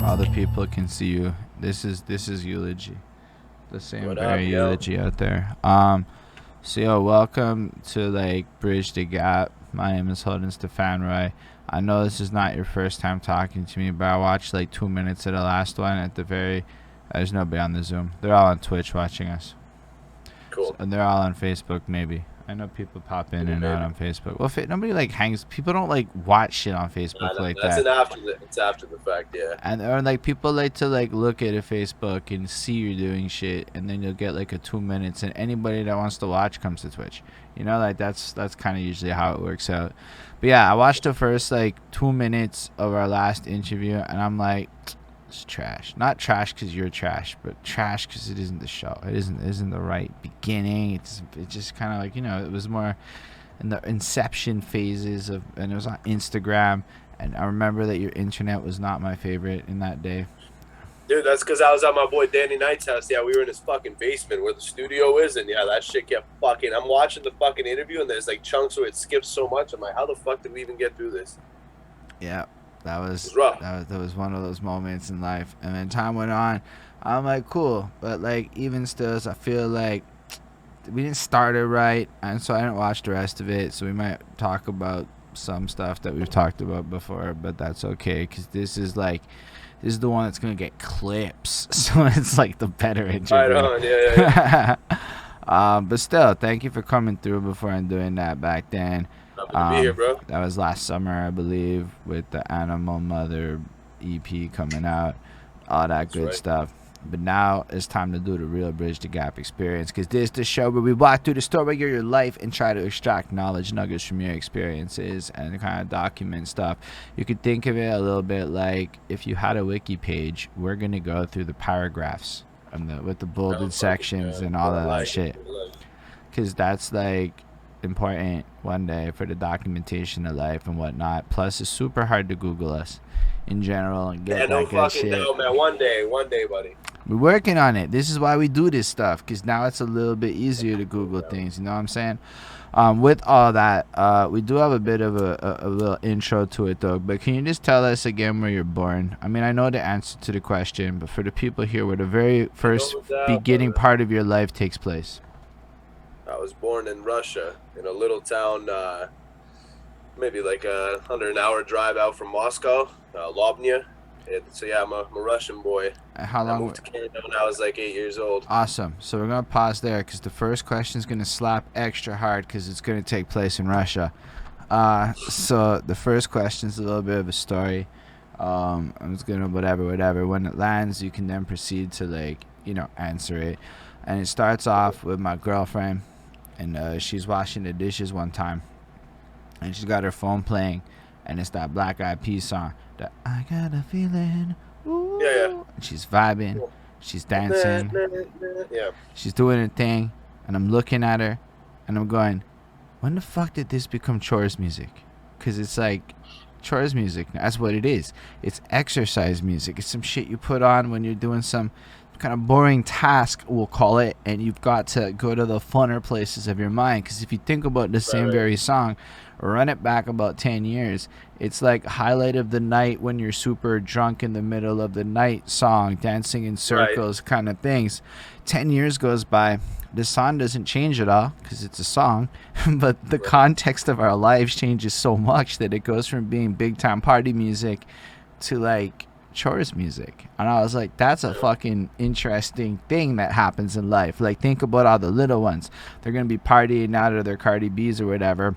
Other people can see you. This is Eulogy. The same What up, very yo? Eulogy out there. So yo, welcome to like Bridge the Gap. My name is Holden Roy. I know this is not your first time talking to me, but I watched like 2 minutes of the last one at the very there's nobody on the Zoom. They're all on Twitch watching us. So, Cool. and they're all on Facebook maybe. I know people pop in and out Maybe. on Facebook. Well, nobody like hangs. People don't like watch shit on Nah, Facebook nah, like that's that. an after the. It's after the fact, yeah. And or like people like to like look at a Facebook and see you're doing shit, and then you'll get like a 2 minutes, and anybody that wants to watch comes to Twitch. You know, like that's kind of usually how it works out. But yeah, I watched the first like 2 minutes of our last interview, and I'm like, it's trash. Not trash because you're trash, but trash because it isn't the show. It isn't the right beginning. It's just kind of like, it was more in the inception phases of, and it was on Instagram. And I remember that your internet was not my favorite in that day. Dude, that's because I was at my boy Danny Knight's house. Yeah, we were in his fucking basement where the studio is, and yeah, that shit kept fucking. I'm watching the fucking interview, and there's like chunks where it skips so much. I'm like, how the fuck did we even get through this? Yeah, that It was was rough. that was one of those moments in life. And then time went on. I'm like, cool, but like even still, I feel like we didn't start it right, and so I didn't watch the rest of it. So we might talk about some stuff that we've talked about before, but that's okay because this is the one that's gonna get clips, so it's like the better Right interview. on, yeah. But still, thank you for coming through before and doing that back then. Happy to be here, bro. That was last summer, I believe, with the Animal Mother EP coming out, all that That's good right. stuff. But now it's time to do the real Bridge the Gap experience, because this is the show where we walk through the story of your life and try to extract knowledge nuggets from your experiences and kind of document stuff. You could think of it a little bit like if you had a wiki page, we're going to go through the paragraphs and with the bolded sections and all of that shit, because that's like important one day for the documentation of life and whatnot. Plus, it's super hard to Google us in general and Yeah, get no that good fucking shit. doubt, man. One day, buddy. We're working on it. This is why we do this stuff, because now it's a little bit easier to Google things. You know what I'm saying? With all that, we do have a bit of a little intro to it, though. But can you just tell us again where you're born? I mean, I know the answer to the question, but for the people here, where the very first No doubt, beginning brother. part of your life takes place. I was born in Russia, in a little town, maybe like under an hour drive out from Moscow, Lobnya. So yeah, I'm a Russian boy. How I long? moved to Canada when I was like 8 years old. Awesome. So we're gonna pause there because the first question is gonna slap extra hard because it's gonna take place in Russia. So the first question is a little bit of a story. I'm just gonna whatever. When it lands, you can then proceed to answer it. And it starts off with my girlfriend, and she's washing the dishes one time, and she's got her phone playing, and it's that Black Eyed Peas song. That I got a feeling. Ooh. Yeah. And she's vibing. Cool. She's dancing. Yeah. She's doing her thing, and I'm looking at her, and I'm going, when the fuck did this become chores music? Because it's like chores music. That's what it is. It's exercise music. It's some shit you put on when you're doing some kind of boring task, we'll call it, and you've got to go to the funner places of your mind. Because if you think about the same very song, run it back about 10 years, it's like highlight of the night when you're super drunk in the middle of the night song, dancing in circles, kind of things. 10 years goes by, the song doesn't change at all because it's a song, but the context of our lives changes so much that it goes from being big time party music to like chores music. And I was like, that's a fucking interesting thing that happens in life. Like, think about all the little ones. They're gonna be partying out of their Cardi B's or whatever.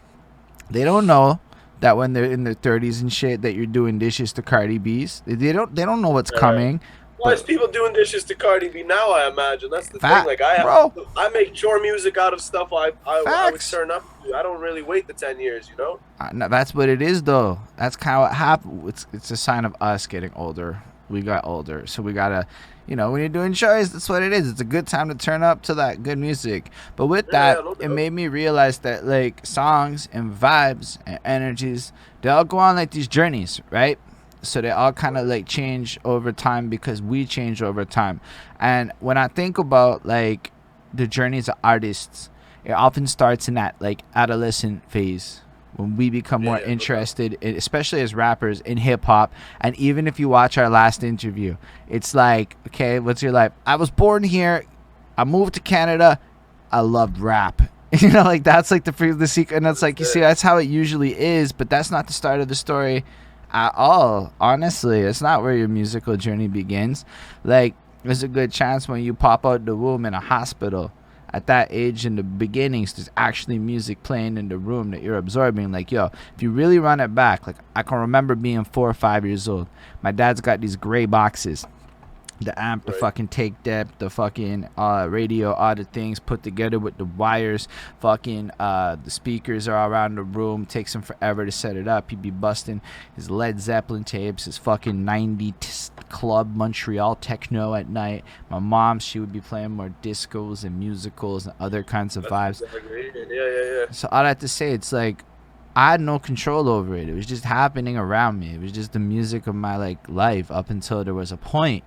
They don't know that when they're in their 30s and shit that you're doing dishes to Cardi B's. They don't know what's coming. Why is people doing dishes to Cardi B now? I imagine that's the Fact, thing. Like bro. I make chore music out of stuff I would Facts. turn up to. I don't really wait the 10 years, you know. No, that's what it is, though. That's kind of what happened. It's a sign of us getting older. We got older, so we gotta, when you're doing shows, that's what it is. It's a good time to turn up to that good music. But with that, no it doubt. made me realize that like songs and vibes and energies, they all go on like these journeys, right? So they all kind of like change over time because we change over time. And when I think about the journeys of artists, it often starts in that like adolescent phase, when we become more Yeah, interested, especially as rappers, in hip hop. And even if you watch our last interview, it's like, okay, what's your life? I was born here. I moved to Canada. I loved rap. You know, like that's like the secret. And that's like, you see, that's how it usually is. But that's not the start of the story at all. Honestly, it's not where your musical journey begins. Like, there's a good chance when you pop out the womb in a hospital at that age, in the beginnings, there's actually music playing in the room that you're absorbing. Like, yo, if you really run it back, like, I can remember being 4 or 5 years old. My dad's got these gray boxes, the amp, the fucking take depth, the fucking radio, all the things put together with the wires. Fucking the speakers are around the room. Takes him forever to set it up. He'd be busting his Led Zeppelin tapes, his fucking 90s club Montreal techno at night. My mom, she would be playing more discos and musicals and other kinds of vibes. Yeah. So all I have to say, it's like, I had no control over it. It was just happening around me. It was just the music of my like life up until there was a point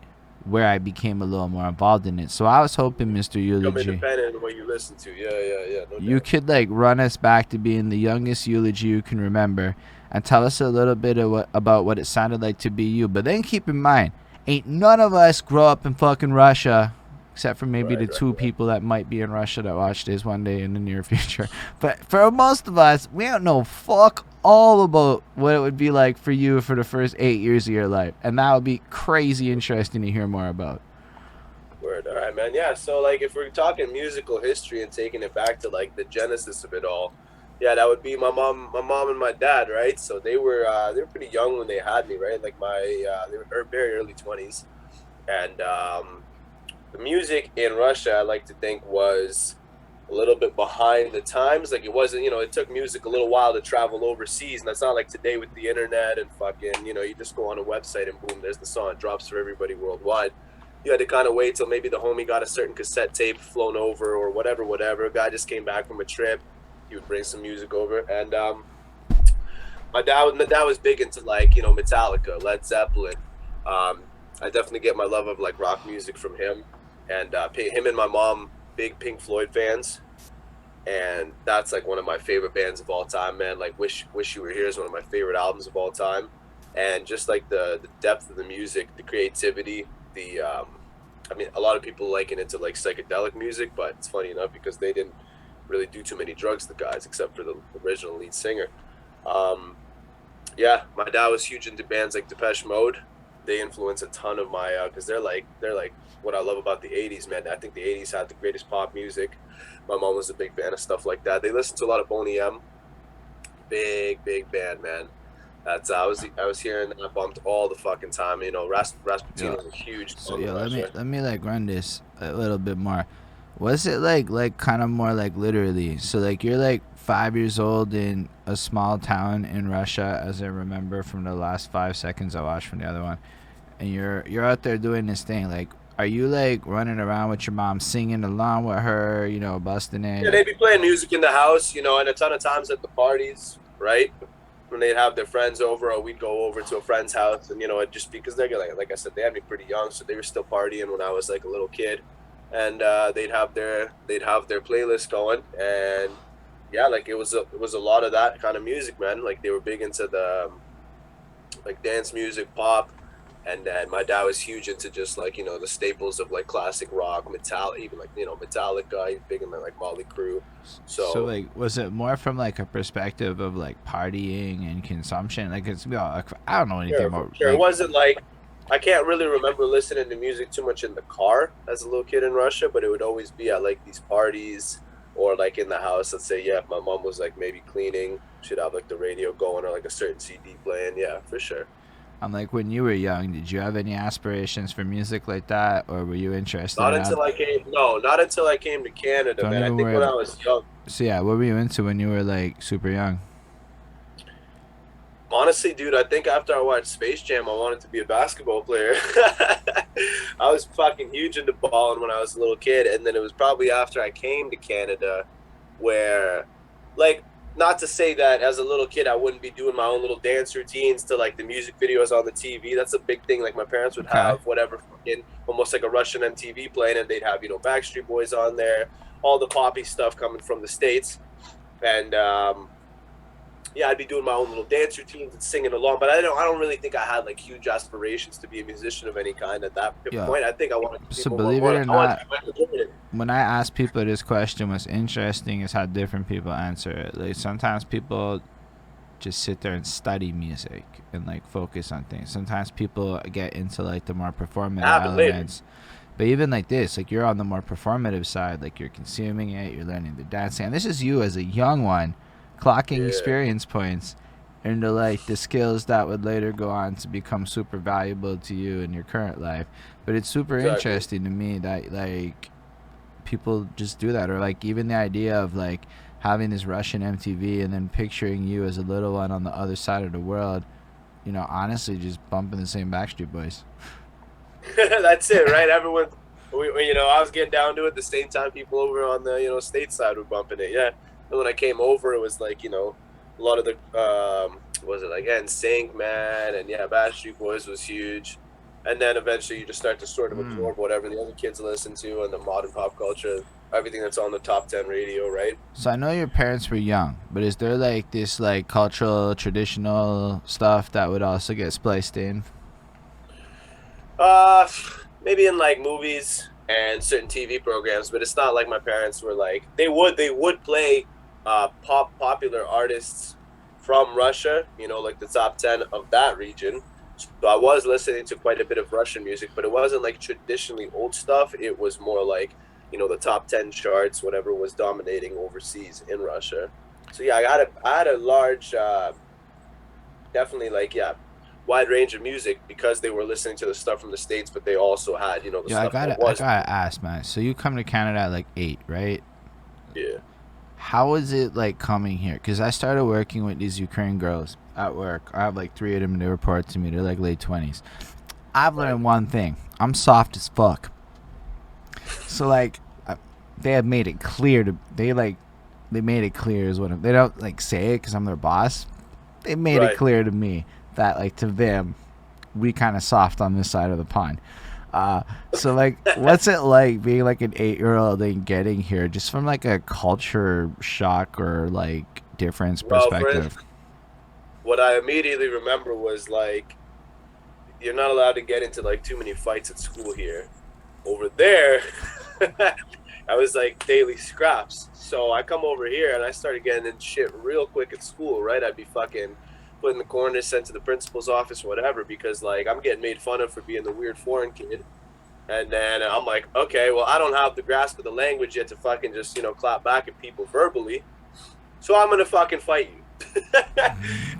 where I became a little more involved in it. So I was hoping, Mr. Eulogy, become independent in what you listen to. Yeah. No you doubt. could like run us back to being the youngest Eulogy you can remember and tell us a little bit of about what it sounded like to be you. But then keep in mind, ain't none of us grow up in fucking Russia, except for maybe the two people that might be in Russia that watch this one day in the near future. But for most of us, we don't know fuck all about what it would be like for you for the first 8 years of your life. And that would be crazy interesting to hear more about. Word. All right, man. Yeah. So, like, if we're talking musical history and taking it back to like the genesis of it all, yeah, that would be my mom and my dad, right? So they were pretty young when they had me, right? Like they were very early 20s, and the music in Russia, I like to think, was a little bit behind the times. Like, it wasn't, it took music a little while to travel overseas, and that's not like today with the internet and fucking, you just go on a website and boom, there's the song. It drops for everybody worldwide. You had to kind of wait till maybe the homie got a certain cassette tape flown over or whatever. A guy just came back from a trip. He would bring some music over. And my dad was big into, like, Metallica, Led Zeppelin. I definitely get my love of, like, rock music from him. And him and my mom, big Pink Floyd fans. And that's, like, one of my favorite bands of all time, man. Like, Wish You Were Here is one of my favorite albums of all time. And just, like, the depth of the music, the creativity, a lot of people liken it to like psychedelic music, but it's funny enough because they didn't really do too many drugs, the guys, except for the original lead singer. Yeah, my dad was huge into bands like Depeche Mode. They influence a ton of my because they're like what I love about the 80s, man. I think the 80s had the greatest pop music. My mom was a big fan of stuff like that. They listened to a lot of Boney M. Big band, man. That's I was hearing that bumped all the fucking time. Rasputin was a huge. So yeah, let me like run this a little bit more. Was it like kind of more like literally? So like you're like 5 years old in a small town in Russia, as I remember from the last 5 seconds I watched from the other one, and you're out there doing this thing. Like, are you like running around with your mom, singing along with her, busting in? Yeah, they'd be playing music in the house, and a ton of times at the parties, right? When they'd have their friends over, or we'd go over to a friend's house, and just because they're like I said, they had me pretty young, so they were still partying when I was like a little kid, and they'd have their playlist going, and yeah, like it was a lot of that kind of music, man. Like they were big into the like dance music, pop, and then my dad was huge into just like the staples of like classic rock, metal, even like Metallica. He's big into like Motley Crue. So like, was it more from like a perspective of like partying and consumption? Like I don't know anything about. Sure. It wasn't like, I can't really remember listening to music too much in the car as a little kid in Russia, but it would always be at like these parties or like in the house. Let's say, yeah, if my mom was like maybe cleaning, she'd have like the radio going or like a certain CD playing. Yeah, for sure. I'm like, when you were young, did you have any aspirations for music like that, or were you interested? Not until I came to Canada, man. I think when I was young. So yeah, what were you into when you were like super young? Honestly, dude, I think after I watched Space Jam, I wanted to be a basketball player. I was fucking huge into balling when I was a little kid, and then it was probably after I came to Canada where, like, not to say that as a little kid I wouldn't be doing my own little dance routines to like the music videos on the TV. That's a big thing. Like my parents would have whatever, fucking almost like a Russian MTV playing, and they'd have Backstreet Boys on there, all the poppy stuff coming from the States, and yeah, I'd be doing my own little dance routines and singing along. But I don't really think I had like huge aspirations to be a musician of any kind at that Yeah. point. I think I wanted to be So believe more it like or I wanted to not, be Michael Jordan. when I ask people this question, what's interesting is how different people answer it. Like sometimes people just sit there and study music and like focus on things. Sometimes people get into like the more performative Happened later. elements. But even like this, like you're on the more performative side, like you're consuming it, you're learning the dancing. And this is you as a young one, clocking Yeah, experience points into like the skills that would later go on to become super valuable to you in your current life. But it's super exactly. interesting to me that like people just do that, or like even the idea of like having this Russian MTV and then picturing you as a little one on the other side of the world, you know, honestly just bumping the same Backstreet Boys. That's it, right? Everyone, I was getting down to it the same time people over on the, stateside were bumping it. Yeah. And when I came over, it was like, a lot of the, was it like NSYNC, man? And yeah, Backstreet Boys was huge. And then eventually you just start to sort of Mm. absorb whatever the other kids listen to and the modern pop culture, everything that's on the top 10 radio, right? So I know your parents were young, but is there like this like cultural traditional stuff that would also get spliced in? Uh, Maybe in like movies and certain TV programs, but it's not like my parents were like they would play popular artists from Russia, like the top 10 of that region. So I was listening to quite a bit of Russian music, but it wasn't like traditionally old stuff. It was more like, the top 10 charts, whatever was dominating overseas in Russia. So yeah, I had a large definitely like yeah wide range of music because they were listening to the stuff from the States, but they also had, the Yeah, I stuff that gotta, I was. gotta ask, man. So you come to Canada at like 8, right? Yeah. How is it like coming here? Because I started working with these Ukrainian girls at work. I have like 3 of them. They report to me. They're like late 20s. I've Right. learned one thing. I'm soft as fuck. So like, they have made it clear to they made it clear is what they don't like say it because I'm their boss. They made it Right. clear to me that like to them, we kind of soft on this side of the pond. So like, what's it like being like an 8-year-old and getting here, just from like a culture shock or like difference Well, perspective? what I immediately remember was like you're not allowed to get into like too many fights at school here. Over there, I was like daily scraps. So I come over here and I started getting in shit real quick at school, right? I'd be fucking put in the corner, sent to the principal's office, whatever, because like I'm getting made fun of for being the weird foreign kid. And then I'm like, okay, well, I don't have the grasp of the language yet to fucking just, clap back at people verbally. So I'm going to fucking fight you.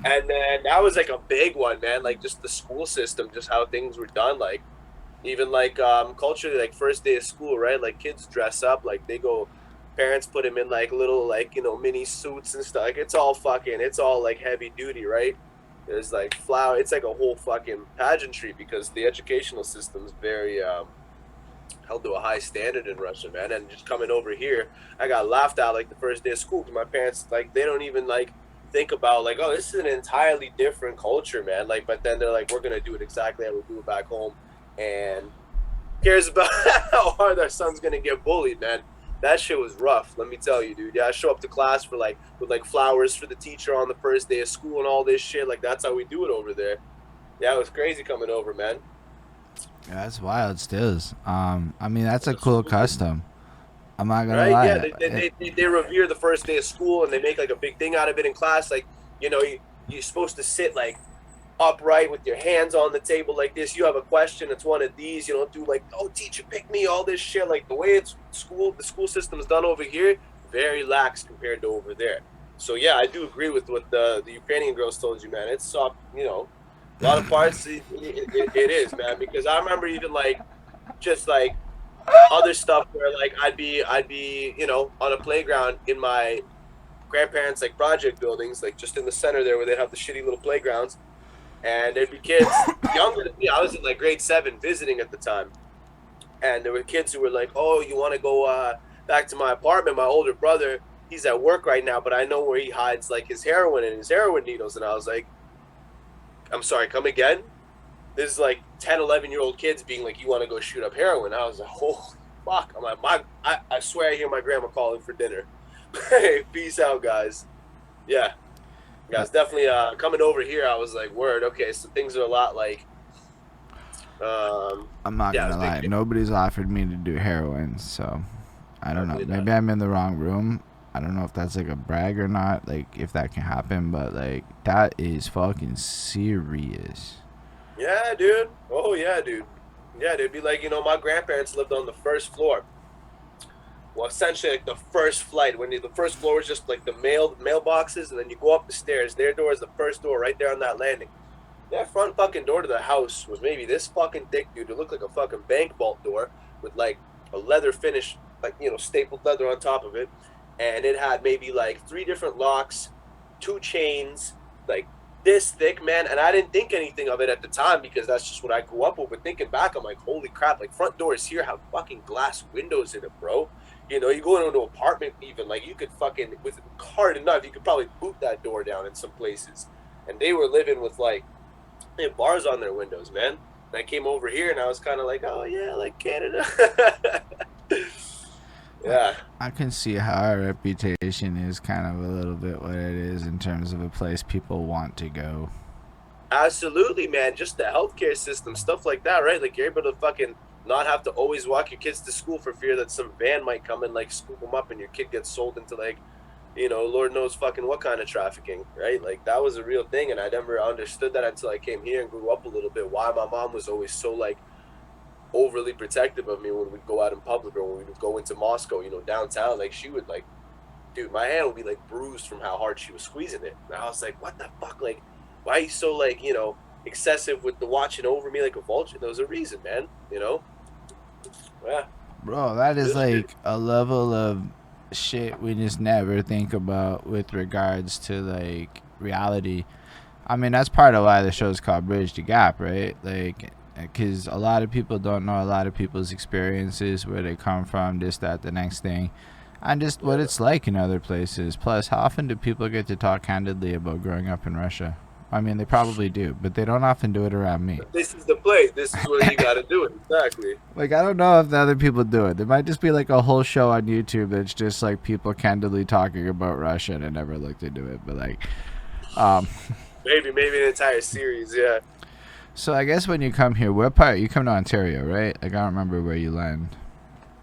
And then that was like a big one, man. Like just the school system, just how things were done. Like even like culturally, like first day of school, right? Like kids dress up, like they go, parents put them in like little like mini suits and stuff. Like it's all like heavy duty, right? There's like flower. It's like a whole fucking pageantry because the educational system's very held to a high standard in Russia, man. And just coming over here, I got laughed at like the first day of school because my parents like they don't even like think about like, oh, this is an entirely different culture, man. Like, but then they're like, we're gonna do it exactly how we do it back home, and cares about how hard our son's gonna get bullied, man. That shit was rough, let me tell you, dude. Yeah, I show up to class for like with like flowers for the teacher on the first day of school and all this shit. Like that's how we do it over there. Yeah, it was crazy coming over, man. Yeah, that's wild, stills. I mean that's a cool custom. I'm not gonna Right? Yeah, lie. they revere the first day of school and they make like a big thing out of it in class. Like, you're supposed to sit like upright with your hands on the table like this. You have a question, it's one of these. You don't do like, oh, teacher, pick me, all this shit. Like the way the school system's done over here, very lax compared to over there. So yeah, I do agree with what the Ukrainian girls told you, man. It's soft, a lot of parts it is, man. Because I remember even like just like other stuff where like I'd be on a playground in my grandparents like project buildings, like just in the center there where they have the shitty little playgrounds, and there'd be kids younger than me. I was in like grade 7 visiting at the time, and there were kids who were like, oh, you want to go back to my apartment? My older brother, he's at work right now, but I know where he hides like his heroin and his heroin needles. And I was like, I'm sorry, come again? This is like 10, 11-year-old kids being like, you want to go shoot up heroin? I was like, holy fuck. I'm like, I swear I hear my grandma calling for dinner. Hey, peace out, guys. Yeah. Yeah, it's definitely coming over here. I was like, word, okay, so things are a lot like, I'm not yeah, it was gonna lie. big. Nobody's offered me to do heroin, so I don't know. Definitely not. Maybe I'm in the wrong room. I don't know if that's like a brag or not. Like if that can happen, but like that is fucking serious. Yeah, dude. Oh yeah, dude. Yeah, they'd be like, my grandparents lived on the first floor. Well, essentially, like the first flight, the first floor is just like the mailboxes, and then you go up the stairs. Their door is the first door, right there on that landing. That front fucking door to the house was maybe this fucking thick, dude. It looked like a fucking bank vault door with like a leather finish, like stapled leather on top of it, and it had maybe like 3 different locks, 2 chains, like this thick, man. And I didn't think anything of it at the time because that's just what I grew up with. But thinking back, I'm like, holy crap! Like front doors here have fucking glass windows in it, bro. You go into an apartment, even like you could fucking with hard enough, you could probably boot that door down in some places. And they were living with like they had bars on their windows, man. And I came over here and I was kind of like, oh yeah, like Canada. Yeah. I can see how our reputation is kind of a little bit what it is in terms of a place people want to go. Absolutely, man. Just the healthcare system, stuff like that, right? Like you're able to fucking not have to always walk your kids to school for fear that some van might come and like scoop them up and your kid gets sold into like, Lord knows fucking what kind of trafficking, right? Like that was a real thing, and I never understood that until I came here and grew up a little bit. Why my mom was always so like overly protective of me when we'd go out in public or when we would go into Moscow, downtown. Like she would like, dude, my hand would be like bruised from how hard she was squeezing it. And I was like, what the fuck? Like, why are you so like, excessive with the watching over me like a vulture? There was a reason, man. Yeah. Bro, that is like a level of shit we just never think about with regards to like reality. I mean, that's part of why the show's called Bridge the Gap, right? Like, because a lot of people don't know a lot of people's experiences, where they come from, this, that, the next thing, and just what it's like in other places. Plus, how often do people get to talk candidly about growing up in Russia? I mean, they probably do, but they don't often do it around me. This is the place. This is where you got to do it. Exactly. Like, I don't know if the other people do it. There might just be like a whole show on YouTube that's just like people candidly talking about Russia, and I never looked into it. But like, maybe an entire series. Yeah. So I guess when you come here, what part? You come to Ontario, right? Like, I don't remember where you land.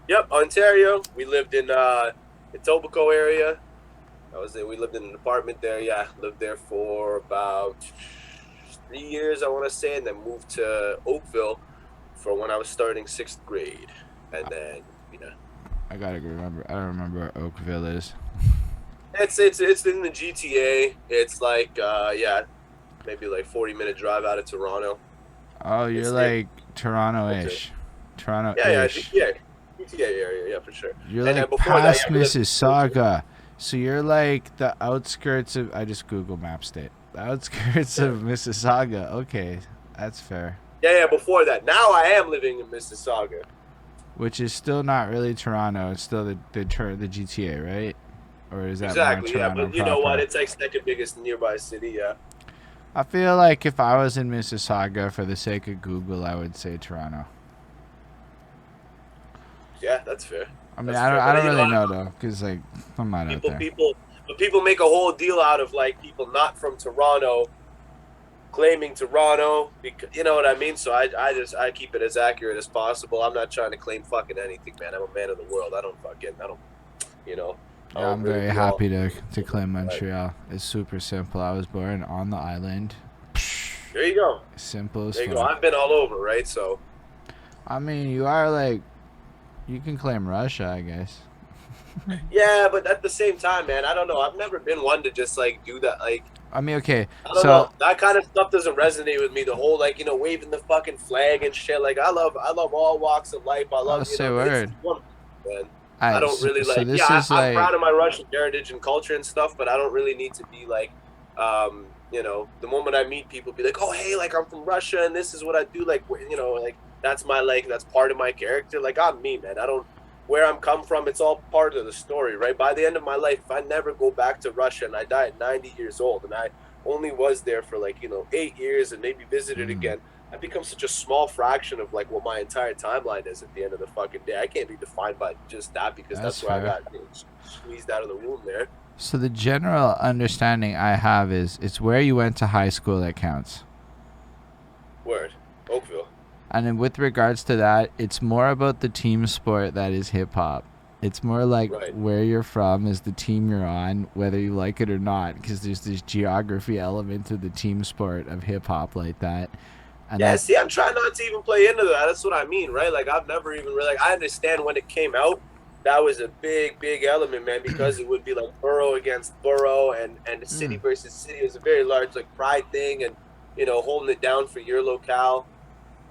Yep, Ontario. We lived in Etobicoke area. We lived in an apartment there. Yeah, lived there for about 3 years, I want to say, and then moved to Oakville for when I was starting 6th grade, and then I gotta remember. I don't remember where Oakville is. It's in the GTA. It's like maybe like 40-minute drive out of Toronto. Oh, you're like Toronto-ish. Toronto-ish. Yeah, GTA area, yeah, for sure. You're and like past Mississauga. So you're like the outskirts of. I just Google Maps it. The outskirts of Mississauga. Okay, that's fair. Yeah, before that. Now I am living in Mississauga. Which is still not really Toronto. It's still the GTA, right? Or is that exactly? Yeah, but you know what? It's like second biggest nearby city. Yeah. I feel like if I was in Mississauga, for the sake of Google, I would say Toronto. Yeah, that's fair. I mean, I don't really know though, because like I'm not out there. People make a whole deal out of like people not from Toronto claiming Toronto, because you know what I mean. So I keep it as accurate as possible. I'm not trying to claim fucking anything, man. I'm a man of the world. I don't. Yeah, I'm very happy to claim Montreal. It's super simple. I was born on the island. There you go. Simple as there you go. I've been all over, right? So. I mean, you are like. You can claim Russia, I guess. Yeah, but at the same time, man, I don't know. I've never been one to just like do that. Like, I mean, okay, I don't know. That kind of stuff doesn't resonate with me. The whole like waving the fucking flag and shit. Like, I love all walks of life. I love word. Man. I don't really like. I'm proud of my Russian heritage and culture and stuff, but I don't really need to be like, the moment I meet people, be like, oh hey, like I'm from Russia and this is what I do. Like, like. That's that's part of my character. Like, I'm me, man. Where I'm come from, it's all part of the story, right? By the end of my life, if I never go back to Russia and I die at 90 years old and I only was there for 8 years and maybe visited again, I become such a small fraction of like what my entire timeline is at the end of the fucking day. I can't be defined by just that because that's where fair. I got squeezed out of the womb there. So the general understanding I have is it's where you went to high school that counts. Word. Oakville. And then with regards to that, it's more about the team sport that is hip hop. It's more like Right. where you're from is the team you're on, whether you like it or not, because there's this geography element to the team sport of hip hop like that. And Yeah, that, see, I'm trying not to even play into that. That's what I mean, right? Like, I've never even really, like, I understand when it came out, that was a big, big element, man, because it would be like borough against borough and the city versus city. It was a very large, like, pride thing and, you know, holding it down for your locale.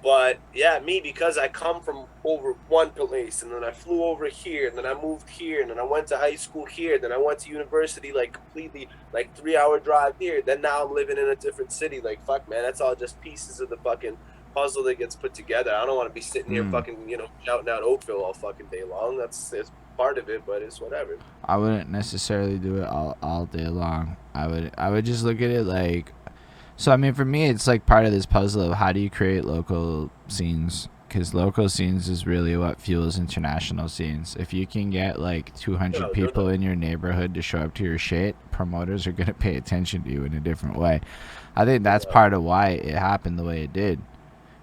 But yeah, me, because I come from over one place and then I flew over here and then I moved here and then I went to high school here, then I went to university, like completely like 3 hour drive here. Then now I'm living in a different city. Like, fuck, man, that's all just pieces of the fucking puzzle that gets put together. I don't want to be sitting here fucking, you know, shouting out Oakville all fucking day long. That's part of it, but it's whatever. I wouldn't necessarily do it all day long. I would just look at it like, so I mean for me it's like part of this puzzle of how do you create local scenes, because local scenes is really what fuels international scenes. If you can get like 200 people in your neighborhood to show up to your shit, promoters are going to pay attention to you in a different way. I think that's part of why it happened the way it did.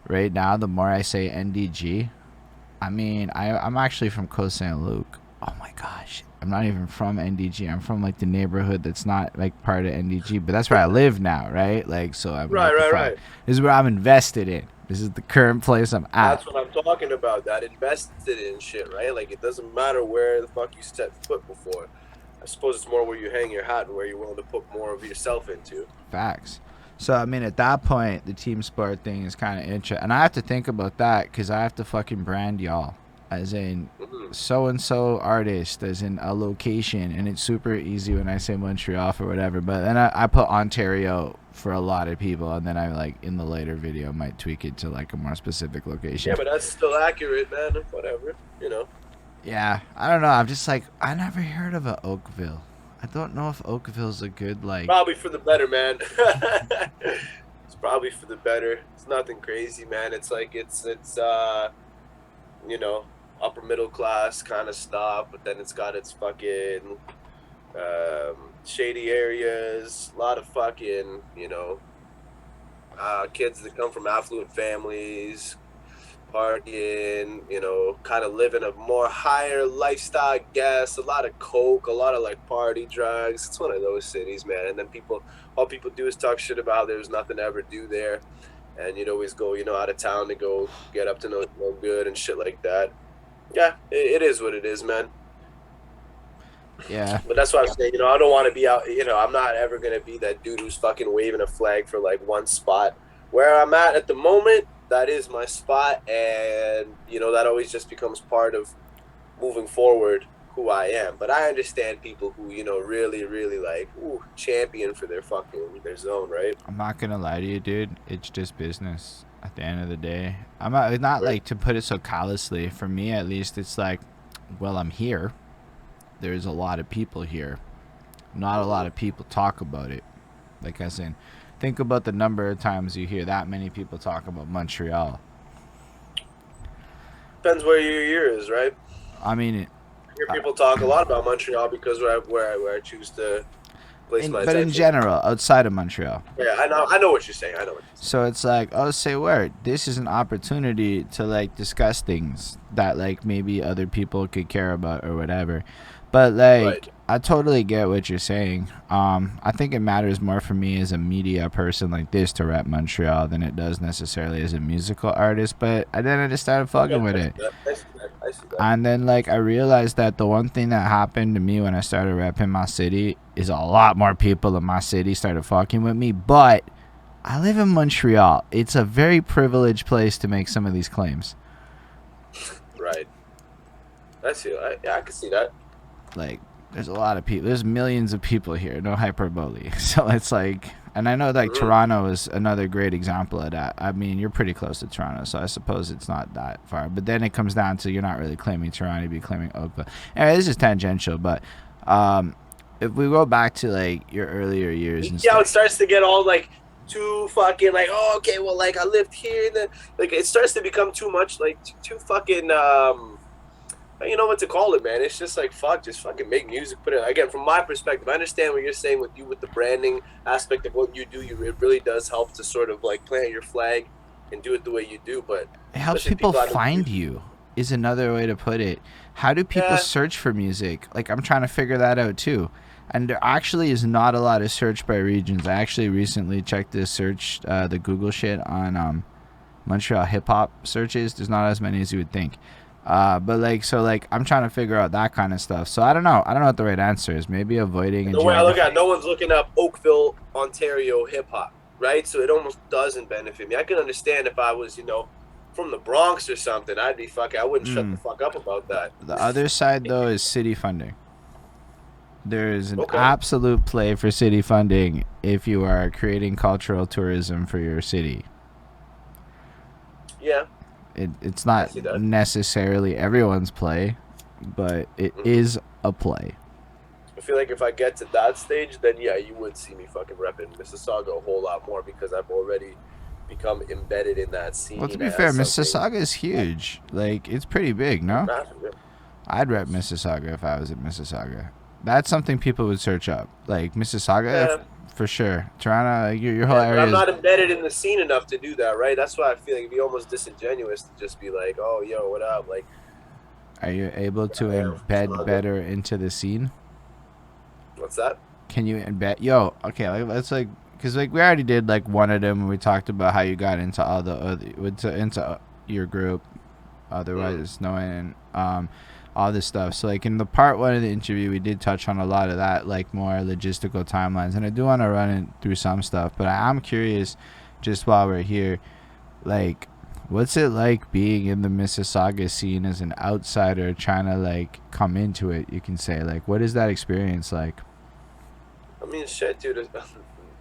Right now, the more I say NDG, I mean, I'm actually from Coast St. Luke. Oh my gosh. I'm not even from NDG. I'm from like the neighborhood that's not like part of NDG, but that's where I live now, right? Like, so I'm Right. This is where I'm invested in. This is the current place I'm at. That's what I'm talking about. That invested in shit, right? Like, it doesn't matter where the fuck you set foot before. I suppose it's more where you hang your hat and where you're willing to put more of yourself into. Facts. So, I mean, at that point, the team sport thing is kind of interesting. And I have to think about that because I have to fucking brand y'all. As in, so-and-so artist, as in a location. And it's super easy when I say Montreal for whatever. But then I put Ontario for a lot of people. And then I, like, in the later video, might tweak it to, like, a more specific location. Yeah, but that's still accurate, man. Whatever, you know. Yeah, I don't know. I'm just like, I never heard of a Oakville. I don't know if Oakville's a good, like... Probably for the better, man. It's probably for the better. It's nothing crazy, man. It's like, it's you know, upper middle class kind of stuff, but then it's got its fucking shady areas, a lot of fucking, you know, kids that come from affluent families, partying, you know, kind of living a more higher lifestyle, I guess. A lot of coke, a lot of like party drugs. It's one of those cities, man. And then all people do is talk shit about there's nothing to ever do there. And you'd always go, you know, out of town to go get up to no good and shit like that. Yeah, it is what it is, man. Yeah. But that's why I'm saying, you know, I don't want to be out, you know, I'm not ever going to be that dude who's fucking waving a flag for like one spot. Where I'm at the moment, that is my spot. And, you know, that always just becomes part of moving forward who I am. But I understand people who, you know, really, really like, champion for their their zone, right? I'm not going to lie to you, dude. It's just business at the end of the day. I'm not like to put it so callously. For me, at least, it's like, well, I'm here. There's a lot of people here. Not a lot of people talk about it. Like I said, think about the number of times you hear that many people talk about Montreal. Depends where your ear is, right? I mean, I hear people talk a lot about Montreal because where I choose to place my attention. But in general, outside of Montreal. Yeah, I know what you're saying. So it's like, oh, say word. This is an opportunity to like discuss things that like maybe other people could care about or whatever. But like, right. I totally get what you're saying. I think it matters more for me as a media person like this to rep Montreal than it does necessarily as a musical artist. But then I just started fucking with it. I see that. And then like I realized that the one thing that happened to me when I started repping my city is a lot more people in my city started fucking with me. But I live in Montreal. It's a very privileged place to make some of these claims. Right. I see. I can see that. Like, there's a lot of people. There's millions of people here. No hyperbole. So it's like, and I know like Toronto is another great example of that. I mean, you're pretty close to Toronto, so I suppose it's not that far. But then it comes down to you're not really claiming Toronto, you'd be claiming Oakville. Anyway, this is tangential, but if we go back to like your earlier years and stuff, it starts to get all like too fucking like, oh, okay, well, like I lived here, and then like it starts to become too much, like too fucking you know what to call it, man. It's just like, fuck, just fucking make music. Put it again from my perspective. I understand what you're saying with you with the branding aspect of what you do. It really does help to sort of like plant your flag and do it the way you do. But It helps especially people people out of find you. Is another way to put it. How do people yeah, search for music? Like I'm trying to figure that out too. And there actually is not a lot of search by regions. I actually recently checked this search, the Google shit on Montreal hip hop searches. There's not as many as you would think. But like, so like, I'm trying to figure out that kind of stuff. So I don't know. I don't know what the right answer is. Maybe avoiding a the way I look geography. at it, no one's looking up Oakville, Ontario hip hop, right? So it almost doesn't benefit me. I can understand if I was, from the Bronx or something, I'd be fucking. I wouldn't shut the fuck up about that. The other side though is city funding. There is an Okay. absolute play for city funding if you are creating cultural tourism for your city. Yeah. It's I not see that. necessarily everyone's play, but it is a play. I feel like if I get to that stage, then yeah, you would see me fucking repping Mississauga a whole lot more because I've already become embedded in that scene. Well, to be as fair, something Mississauga is huge. Like, it's pretty big, no? massive. I'd rep Mississauga if I was in Mississauga. That's something people would search up. Like, Mississauga, Yeah. for sure. Toronto, your whole Yeah, but area I'm is... not embedded in the scene enough to do that, right? That's why I feel like it'd be almost disingenuous to just be like, "Oh, yo, what up?" Like, Are you able to I am embed Mississauga. better into the scene? What's that? Can you embed... Yo, okay, like, let's, like... Because, like, we already did, like, one of them when we talked about how you got into all the... into your group, otherwise known, all this stuff. So, like, in the part one of the interview, we did touch on a lot of that, like, more logistical timelines. And I do want to run it through some stuff. But I'm curious, just while we're here, like, what's it like being in the Mississauga scene as an outsider trying to, like, come into it, you can say? Like, what is that experience like? I mean, shit, dude, it's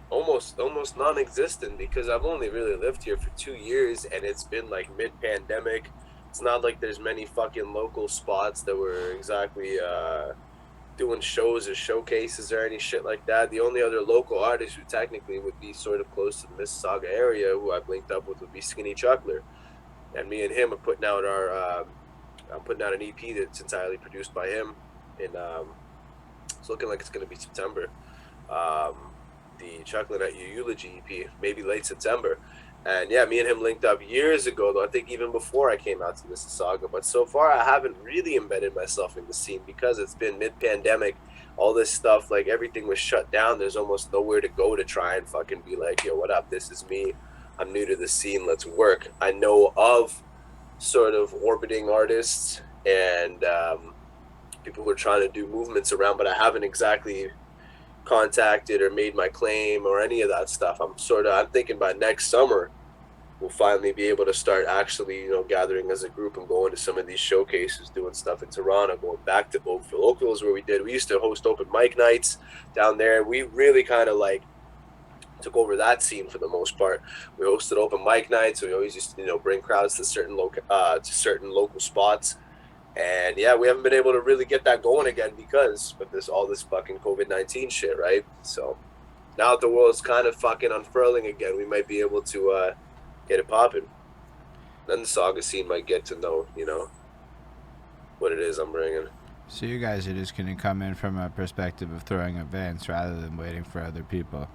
almost non-existent because I've only really lived here for 2 years, and it's been like mid-pandemic. It's not like there's many fucking local spots that were exactly doing shows or showcases or any shit like that. The only other local artist who technically would be sort of close to the Mississauga area, who I've linked up with, would be Skinny Chuckler, and me and him are putting out I'm putting out an EP that's entirely produced by him, and it's looking like it's gonna be September. Um, the Chocolate at Eulogy EP, maybe late September. And yeah, me and him linked up years ago, though I think even before I came out to Mississauga. But so far, I haven't really embedded myself in the scene because it's been mid-pandemic. All this stuff, like everything was shut down. There's almost nowhere to go to try and fucking be like, yo, what up? This is me. I'm new to the scene. Let's work. I know of sort of orbiting artists and people who are trying to do movements around, but I haven't exactly contacted or made my claim or any of that stuff. I'm thinking by next summer we'll finally be able to start actually, gathering as a group and going to some of these showcases, doing stuff in Toronto, going back to Oakville. Oakville is where we used to host open mic nights down there. We really kind of like took over that scene for the most part. We hosted open mic nights. So we always used to, bring crowds to certain local spots. And yeah, we haven't been able to really get that going again because of all this fucking COVID-19 shit, right? So now that the world's kind of fucking unfurling again, we might be able to get it popping. Then the saga scene might get to know, what it is I'm bringing. So you guys are just going to come in from a perspective of throwing events rather than waiting for other people.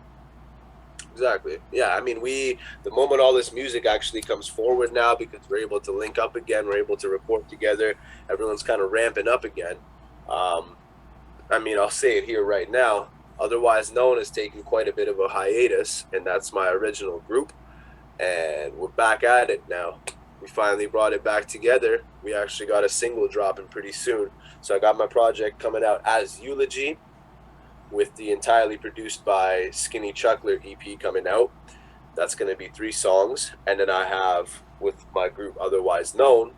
Exactly. Yeah, I mean, the moment all this music actually comes forward now, because we're able to link up again, we're able to report together, everyone's kind of ramping up again. I mean, I'll say it here right now, otherwise known as taking quite a bit of a hiatus, and that's my original group, and we're back at it now. We finally brought it back together. We actually got a single dropping pretty soon. So I got my project coming out as Eulogy, with the entirely produced by Skinny Chuckler EP coming out. That's going to be 3 songs. And then I have, with my group Otherwise Known,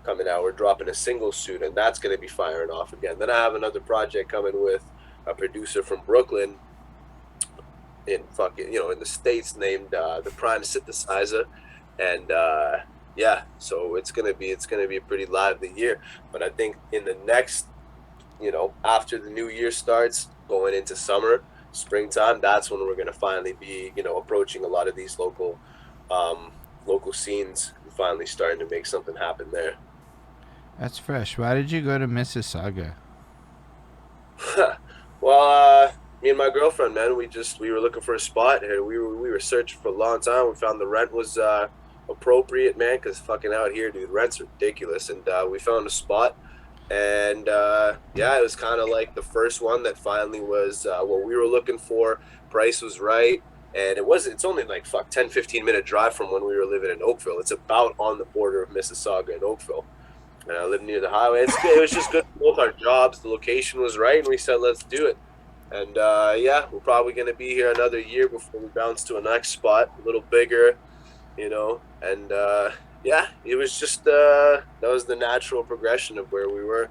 coming out. We're dropping a single soon, and that's going to be firing off again. Then I have another project coming with a producer from Brooklyn in in the States named The Prime Synthesizer. And yeah, so it's going to be a pretty lively year. But I think in the next, after the new year starts, going into summer, springtime, that's when we're going to finally be, approaching a lot of these local scenes and finally starting to make something happen there. That's fresh. Why did you go to Mississauga? Well, me and my girlfriend, man, we were looking for a spot here. We were searching for a long time. We found the rent was appropriate, man, because fucking out here, dude, rent's ridiculous. And we found a spot, and yeah, it was kind of like the first one that finally was what we were looking for. Price was right, and it's only like 10-15 minute drive from when we were living in Oakville. It's about on the border of Mississauga and Oakville. And I live near the highway. It was just good for both our jobs. The location was right, and we said, let's do it. And yeah, we're probably going to be here another year before we bounce to a next spot, a little bigger, you know. And yeah, it was just that was the natural progression of where we were.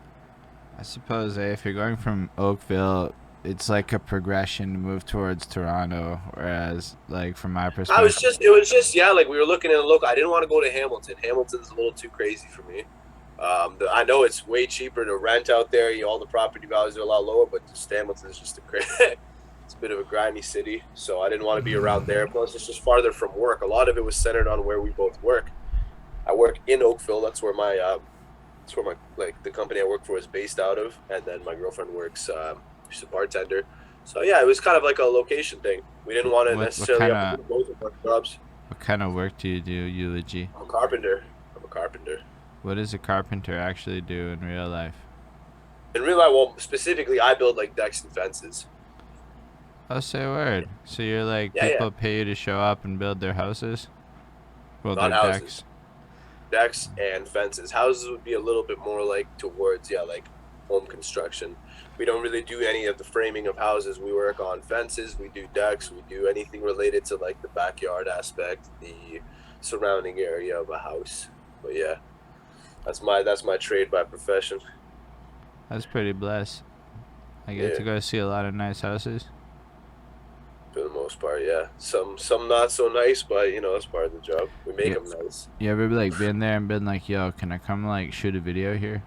I suppose if you're going from Oakville, it's like a progression to move towards Toronto, whereas like from my perspective, it was just yeah, like we were looking at a local. I didn't want to go to Hamilton. Hamilton's a little too crazy for me. I know it's way cheaper to rent out there. All the property values are a lot lower, but just Hamilton is just it's a bit of a grimy city. So I didn't want to be around there. Plus, it's just farther from work. A lot of it was centered on where we both work. I work in Oakville. That's where my like the company I work for is based out of, and then my girlfriend works. She's a bartender. So yeah, it was kind of like a location thing. We didn't want to necessarily have to do both of our jobs. What kind of work do you do, Eulogy? I'm a carpenter. What does a carpenter actually do in real life? In real life, well, specifically, I build like decks and fences. Oh, say a word. So you're like, people pay you to show up and build their houses? Well, not their houses. Decks and fences. Houses would be a little bit more like towards, like home construction. We don't really do any of the framing of houses. We work on fences, we do decks, we do anything related to like the backyard aspect, the surrounding area of a house. But yeah. That's my trade by profession. That's pretty blessed. I get to go see a lot of nice houses. For the most part, yeah. Some not so nice, but that's part of the job. We make them nice. You ever like been there and been like, yo, can I come like shoot a video here?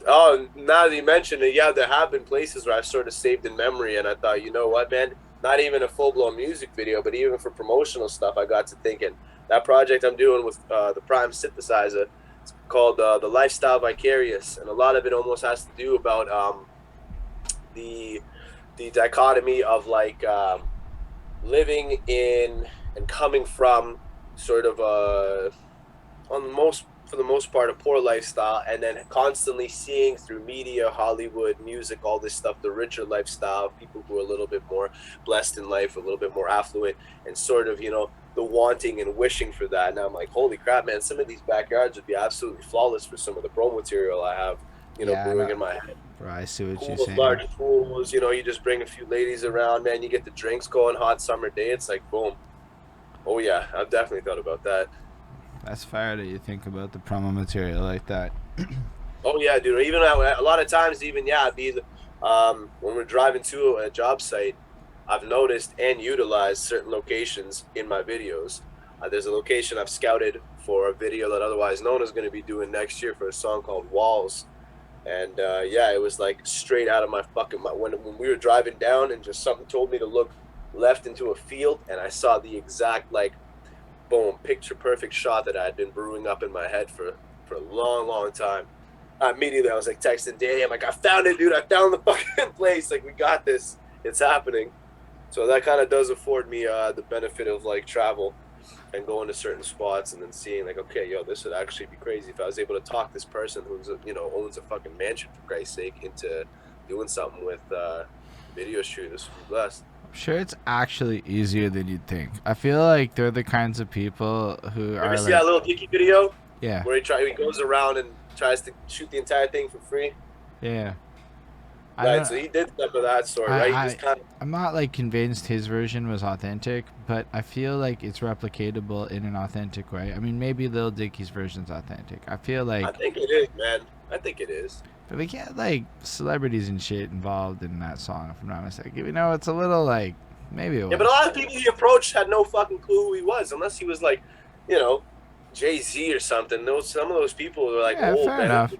Oh, now that you mention it, yeah, there have been places where I've sort of saved in memory, and I thought, you know what, man, not even a full-blown music video, but even for promotional stuff, I got to thinking, that project I'm doing with the Prime synthesizer, it's called The Lifestyle Vicarious, and a lot of it almost has to do about the dichotomy of like living in and coming from sort of for the most part, a poor lifestyle, and then constantly seeing through media, Hollywood, music, all this stuff, the richer lifestyle, people who are a little bit more blessed in life, a little bit more affluent, and sort of, the wanting and wishing for that. And I'm like, holy crap, man, some of these backyards would be absolutely flawless for some of the pro material I have, brewing in my head. Bro, I see what you're saying. Large pools, you just bring a few ladies around, man, you get the drinks going, hot summer day, it's like, boom. Oh yeah, I've definitely thought about that. That's fire that you think about the promo material like that. Oh yeah, dude. Even a lot of times, I'd be when we're driving to a job site, I've noticed and utilized certain locations in my videos. There's a location I've scouted for a video that otherwise known is going to be doing next year for a song called Walls, and yeah, it was like straight out of my fucking mind. When we were driving down, and just something told me to look left into a field, and I saw the exact like. Boom, picture perfect shot that I had been brewing up in my head for a long time. Immediately I was like texting Danny, I'm like, I found it, dude. I found the fucking place. Like, we got this. It's happening. So that kind of does afford me the benefit of like travel and going to certain spots and then seeing like, okay, yo, this would actually be crazy if I was able to talk this person who's owns a fucking mansion, for Christ's sake, into doing something with video shoot. This would be blessed. I'm sure it's actually easier than you'd think. I feel like they're the kinds of people who are. You see that Lil Dickie video? Yeah. Where he goes around and tries to shoot the entire thing for free. Yeah. Right, so he did stuff of that sort, right? I'm not like convinced his version was authentic, but I feel like it's replicatable in an authentic way. I mean, maybe Lil Dickie's version's authentic. I feel like. I think it is, man. I think it is. But we get like celebrities and shit involved in that song, if I'm not mistaken. It's a little like maybe it was. Yeah, but a lot of people he approached had no fucking clue who he was, unless he was like, Jay-Z or something. Some of those people were like, fair enough.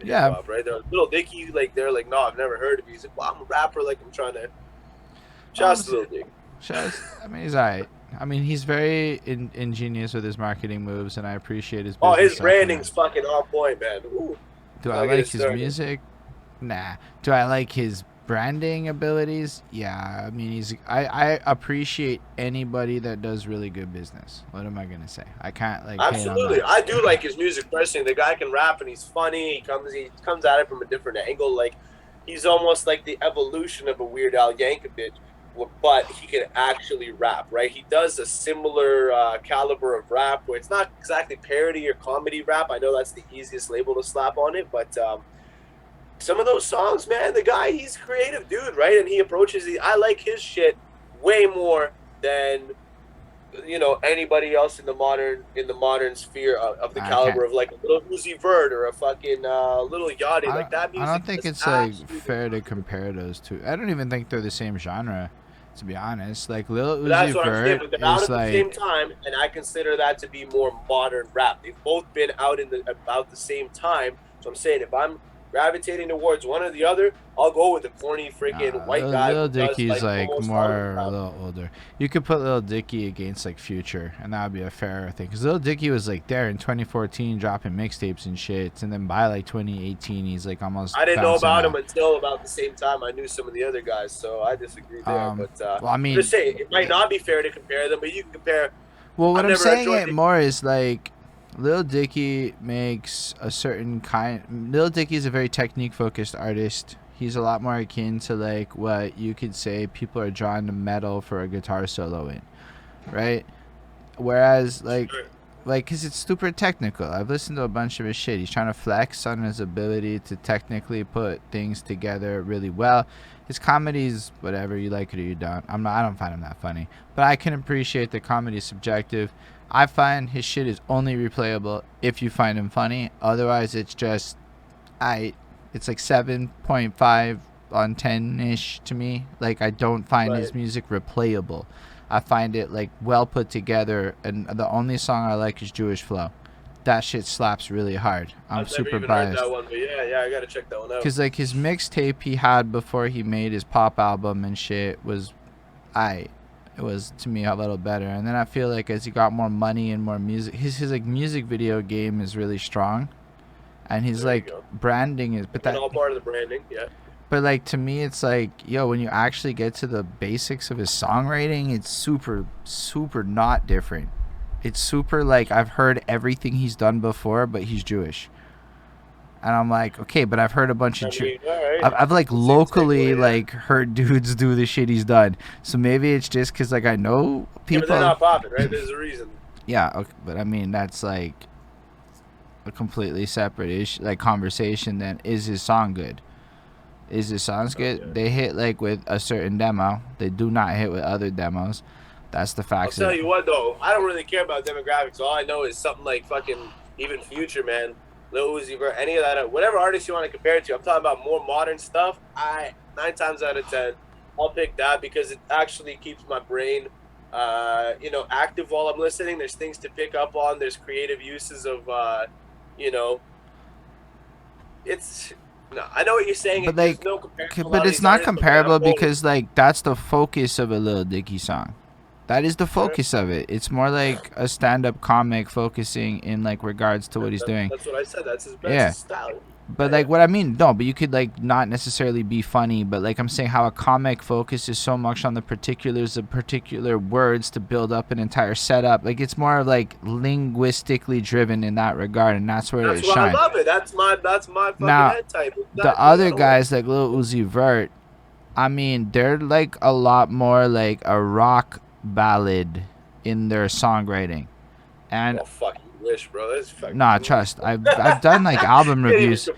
Yeah, right. They're Lil Dickie, like they're like, no, I've never heard of you. He's like, well, I'm a rapper. Like I'm trying to. Shouts to Lil Dickie. I mean, he's alright. I mean, he's very ingenious with his marketing moves, and I appreciate his Oh, business. his branding's fucking on point, man. Ooh. Do I like his music? Nah. Do I like his branding abilities? Yeah. I mean, I appreciate anybody that does really good business. What am I gonna say? I can't like. Absolutely, I do like his music personally. The guy can rap and he's funny. He comes at it from a different angle. Like he's almost like the evolution of a Weird Al Yankovic, but he can actually rap. Right? He does a similar caliber of rap where it's not exactly parody or comedy rap. I know that's the easiest label to slap on it, but some of those songs, man, the guy, he's a creative dude, right? And he approaches I like his shit way more than anybody else in the modern sphere of the caliber of like a Lil Uzi Vert or a fucking Lil Yachty. Like that music. I don't think it's like fair to compare those two. I don't even think they're the same genre, to be honest. Like Lil Uzi Vert but they're out at the same time, and I consider that to be more modern rap. They've both been out about the same time. So I'm saying if I'm gravitating towards one or the other, I'll go with the corny freaking white guy. Lil Dickie's like more a little older. You could put Lil Dickie against like Future, and that would be a fairer thing. Because Lil Dickie was like there in 2014 dropping mixtapes and shit, and then by like 2018 he's like almost. I didn't know about him until about the same time I knew some of the other guys, so I disagree there. But well, I mean, just say it might not be fair to compare them, but you can compare. Well, what I'm saying it more is like. Lil Dickie makes a certain kind. Lil Dickie is a very technique-focused artist. He's a lot more akin to like what you could say people are drawn to metal for a guitar solo in, right? Whereas like, cause it's super technical. I've listened to a bunch of his shit. He's trying to flex on his ability to technically put things together really well. His comedy's whatever, you like it or you don't. I don't find him that funny, but I can appreciate that comedy is subjective. I find his shit is only replayable if you find him funny. Otherwise, it's just, it's like 7.5 on 10-ish to me. Like, I don't find his music replayable. I find it, like, well put together. And the only song I like is Jewish Flow. That shit slaps really hard. I'm super biased. Heard that one, but yeah, I gotta check that one out. Because, like, his mixtape he had before he made his pop album and shit was, it was to me a little better. And then I feel like as he got more money and more music, his like music video game is really strong, and his like branding is, but that's all part of the branding, yeah. But like to me, it's like, yo, when you actually get to the basics of his songwriting, it's super not different. It's super like I've heard everything he's done before, but he's Jewish. And I'm like, okay, but I've heard a bunch of I've like locally like heard dudes do the shit he's done. So maybe it's just because like I know people. Yeah, but they're not popping, right? There's a reason. Yeah, okay, but I mean that's like a completely separate issue, like conversation. Then is his song good? Is his songs good? Yeah. They hit like with a certain demo. They do not hit with other demos. That's the fact. I'll tell you what though, I don't really care about demographics. All I know is something like fucking even Future, man. Lil Uzi Vert, any of that, whatever artist you want to compare it to. I'm talking about more modern stuff. 9 times out of 10, I'll pick that because it actually keeps my brain, active while I'm listening. There's things to pick up on. There's creative uses of, it's. No, I know what you're saying. But like, no but it's not comparable because like that's the focus of a Lil Dickie song. That is the focus of it. It's more like a stand-up comic focusing in like regards to what he's doing. That's what I said. That's his best style. But like what I mean, no, but you could like not necessarily be funny, but like I'm saying how a comic focuses so much on the particulars of particular words to build up an entire setup. Like it's more like linguistically driven in that regard, and that's where it shines. I love it. That's my fucking head type. The other guys like Lil Uzi Vert, I mean, they're like a lot more like a rock ballad in their songwriting, and fucking wish, bro. That's fucking trust. I've done like album reviews.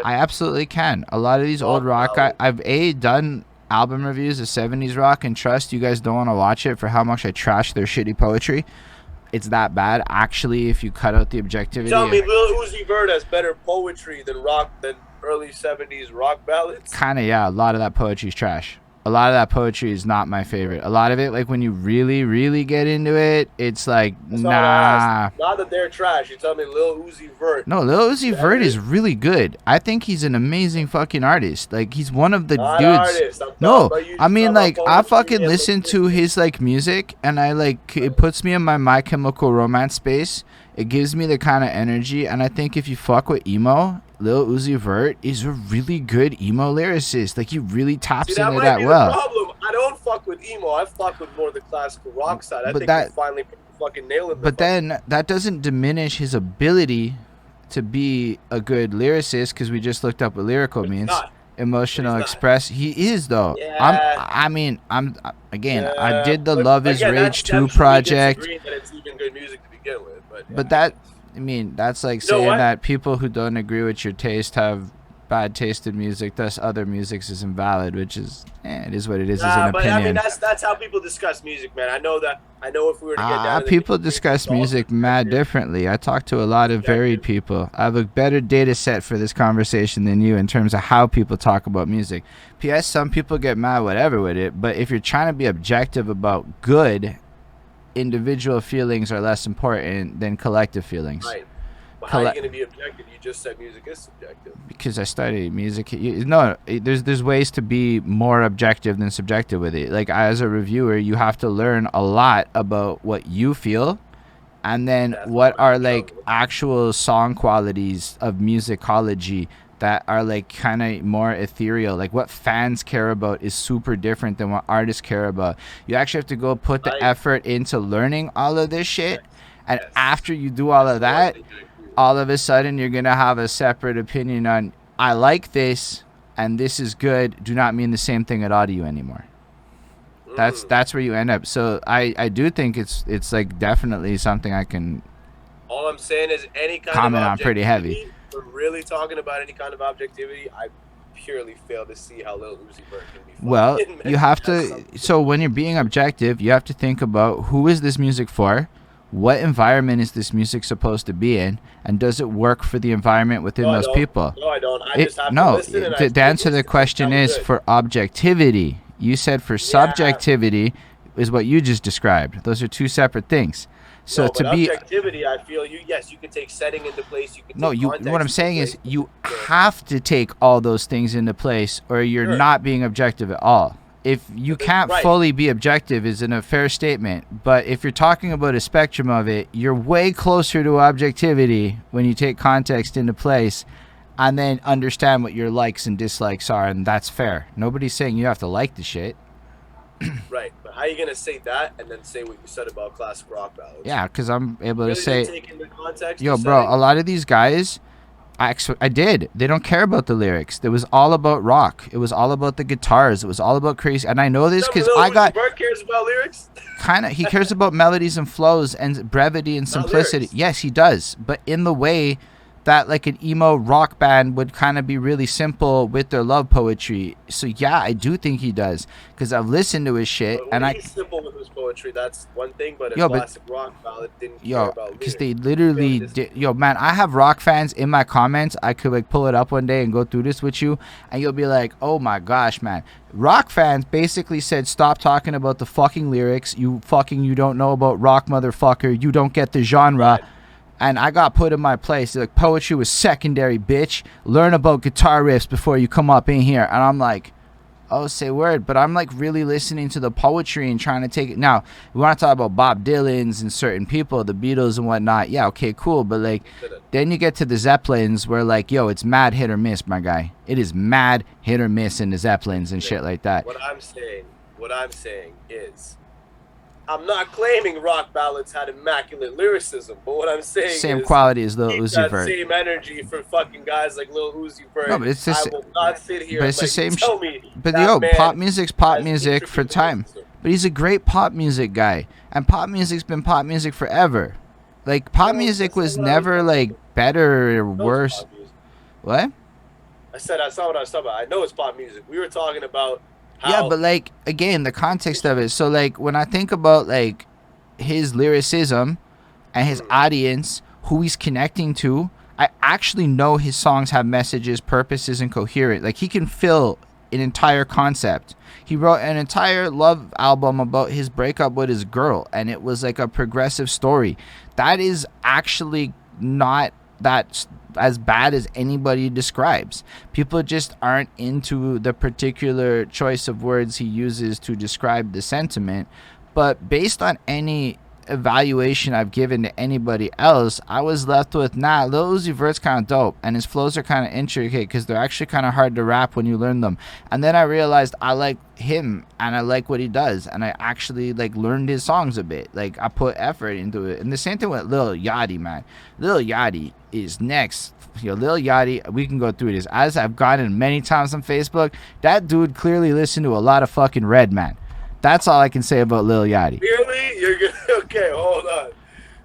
I absolutely can. A lot of these old rock, I've done album reviews of 70s rock, and trust you guys don't want to watch it for how much I trash their shitty poetry. It's that bad, actually. If you cut out the objectivity. Tell me, Lil Uzi Vert has better poetry than early 70s rock ballads. Kind of, yeah. A lot of that poetry's trash. A lot of that poetry is not my favorite. A lot of it, like when you really, really get into it, it's like, nah. Not that they're trash. You tell me Lil Uzi Vert. No, Lil Uzi Vert is really good. I think he's an amazing fucking artist. Like he's one of the not dudes. Artist. No, I mean like I fucking listen to his like music, and I like it puts me in my Chemical Romance space. It gives me the kind of energy, and I think if you fuck with emo, Lil Uzi Vert is a really good emo lyricist. Like he really taps into that well. The problem. I don't fuck with emo. I fuck with more the classical rock side. I think we finally put the fucking nail in the But then that doesn't diminish his ability to be a good lyricist, because we just looked up what lyrical means. Emotional express. He is though. Yeah. I did the Love Is Rage 2 project. That it's even good music to begin with, but that, I mean, that's like saying that people who don't agree with your taste have bad taste in music, thus other music is invalid, which is, it is what it is. Is an opinion. I mean, that's how people discuss music, man. I know if we were to get down people discuss music mad differently. I talk to a lot of varied people. I have a better data set for this conversation than you in terms of how people talk about music. P.S. Some people get mad whatever with it, but if you're trying to be objective about good, individual feelings are less important than collective feelings. Right. But how are you going to be objective? You just said music is subjective. Because I study music. No, there's ways to be more objective than subjective with it. Like as a reviewer, you have to learn a lot about what you feel, and then what are like actual song qualities of musicology that are like kind of more ethereal. Like what fans care about is super different than what artists care about. You actually have to go put the effort into learning all of this shit, and after you do all of that, all of a sudden you're going to have a separate opinion on, I like this and this is good, do not mean the same thing at audio anymore. That's where you end up. So I do think it's like definitely something I can all I'm saying is any kind comment of on pretty heavy. If we're really talking about any kind of objectivity, I purely fail to see how Lil Uzi Vert can be. Well, you have to, so when you're being objective, you have to think about who is this music for? What environment is this music supposed to be in, and does it work for the environment within those people? No, I don't. I just have to listen. The answer to the question is for objectivity. You said for subjectivity is what you just described. Those are two separate things. So to be objectivity, I feel you can take setting into place. You can take what I'm saying is you have to take all those things into place, or you're not being objective at all. If you can't fully be objective isn't a fair statement, but if you're talking about a spectrum of it, you're way closer to objectivity when you take context into place and then understand what your likes and dislikes are, and that's fair. Nobody's saying you have to like the shit. Right, but how are you going to say that and then say what you said about classic rock ballads? Yeah, because I'm able to say, take into context yo, bro, a lot of these guys, I did. They don't care about the lyrics. It was all about rock. It was all about the guitars. It was all about crazy. And I know this because I got. Bert cares about lyrics. Kind of. He cares about melodies and flows and brevity and simplicity. Yes, he does. But in the way that like an emo rock band would kind of be really simple with their love poetry. So yeah, I do think he does, because I've listened to his shit and he's simple with his poetry. That's one thing, but a classic rock ballad didn't care about lyrics. Because they literally did. Yo, man, I have rock fans in my comments. I could like pull it up one day and go through this with you, and you'll be like, oh my gosh, man. Rock fans basically said, stop talking about the fucking lyrics. You don't know about rock, motherfucker. You don't get the genre. And I got put in my place. Like, poetry was secondary, bitch. Learn about guitar riffs before you come up in here. And I'm like, oh, say word. But I'm like really listening to the poetry and trying to take it. Now, we want to talk about Bob Dylan's and certain people, the Beatles and whatnot. Yeah, okay, cool. But like, then you get to the Zeppelins where like, yo, it's mad hit or miss, my guy. It is mad hit or miss in the Zeppelins and shit like that. What I'm saying is, I'm not claiming rock ballads had immaculate lyricism, but what I'm saying same is quality as Lil Uzi Vert. Same energy for fucking guys like Lil Uzi Vert. No, but it's I will not sit here. But it's and, the same. tell me but yo, pop music's pop music for time. But he's a great pop music guy, and pop music's been pop music forever. Like pop music was never like better or worse. What? I said I saw what I was talking about. I know it's pop music. We were talking about. Yeah, but like again, the context of it. So like when I think about like his lyricism and his audience, who he's connecting to, I actually know his songs have messages, purposes, and coherent. Like he can fill an entire concept. He wrote an entire love album about his breakup with his girl, and it was like a progressive story. That is actually not that as bad as anybody describes. People just aren't into the particular choice of words he uses to describe the sentiment. But based on any evaluation I've given to anybody else, I was left with, nah, Lil Uzi Vert's kind of dope, and his flows are kind of intricate because they're actually kind of hard to rap when you learn them. And then I realized I like him and I like what he does, and I actually like learned his songs a bit. Like, I put effort into it. And the same thing with Lil Yachty, man. Lil Yachty is next. Lil Yachty, we can go through this. As I've gotten many times on Facebook, that dude clearly listened to a lot of fucking Red, man. That's all I can say about Lil Yachty. Really? You're good? Okay, hold on.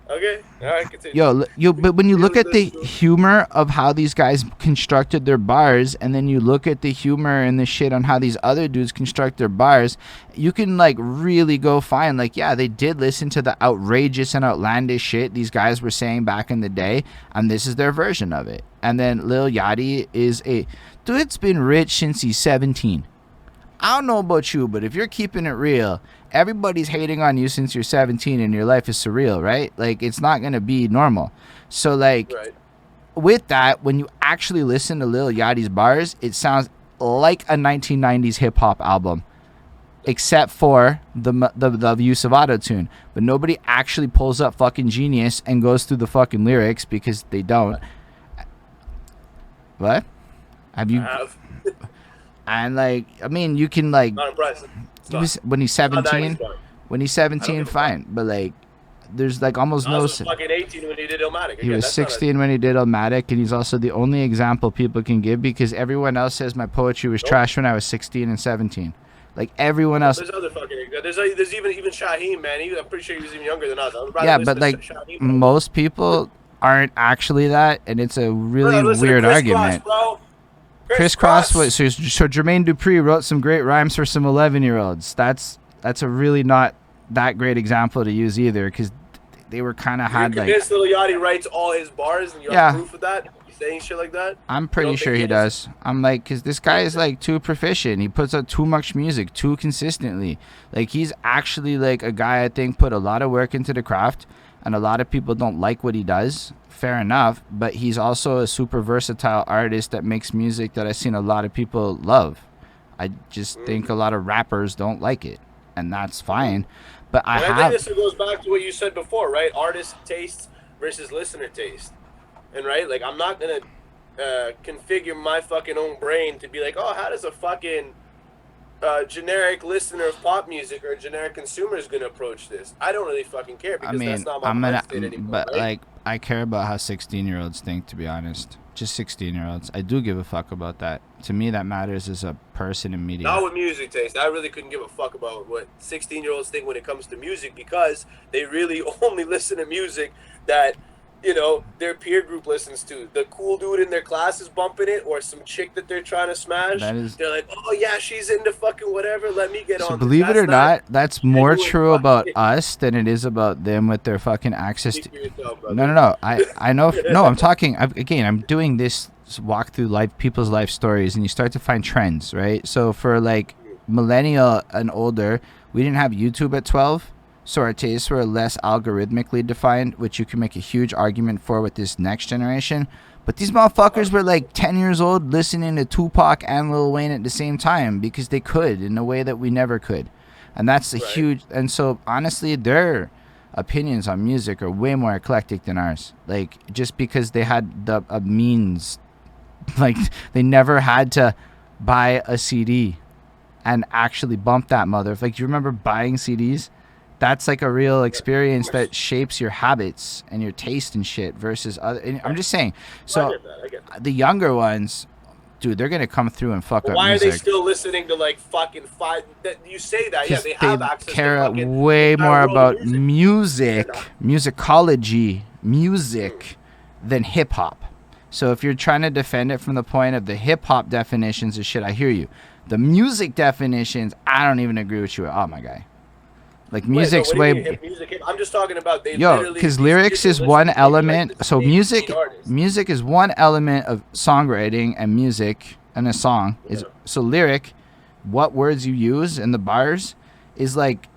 Okay, all right, continue. But when you look at the humor of how these guys constructed their bars, and then you look at the humor and the shit on how these other dudes construct their bars, you can like really go find, like, yeah, they did listen to the outrageous and outlandish shit these guys were saying back in the day, and this is their version of it. And then Lil Yachty is a dude's been rich since he's 17. I don't know about you, but if you're keeping it real, everybody's hating on you since you're 17 and your life is surreal, right? Like, it's not going to be normal. So, like, with that, when you actually listen to Lil Yachty's bars, it sounds like a 1990s hip-hop album, except for the use of auto-tune. But nobody actually pulls up fucking Genius and goes through the fucking lyrics because they don't. What? Have you... And like, I mean, you can like, not impressive. When he's 17, fine. But like, there's like almost no. He was fucking 18 when he did Illmatic. He was 16 when he did Illmatic, and he's also the only example people can give because everyone else says my poetry was trash when I was 16 and 17. Like everyone else. There's other fucking. There's even Shaheem, man. I'm pretty sure he was even younger than us. Yeah, but like Shaheem, most people aren't actually that, and it's a really weird argument. Crisscross. So Jermaine Dupri wrote some great rhymes for some 11-year-olds. That's a really not that great example to use either, because they were kind of had like. Lil Yachty writes all his bars, and you have proof of that. You saying shit like that? I'm pretty sure he does. I'm like, because this guy is like too proficient. He puts out too much music too consistently. Like, he's actually like a guy I think put a lot of work into the craft, and a lot of people don't like what he does. Fair enough, but he's also a super versatile artist that makes music that I've seen a lot of people love. I just think a lot of rappers don't like it, and that's fine. But I think this goes back to what you said before, right? Artist taste versus listener taste, and right, like, I'm not gonna configure my fucking own brain to be like, oh, how does a fucking generic listener of pop music or a generic consumer is gonna approach this? I don't really fucking care, because that's not my mind state anymore. But right? Like, I care about how 16-year-olds think, to be honest. Just 16-year-olds. I do give a fuck about that. To me, that matters as a person in media. Not with music taste. I really couldn't give a fuck about what 16-year-olds think when it comes to music, because they really only listen to music that, you know, their peer group listens to. The cool dude in their class is bumping it, or some chick that they're trying to smash. They're like, oh yeah, she's into fucking whatever, let me get on. So believe it or not, that's more true about us than it is about them with their fucking access to... No. I know. No, I'm talking... I'm doing this walk through people's life stories, and you start to find trends, right? So for like millennial and older, we didn't have YouTube at 12. So our tastes were less algorithmically defined, which you can make a huge argument for with this next generation. But these motherfuckers were like 10 years old listening to Tupac and Lil Wayne at the same time because they could in a way that we never could. And that's a huge... And so honestly, their opinions on music are way more eclectic than ours. Like, just because they had the means... Like, they never had to buy a CD and actually bump that mother. Like, do you remember buying CDs? That's like a real experience that shapes your habits and your taste and shit versus other. And I'm just saying. So I get that. The younger ones, dude, they're gonna come through and fuck up why music. Are they still listening to like fucking five? You say that, yeah, they have access. Care to fucking way more about music, musicology, than hip hop. So if you're trying to defend it from the point of the hip hop definitions of shit, I hear you. The music definitions, I don't even agree with you. Oh my guy. Like, music's way... I'm just talking about... because lyrics is one element. Like, so music is one element of songwriting and music and a song. So lyric what words you use in the bars is like,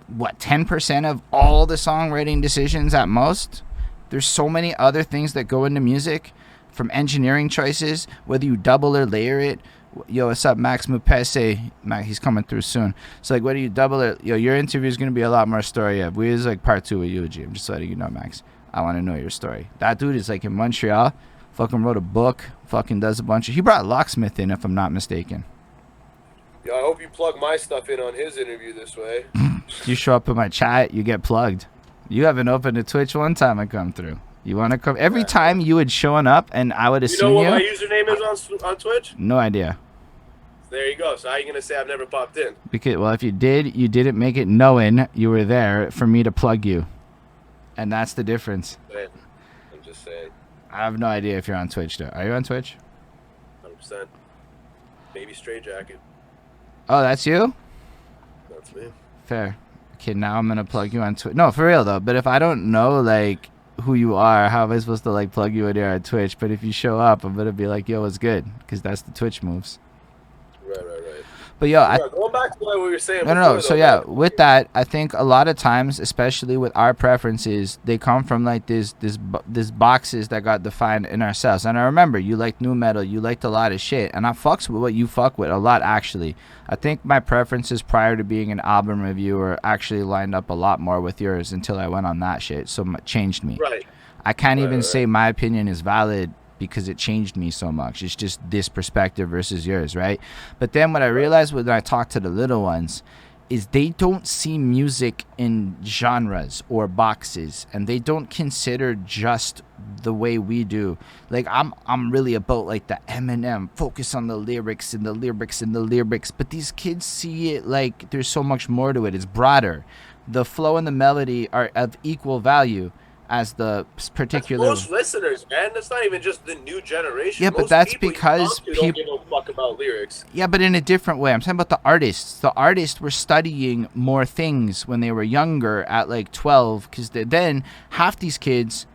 what, 10% of all the songwriting decisions at most? There's so many other things that go into music, from engineering choices, whether you double or layer it. Yo, what's up, Max Mupese? Max, he's coming through soon. So, like, whether you double it, yo, your interview is going to be a lot more story. Yeah, we is like part 2 with Eulogy. I'm just letting you know, Max. I want to know your story. That dude is like in Montreal, fucking wrote a book, fucking does a bunch of... He brought Locksmith in, if I'm not mistaken. Yeah, I hope you plug my stuff in on his interview this way. You show up in my chat, you get plugged. You haven't opened a Twitch one time I come through. You want to come every time you would showing up, and I would assume you know what my username is on Twitch? No idea. There you go. So how are you gonna say I've never popped in? Because, well, if you did, you didn't make it knowing you were there for me to plug you, and that's the difference. I'm just saying. I have no idea if you're on Twitch though. Are you on Twitch? 100%. Maybe Straight Jacket. Oh, that's you? That's me. Fair. Okay, now I'm gonna plug you on Twitch. No, for real though. But if I don't know like who you are, how am I supposed to like plug you in here on Twitch? But if you show up, I'm gonna be like, yo, what's good? Because that's the Twitch moves. Right. But yo, going back to what we were saying. No. So yeah, with that, I think a lot of times, especially with our preferences, they come from like this boxes that got defined in ourselves. And I remember you liked new metal, you liked a lot of shit, and I fucks with what you fuck with a lot. Actually, I think my preferences prior to being an album reviewer actually lined up a lot more with yours until I went on that shit. So it changed me. Right. I can't even say my opinion is valid, because it changed me so much. It's just this perspective versus yours, right? But then what I realized when I talk to the little ones is they don't see music in genres or boxes, and they don't consider just the way we do. Like I'm really about like the Eminem, focus on the lyrics and the lyrics and the lyrics, but these kids see it like there's so much more to it. It's broader. The flow and the melody are of equal value as the particular... That's most listeners, man. That's not even just the new generation. Yeah, but that's because people don't give a fuck about lyrics. Yeah, but in a different way. I'm talking about the artists. The artists were studying more things when they were younger at like 12, because then half these kids,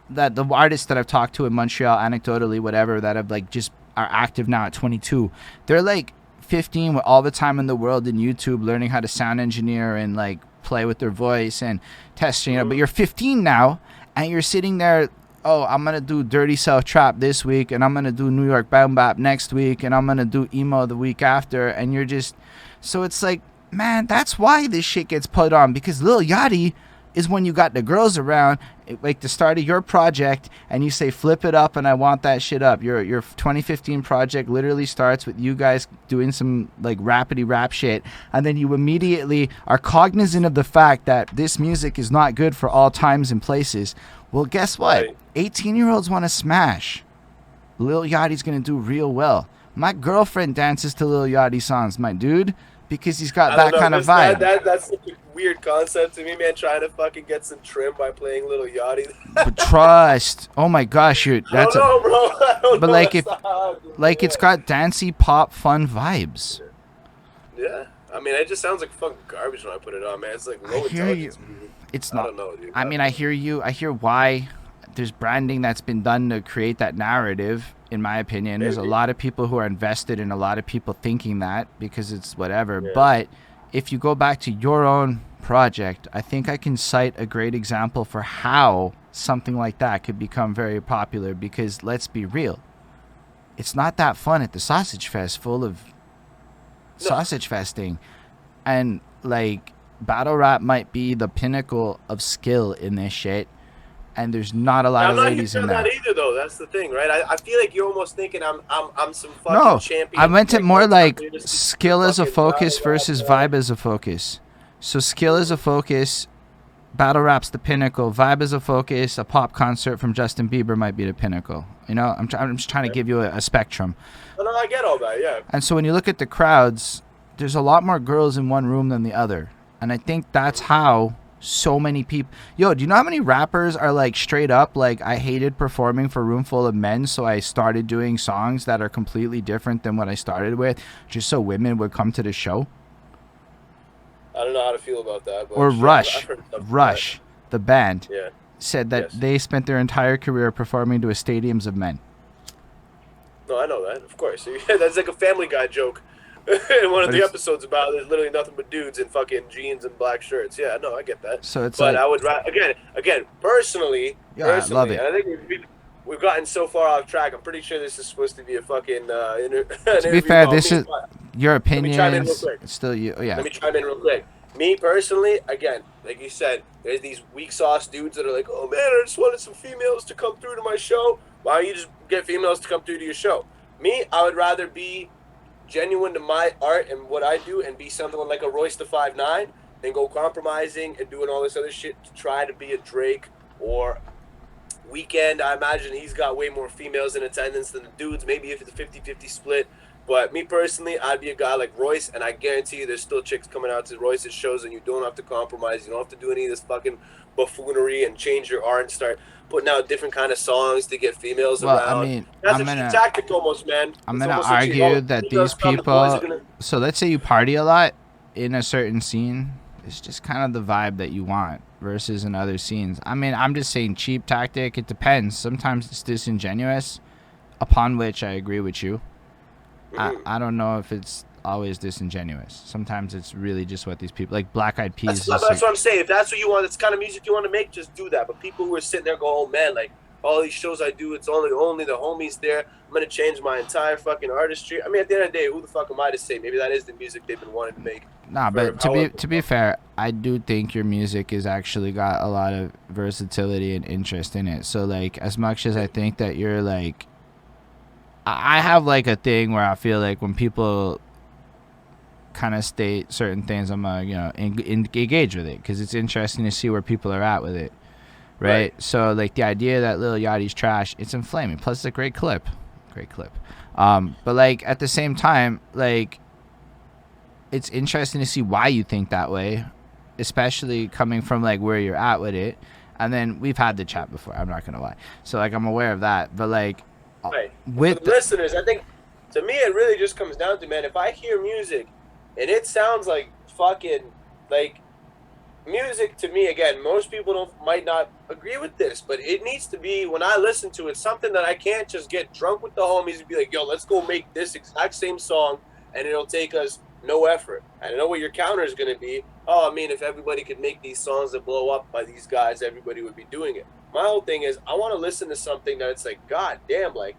that the artists that I've talked to in Montreal, anecdotally, whatever, that have like just are active now at 22, they're like 15 with all the time in the world in YouTube, learning how to sound engineer and like play with their voice and testing it. But you're 15 now, and you're sitting there, oh, I'm gonna do Dirty South Trap this week, and I'm gonna do New York Boom Bap next week, and I'm gonna do emo the week after, and you're just... So it's like, man, that's why this shit gets put on, because Lil Yachty is when you got the girls around, like the start of your project, and you say flip it up and I want that shit up. Your 2015 project literally starts with you guys doing some like rappity rap shit, and then you immediately are cognizant of the fact that this music is not good for all times and places. Well, guess what? Right. 18-year-olds want to smash. Lil Yachty's gonna do real well. My girlfriend dances to Lil Yachty songs, my dude, because he's got that kind of vibe. That's such a weird concept to me, man. Trying to fucking get some trim by playing Lil Yachty. But trust, oh my gosh, that's I don't know, bro. I don't but know. like it's got dancey pop fun vibes. Yeah, I mean, it just sounds like fucking garbage when I put it on, man. It's like low intelligence music. It's not. I don't know, dude. I mean, I hear you. I hear why there's branding that's been done to create that narrative. In my opinion, there's a lot of people who are invested in a lot of people thinking that because it's whatever. Yeah. But if you go back to your own project, I think I can cite a great example for how something like that could become very popular, because let's be real, it's not that fun at the Sausage Fest full of sausage festing, and like battle rap might be the pinnacle of skill in this shit, and there's not a lot of ladies in that. I'm not either, though. That's the thing, right? I feel like you're almost thinking I'm some fucking champion. I meant it more like skill as a focus versus vibe as a focus. So skill as a focus, battle rap's the pinnacle. Vibe as a focus, a pop concert from Justin Bieber might be the pinnacle. You know, I'm just trying to give you a spectrum. No, I get all that, yeah. And so when you look at the crowds, there's a lot more girls in one room than the other. And I think that's how so many people... Yo, do you know how many rappers are like straight up like, I hated performing for a room full of men, so I started doing songs that are completely different than what I started with, just so women would come to the show? I don't know how to feel about that. But or Rush, the band, yeah, said that they spent their entire career performing to stadiums of men. No, I know that, of course. That's like a Family Guy joke. And one of But the it's- episodes about there's literally nothing but dudes in fucking jeans and black shirts. Yeah, no, I get that. So it's But like, I would again, personally, yeah, I love it. and I think we've gotten so far off track. I'm pretty sure this is supposed to be a fucking an To be interview fair, about this me, is but your let me chime in real opinions. quick. It's still you. Oh, yeah. Let me chime in real quick. Me personally, again, like you said, there's these weak sauce dudes that are like, oh man, I just wanted some females to come through to my show. Why don't you just get females to come through to your show? Me, I would rather be genuine to my art and what I do and be something like a Royce the 5'9" than go compromising and doing all this other shit to try to be a Drake or Weekend. I imagine he's got way more females in attendance than the dudes, maybe if it's a 50-50 split. But me personally, I'd be a guy like Royce, and I guarantee you there's still chicks coming out to Royce's shows, and you don't have to compromise. You don't have to do any of this fucking buffoonery and change your art and start putting out different kind of songs to get females Well, around. I mean, That's I'm a cheap gonna tactic almost, man. I'm It's gonna almost a cheap- argue that females these come, the boys are people. gonna- So let's say you party a lot in a certain scene. It's just kind of the vibe that you want versus in other scenes. I mean, I'm just saying cheap tactic. It depends. Sometimes it's disingenuous, upon which I agree with you. I don't know if it's always disingenuous. Sometimes it's really just what these people like. Black Eyed Peas. That's what I'm saying. If that's what you want, that's the kind of music you want to make, just do that. But people who are sitting there go, oh man, like all these shows I do, it's only the homies there. I'm gonna change my entire fucking artistry. I mean, at the end of the day, who the fuck am I to say? Maybe that is the music they've been wanting to make. Nah, but to be fair, I do think your music has actually got a lot of versatility and interest in it. So like, as much as I think that you're like, I have like a thing where I feel like when people kind of state certain things, I'm engage with it because it's interesting to see where people are at with it, right? So like the idea that Lil Yachty's trash, it's inflaming. Plus, it's a great clip. But like at the same time, like it's interesting to see why you think that way, especially coming from like where you're at with it. And then we've had the chat before. I'm not gonna lie. So like I'm aware of that, but like. Right. With For the listeners, I think to me it really just comes down to, man, if I hear music and it sounds like fucking like music to me, again, most people might not agree with this, but it needs to be, when I listen to it, something that I can't just get drunk with the homies and be like, yo, let's go make this exact same song and it'll take us no effort. I know what your counter is going to be. Oh, I mean, if everybody could make these songs that blow up by these guys, everybody would be doing it. My whole thing is I want to listen to something that it's like, god damn, like,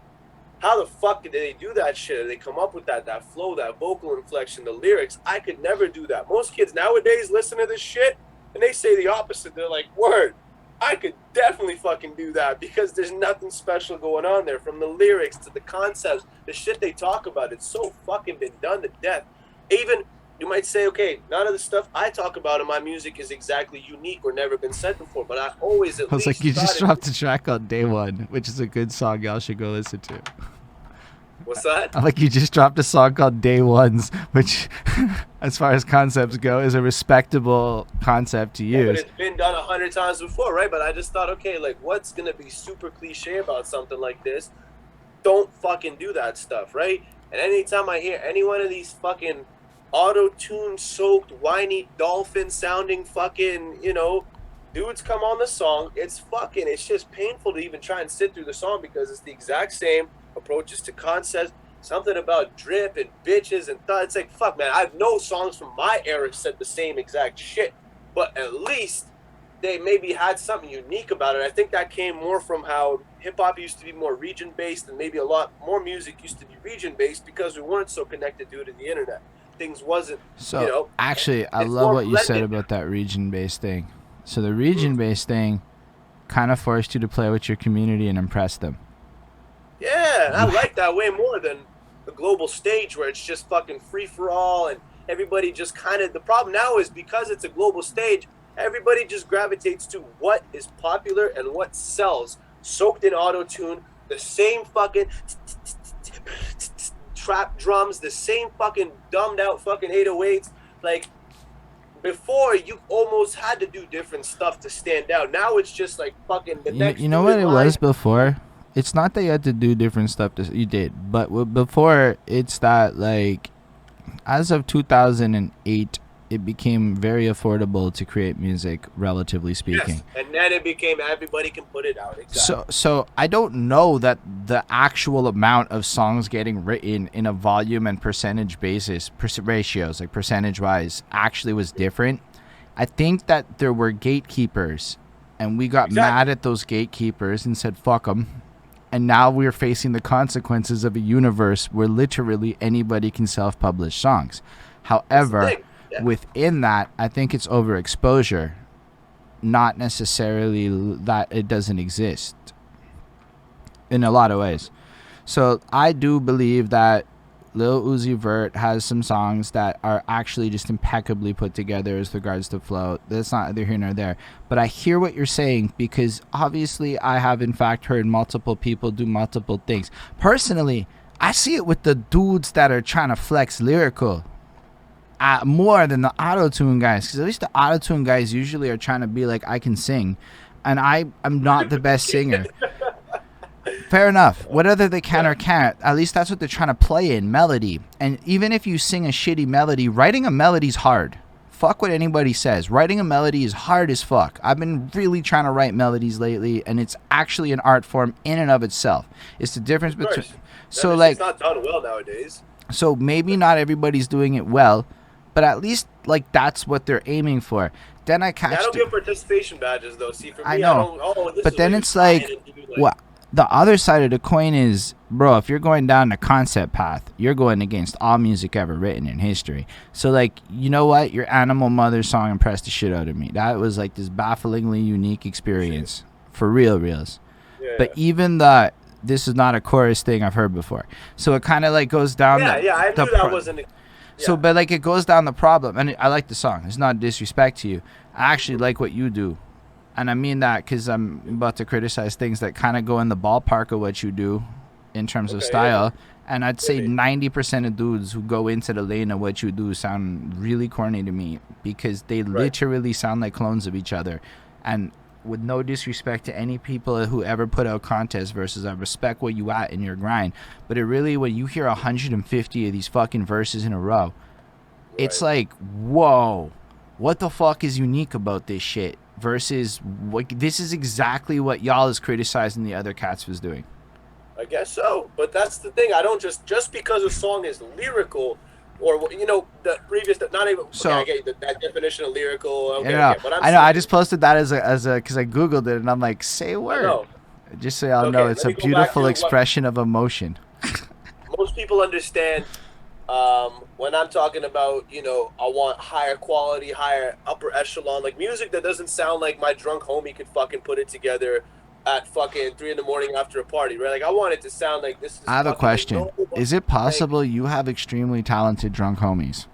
how the fuck did they do that shit? They come up with that flow, that vocal inflection, the lyrics. I could never do that. Most kids nowadays listen to this shit and they say the opposite. They're like, word, I could definitely fucking do that because there's nothing special going on there. From the lyrics to the concepts, the shit they talk about, it's so fucking been done to death. Even, you might say, okay, none of the stuff I talk about in my music is exactly unique or never been said before, but I always I was like, you just dropped a track on Day One, which is a good song y'all should go listen to. What's that? I'm like, you just dropped a song called Day Ones, which, as far as concepts go, is a respectable concept to use. But it's been done 100 times before, right? But I just thought, okay, like, what's going to be super cliche about something like this? Don't fucking do that stuff, right? And anytime I hear any one of these fucking auto-tune soaked, whiny, dolphin-sounding fucking, dudes come on the song, it's just painful to even try and sit through the song because it's the exact same approaches to concepts, something about drip and bitches and it's like, fuck, man, I know songs from my era said the same exact shit, but at least they maybe had something unique about it. I think that came more from how hip-hop used to be more region-based and maybe a lot more music used to be region-based because we weren't so connected due to the internet. Things wasn't, actually, I love what you said about that region-based thing. So the region-based thing kind of forced you to play with your community and impress them. Yeah, I like that way more than the global stage where it's just fucking free-for-all and everybody just kind of... The problem now is because it's a global stage, everybody just gravitates to what is popular and what sells. Soaked in auto-tune, the same fucking trap drums, the same fucking dumbed out fucking 808s. Like, before, you almost had to do different stuff to stand out. Now it's just like fucking the next... You know what it was before? It's not that you had to do different stuff. You did. But before, it's that, like, as of 2008, it became very affordable to create music, relatively speaking. Yes, and then it became everybody can put it out. Exactly. So I don't know that the actual amount of songs getting written in a volume and percentage basis, ratios, like percentage wise, actually was different. I think that there were gatekeepers, and we got mad at those gatekeepers and said, fuck them. And now we're facing the consequences of a universe where literally anybody can self-publish songs. However, within that, I think it's overexposure, not necessarily that it doesn't exist in a lot of ways. So I do believe that Lil Uzi Vert has some songs that are actually just impeccably put together as regards to flow. That's not either here nor there. But I hear what you're saying, because obviously I have in fact heard multiple people do multiple things. Personally, I see it with the dudes that are trying to flex lyrical more than the auto-tune guys, because at least the auto-tune guys usually are trying to be like, I can sing, and I'm not the best singer. Fair enough. Whether they can or can't, at least that's what they're trying to play in, melody. And even if you sing a shitty melody, writing a melody's hard. Fuck what anybody says. Writing a melody is hard as fuck. I've been really trying to write melodies lately, and it's actually an art form in and of itself. It's the difference between... So like, it's not done well nowadays. So maybe not everybody's doing it well, but at least like that's what they're aiming for. Then I catch... I don't give participation badges though. See, for me, I know. This but is then it's like, what? The other side of the coin is, bro, if you're going down the concept path, you're going against all music ever written in history. So, like, you know what? Your Animal Mother song impressed the shit out of me. That was, like, this bafflingly unique experience. For reals. Yeah, but even the, this is not a chorus thing I've heard before. So it kind of, like, goes down I knew that wasn't... So, but, like, it goes down the problem. And I like the song. It's not disrespect to you. I actually like what you do. And I mean that because I'm about to criticize things that kind of go in the ballpark of what you do in terms of style. Yeah. And I'd say 90% of dudes who go into the lane of what you do sound really corny to me, because they literally sound like clones of each other. And with no disrespect to any people who ever put out contests versus, I respect where you at in your grind. But it really, when you hear 150 of these fucking verses in a row, it's like, whoa, what the fuck is unique about this shit? Versus, like, this is exactly what y'all is criticizing the other cats was doing. I guess so, but that's the thing. I don't just because a song is lyrical, or you know, the previous, not even. So I get that definition of lyrical. Okay, but I know. I just posted that as a because I googled it and I'm like, say a word. Just so y'all know, it's a beautiful expression of emotion. Most people understand. When I'm talking about, you know, I want higher quality, higher upper echelon, like music that doesn't sound like my drunk homie could fucking put it together at fucking 3 a.m. after a party, right? Like, I want it to sound like this is... I have a question. Is it possible you have extremely talented drunk homies?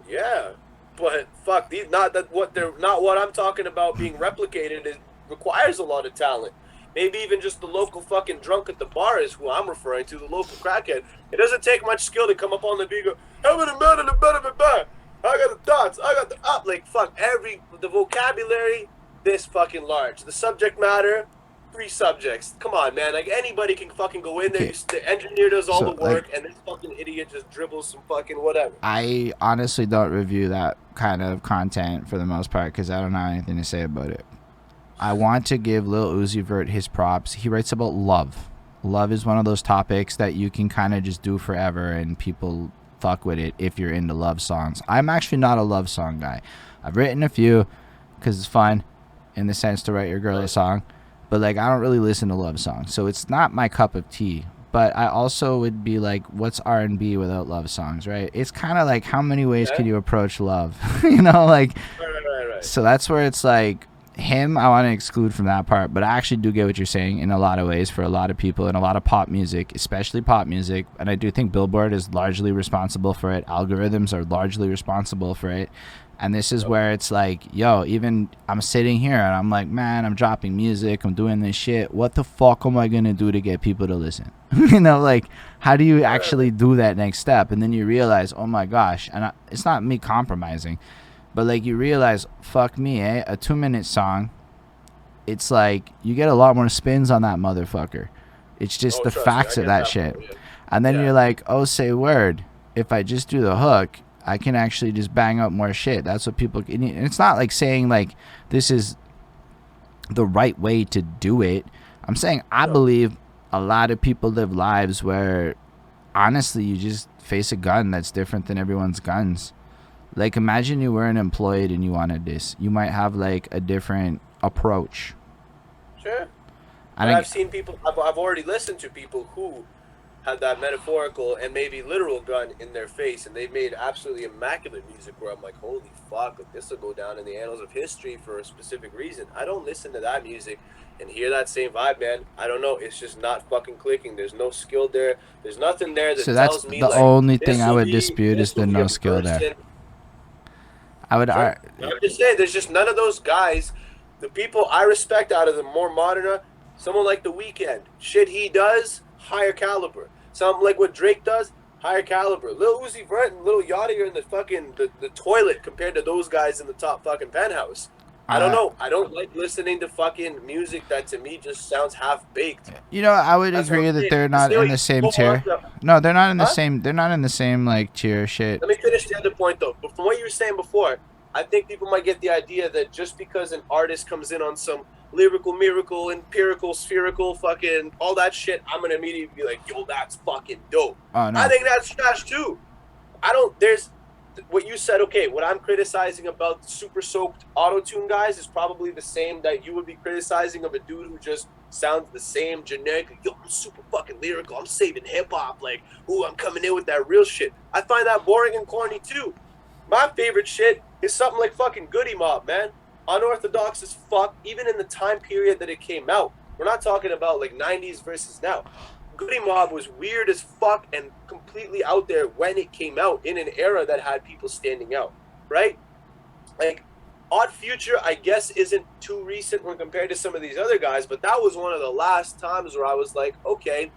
Yeah, but fuck, these not what I'm talking about being replicated. It requires a lot of talent. Maybe even just the local fucking drunk at the bar is who I'm referring to, the local crackhead. It doesn't take much skill to come up on the beat and go, how many men in the bed of it back? I got the dots, I got the up. Like, fuck, the vocabulary, this fucking large. The subject matter, 3 subjects. Come on, man. Like, anybody can fucking go in there. The engineer does all the work, and this fucking idiot just dribbles some fucking whatever. I honestly don't review that kind of content for the most part because I don't have anything to say about it. I want to give Lil Uzi Vert his props. He writes about love. Love is one of those topics that you can kind of just do forever and people fuck with it if you're into love songs. I'm actually not a love song guy. I've written a few because it's fun in the sense to write your girl a song. But, like, I don't really listen to love songs. So it's not my cup of tea. But I also would be like, what's R&B without love songs, right? It's kind of like, how many ways can you approach love? You know, like... Right. So that's where it's like... Him, I want to exclude from that part, but I actually do get what you're saying in a lot of ways for a lot of people and a lot of pop music, especially pop music. And I do think Billboard is largely responsible for it. Algorithms are largely responsible for it. And this is where it's like, yo, even I'm sitting here and I'm like, man, I'm dropping music. I'm doing this shit. What the fuck am I going to do to get people to listen? You know, like, how do you actually do that next step? And then you realize, oh my gosh, and it's not me compromising. But, like, you realize, fuck me, a 2-minute song, it's like, you get a lot more spins on that motherfucker. It's just the facts of that shit. And then you're like, oh, say word. If I just do the hook, I can actually just bang out more shit. That's what people. And it's not like saying like this is the right way to do it. I'm saying I believe a lot of people live lives where honestly you just face a gun that's different than everyone's guns. Like imagine you weren't employed and you wanted this. You might have like a different approach. Sure. And I've seen people, I've already listened to people who had that metaphorical and maybe literal gun in their face, and they made absolutely immaculate music where I'm like, holy fuck, like, this will go down in the annals of history for a specific reason. I don't listen to that music and hear that same vibe, man. I don't know. It's just not fucking clicking. There's no skill there. There's nothing there that tells me, the like, only thing I would dispute is the no skill there. I'm just saying, there's just none of those guys. The people I respect out of the more modern, someone like The Weeknd, shit he does, higher caliber. Something like what Drake does, higher caliber. Lil Uzi Vert and Lil Yachty are in the fucking the toilet compared to those guys in the top fucking penthouse. I don't know. I don't like listening to fucking music that to me just sounds half baked. You know, I would agree that they're not in the same tier. No, they're not in the same. They're not in the same like tier shit. Let me finish the other point though. But from what you were saying before, I think people might get the idea that just because an artist comes in on some lyrical, miracle, empirical, spherical, fucking all that shit, I'm gonna immediately be like, yo, that's fucking dope. Oh, no. I think that's trash too. There's what you said, okay, what I'm criticizing about super soaked auto-tune guys is probably the same that you would be criticizing of a dude who just sounds the same generic, yo, I'm super fucking lyrical, I'm saving hip-hop, like, ooh, I'm coming in with that real shit. I find that boring and corny too. My favorite shit is something like fucking Goody Mob, man. Unorthodox as fuck, even in the time period that it came out. We're not talking about like 90s versus now. Goody Mob was weird as fuck and completely out there when it came out in an era that had people standing out, right? Like, Odd Future, I guess, isn't too recent when compared to some of these other guys, but that was one of the last times where I was like, okay,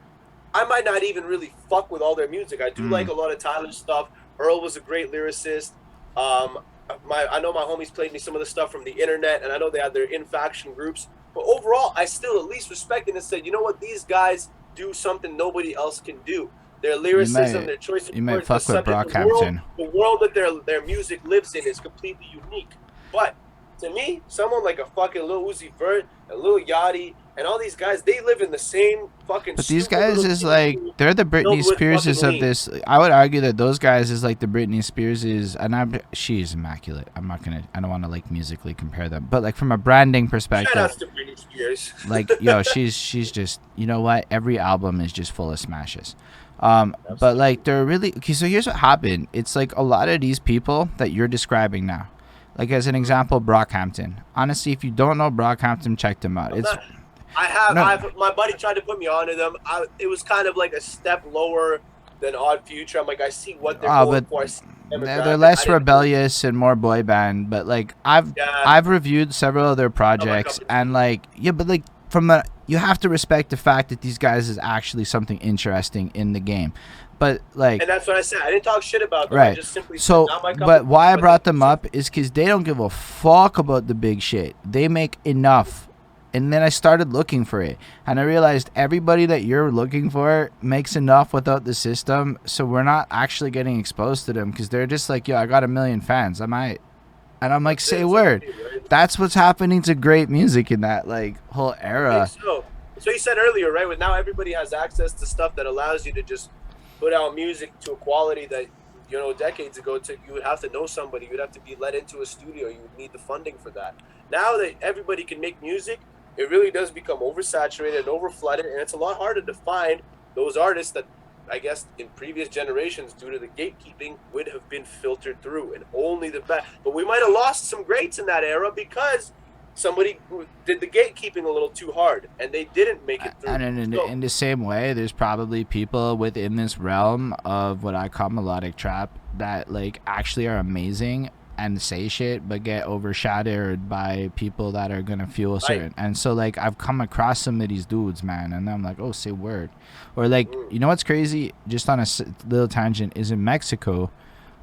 I might not even really fuck with all their music. I do like a lot of Tyler's stuff. Earl was a great lyricist. I know my homies played me some of the stuff from the internet, and I know they had their in-faction groups. But overall, I still at least respected and said, you know what, these guys do something nobody else can do. Their lyricism, their choice of words, fuck with Brockhampton. The world that their music lives in is completely unique. But to me, someone like a fucking Lil Uzi Vert, a Lil Yachty, and all these guys, they live in the same fucking. But these guys is like, they're the Britney Spearses of this. I would argue that those guys is like the Britney Spearses, and she's immaculate. I don't want to like musically compare them, but like from a branding perspective, shout out to Britney Spears. Like, yo, she's just, you know what? Every album is just full of smashes. But like they're really okay. So here's what happened. It's like a lot of these people that you're describing now. Like as an example, Brockhampton. Honestly, if you don't know Brockhampton, check them out. My buddy tried to put me onto them. It was kind of like a step lower than Odd Future. I'm like, I see what they're going for. They're less rebellious and more boy band. But like I've reviewed several of their projects, and like but like you have to respect the fact that these guys is actually something interesting in the game. But like, and that's what I said. I didn't talk shit about them. Right. I just simply so, said, but why I brought them up is because they don't give a fuck about the big shit. They make enough. And then I started looking for it, and I realized everybody that you're looking for makes enough without the system, so we're not actually getting exposed to them because they're just like, yo, I got 1 million fans. I might. And I'm like, say word. That's what's happening to great music in that like whole era. So you said earlier, right? With now everybody has access to stuff that allows you to just put out music to a quality that, you know, decades ago you would have to know somebody, you would have to be let into a studio, you would need the funding for that. Now that everybody can make music, it really does become oversaturated and overflooded, and it's a lot harder to find those artists that I guess in previous generations, due to the gatekeeping, would have been filtered through, and only the best. But we might have lost some greats in that era because somebody did the gatekeeping a little too hard, and they didn't make it through. And in the same way, there's probably people within this realm of what I call melodic trap that like actually are amazing and say shit, but get overshadowed by people that are gonna feel certain. And so like I've come across some of these dudes, man, and I'm like, oh, say word. Or like, you know what's crazy? Just on a little tangent, is in Mexico,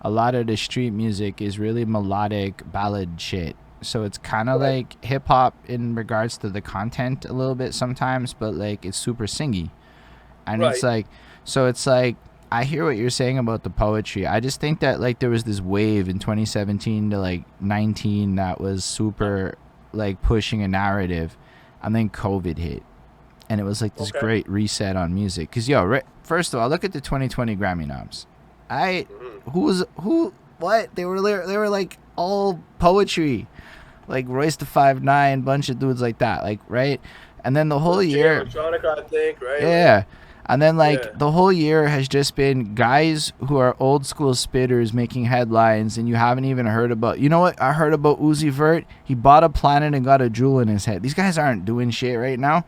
a lot of the street music is really melodic ballad shit. So it's kind of like hip hop in regards to the content a little bit sometimes, but like it's super singy. And it's like, so it's like I hear what you're saying about the poetry. I just think that like there was this wave in 2017 to like 19 that was super like pushing a narrative, and then COVID hit, and it was like this great reset on music. Cause first of all, look at the 2020 Grammy noms. What they were like all poetry, like Royce the 5'9", bunch of dudes like that, like right, and then the whole year, electronica, I think, right? Yeah. And then, the whole year has just been guys who are old school spitters making headlines, and you haven't even heard about... You know what I heard about Uzi Vert? He bought a planet and got a jewel in his head. These guys aren't doing shit right now.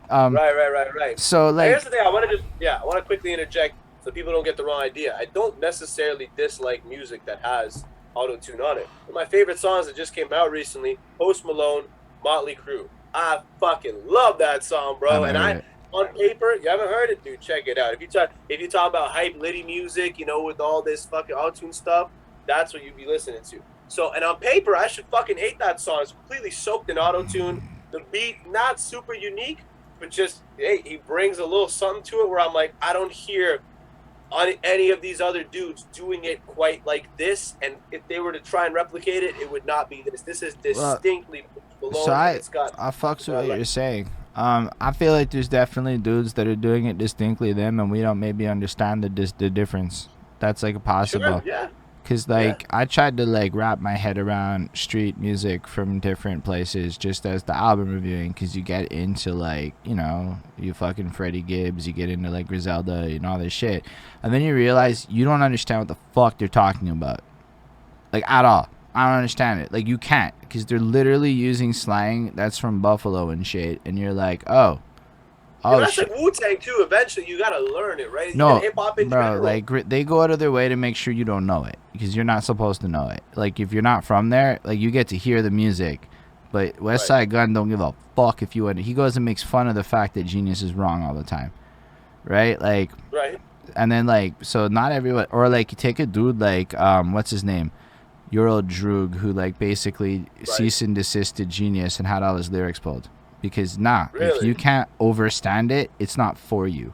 Right. So, like... Here's the thing. I want to quickly interject so people don't get the wrong idea. I don't necessarily dislike music that has auto-tune on it. One of my favorite songs that just came out recently, Post Malone, Motley Crue. I fucking love that song, bro. On paper, you haven't heard it, dude. Check it out. If you talk about hype litty music, you know, with all this fucking auto-tune stuff, that's what you'd be listening to. So, and on paper, I should fucking hate that song. It's completely soaked in auto-tune. The beat, not super unique, but just, hey, he brings a little something to it where I'm like, I don't hear on any of these other dudes doing it quite like this. And if they were to try and replicate it, it would not be this. This is distinctly below. So I fucks with what you're saying. I feel like there's definitely dudes that are doing it distinctly them, and we don't maybe understand the difference. That's like possible. Sure, yeah. Cause like I tried to like wrap my head around street music from different places just as the album reviewing, cause you get into like, you know, you fucking Freddie Gibbs, you get into like Griselda and all this shit, and then you realize you don't understand what the fuck they're talking about, like at all. I don't understand it. Like, you can't, because they're literally using slang that's from Buffalo and shit, and you're like, oh, that's shit. like Wu-Tang too. Eventually, you gotta learn it, right? No, hip-hop in bro, general. like, they go out of their way to make sure you don't know it, because you're not supposed to know it. Like, if you're not from there, like, you get to hear the music, but West Side Gun don't give a fuck if you want. He goes and makes fun of the fact that Genius is wrong all the time, right? Like, right. And then, like, so not everyone, or like, you take a dude like, what's his name? Eulogy, who like basically cease and desisted Genius and had all his lyrics pulled, because if you can't overstand it, it's not for you.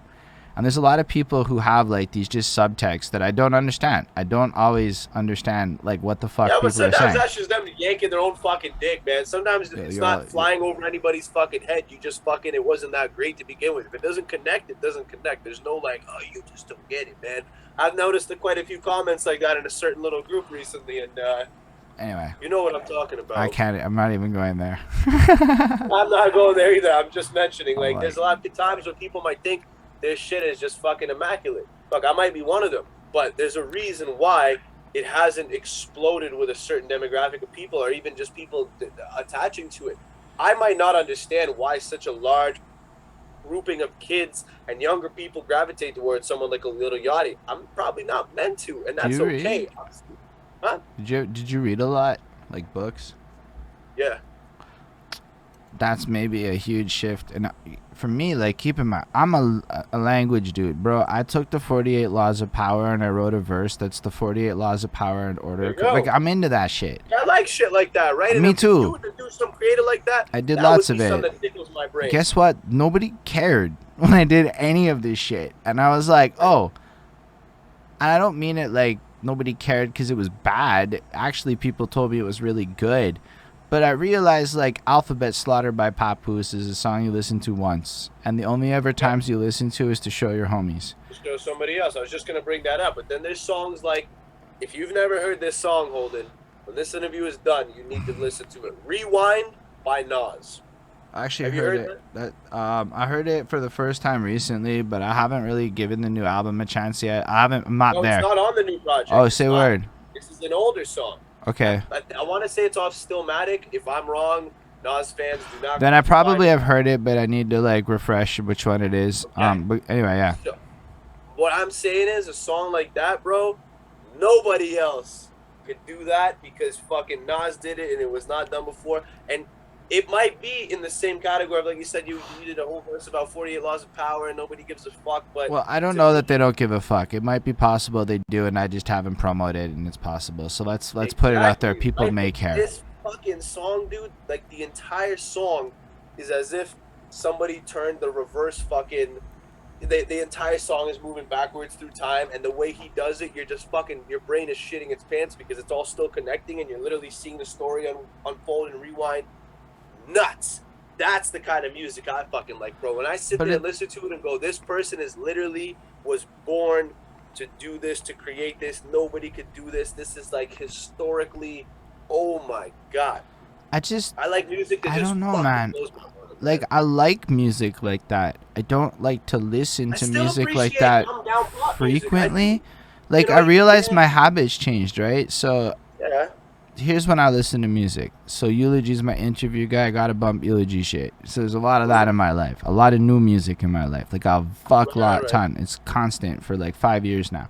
And there's a lot of people who have like these just subtexts that I don't understand. I don't always understand like what the fuck people are saying. Sometimes that's just them yanking their own fucking dick, man. Sometimes it's not flying over anybody's fucking head. You just fucking, it wasn't that great to begin with. If it doesn't connect, it doesn't connect. There's no like, oh, you just don't get it, man. I've noticed quite a few comments like that in a certain little group recently, and anyway, you know what I'm talking about. I can't. I'm not even going there. I'm not going there either. I'm just mentioning, like, there's a lot of times when people might think this shit is just fucking immaculate. Look, I might be one of them, but there's a reason why it hasn't exploded with a certain demographic of people, or even just people attaching to it. I might not understand why such a large grouping of kids and younger people gravitate towards someone like a Lil Yachty. I'm probably not meant to, and that's okay. Huh? Did you read a lot, like books? Yeah. That's maybe a huge shift, and for me, like, keep in mind, I'm a language dude, bro. I took the 48 Laws of Power and I wrote a verse that's the 48 Laws of Power in order. Like, I'm into that shit. I like shit like that, right? Me and too. To do some creative like that, I did lots of it. That tickles my brain. Guess what? Nobody cared when I did any of this shit, and I was like, oh. And I don't mean it like nobody cared because it was bad. Actually, people told me it was really good. But I realized, like, Alphabet Slaughtered by Papoose is a song you listen to once. And the only ever times you listen to is to show your homies. Just show somebody else. I was just going to bring that up. But then there's songs like, if you've never heard this song, Holden, when this interview is done, you need to listen to it. Rewind by Nas. I actually heard it. I heard it for the first time recently, but I haven't really given the new album a chance yet. I'm not there. It's not on the new project. Oh, say word. This is an older song. Okay. I want to say it's off Stillmatic. If I'm wrong, Nas fans do not. Then I probably have heard it, but I need to like refresh which one it is. Okay. But anyway, yeah. So, what I'm saying is, a song like that, bro, nobody else could do that because fucking Nas did it and it was not done before. And it might be in the same category of, like you said, you did a whole verse about 48 Laws of Power and nobody gives a fuck. But well, I don't know that they don't give a fuck. It might be possible they do, and I just haven't promoted, and it's possible. So let's put it out there. People may care. This fucking song, dude, like the entire song is as if somebody turned the reverse fucking the entire song is moving backwards through time, and the way he does it, you're just fucking, your brain is shitting its pants because it's all still connecting, and you're literally seeing the story unfold and rewind. Nuts. That's the kind of music I fucking like, bro. When I sit there and listen to it and go, this person is literally was born to do this, to create this. Nobody could do this. This is like historically, oh my god. I like music that I just don't know, man. blows my mind. Like, I like music like that. I don't like to listen to music like that frequently. Like, I realized my habits changed, right? So, yeah. Here's when I listen to music. So, Eulogy's my interview guy. I gotta bump Eulogy shit. So, there's a lot of that in my life. A lot of new music in my life. Like, a ton. It's constant for like 5 years now.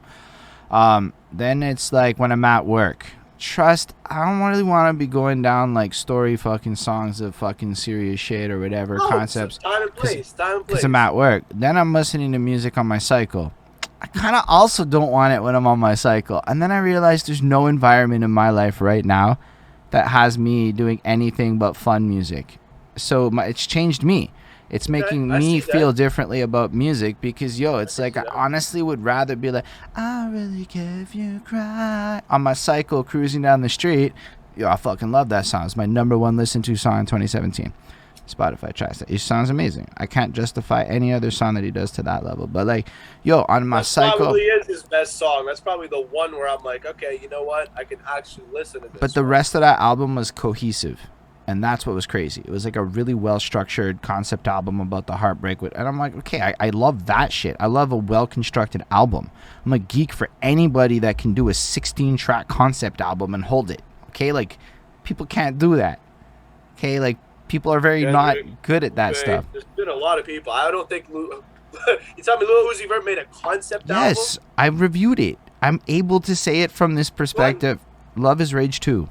Then it's like when I'm at work. Trust, I don't really want to be going down like story fucking songs of fucking serious shit or whatever concepts. Time and place. Because I'm at work. Then I'm listening to music on my cycle. I kind of also don't want it when I'm on my cycle. And then I realized there's no environment in my life right now that has me doing anything but fun music. So it's changed me. It's making me feel differently about music because, it's like I honestly would rather be like, I really care if you cry on my cycle cruising down the street. I fucking love that song. It's my #1 listened to song in 2017. Spotify tracks it. It sounds amazing. I can't justify any other song that he does to that level. But like, on my cycle. That probably is his best song. That's probably the one where I'm like, okay, you know what? I can actually listen to this. But the rest of that album was cohesive. And that's what was crazy. It was like a really well-structured concept album about the heartbreak. And I'm like, okay, I love that shit. I love a well-constructed album. I'm a geek for anybody that can do a 16-track concept album and hold it. Okay, like, people can't do that. Okay, like, people are very not good at that stuff. There's been a lot of people. I don't think... you tell me Lil Uzi Vert made a concept album? Yes, I reviewed it. I'm able to say it from this perspective. Love is Rage 2.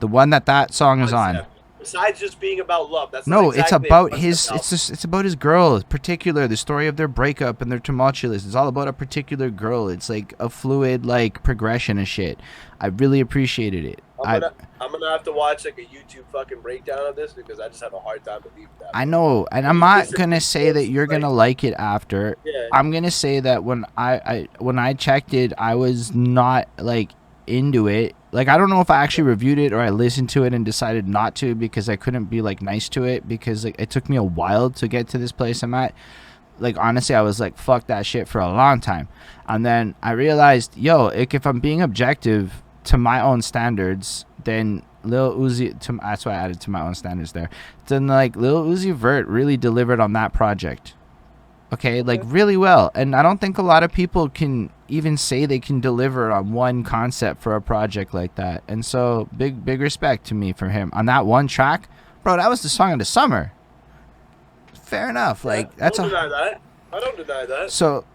The one that song is on. Besides just being about love, that's no, it's about his. It's about his girl, in particular. The story of their breakup and their tumultuous. It's all about a particular girl. It's like a fluid like progression of shit. I really appreciated it. I'm gonna have to watch like a YouTube fucking breakdown of this because I just have a hard time believing that. I know, and I'm not gonna say that you're gonna like it after. Yeah. I'm gonna say that when I checked it, I was not like into it. Like, I don't know if I actually reviewed it or I listened to it and decided not to because I couldn't be like nice to it because like it took me a while to get to this place I'm at. Like, honestly, I was like, fuck that shit for a long time. And then I realized, like, if I'm being objective to my own standards, then Lil Uzi, that's why I added to my own standards there. Then like Lil Uzi Vert really delivered on that project. Okay, like really well. And I don't think a lot of people can even say they can deliver on one concept for a project like that. And so big respect to me for him. On that one track, bro, that was the song of the summer. Fair enough. Like, that's I don't deny that. So,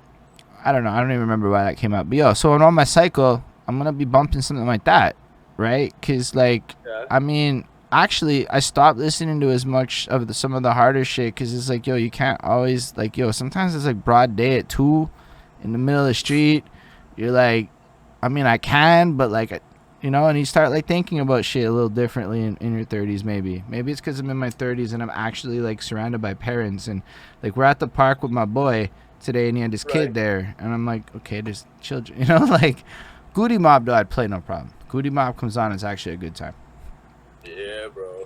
I don't know. I don't even remember why that came up. But so on my cycle, I'm going to be bumping something like that, right? Because, like, I mean... Actually, I stopped listening to as much of some of the harder shit because it's like, you can't always, like, sometimes it's like broad day at 2 in the middle of the street. You're like, I mean, I can, but like, and you start like thinking about shit a little differently in your 30s maybe. Maybe it's because I'm in my 30s and I'm actually like surrounded by parents. And like, we're at the park with my boy today and he had his kid there. And I'm like, okay, there's children, like, Goody Mob, though, I'd play no problem. Goody Mob comes on, it's actually a good time. Yeah, bro.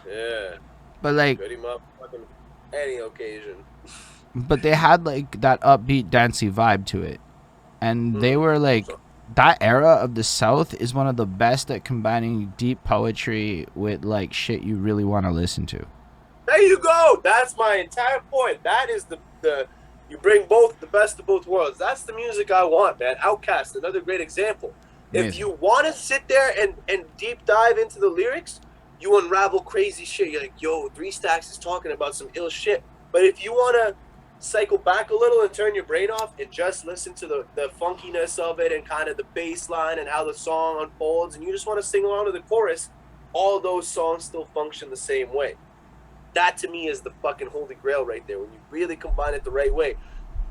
Yeah. But like, fucking any occasion. But they had like that upbeat, dancey vibe to it, and they were like, that era of the South is one of the best at combining deep poetry with like shit you really want to listen to. There you go. That's my entire point. That is the you bring both the best of both worlds. That's the music I want, man. Outkast, another great example. Amazing. If you want to sit there and deep dive into the lyrics, you unravel crazy shit. You're like, 3 Stacks is talking about some ill shit. But if you want to cycle back a little and turn your brain off and just listen to the funkiness of it and kind of the bass line and how the song unfolds, and you just want to sing along to the chorus, all those songs still function the same way. That to me is the fucking holy grail right there when you really combine it the right way.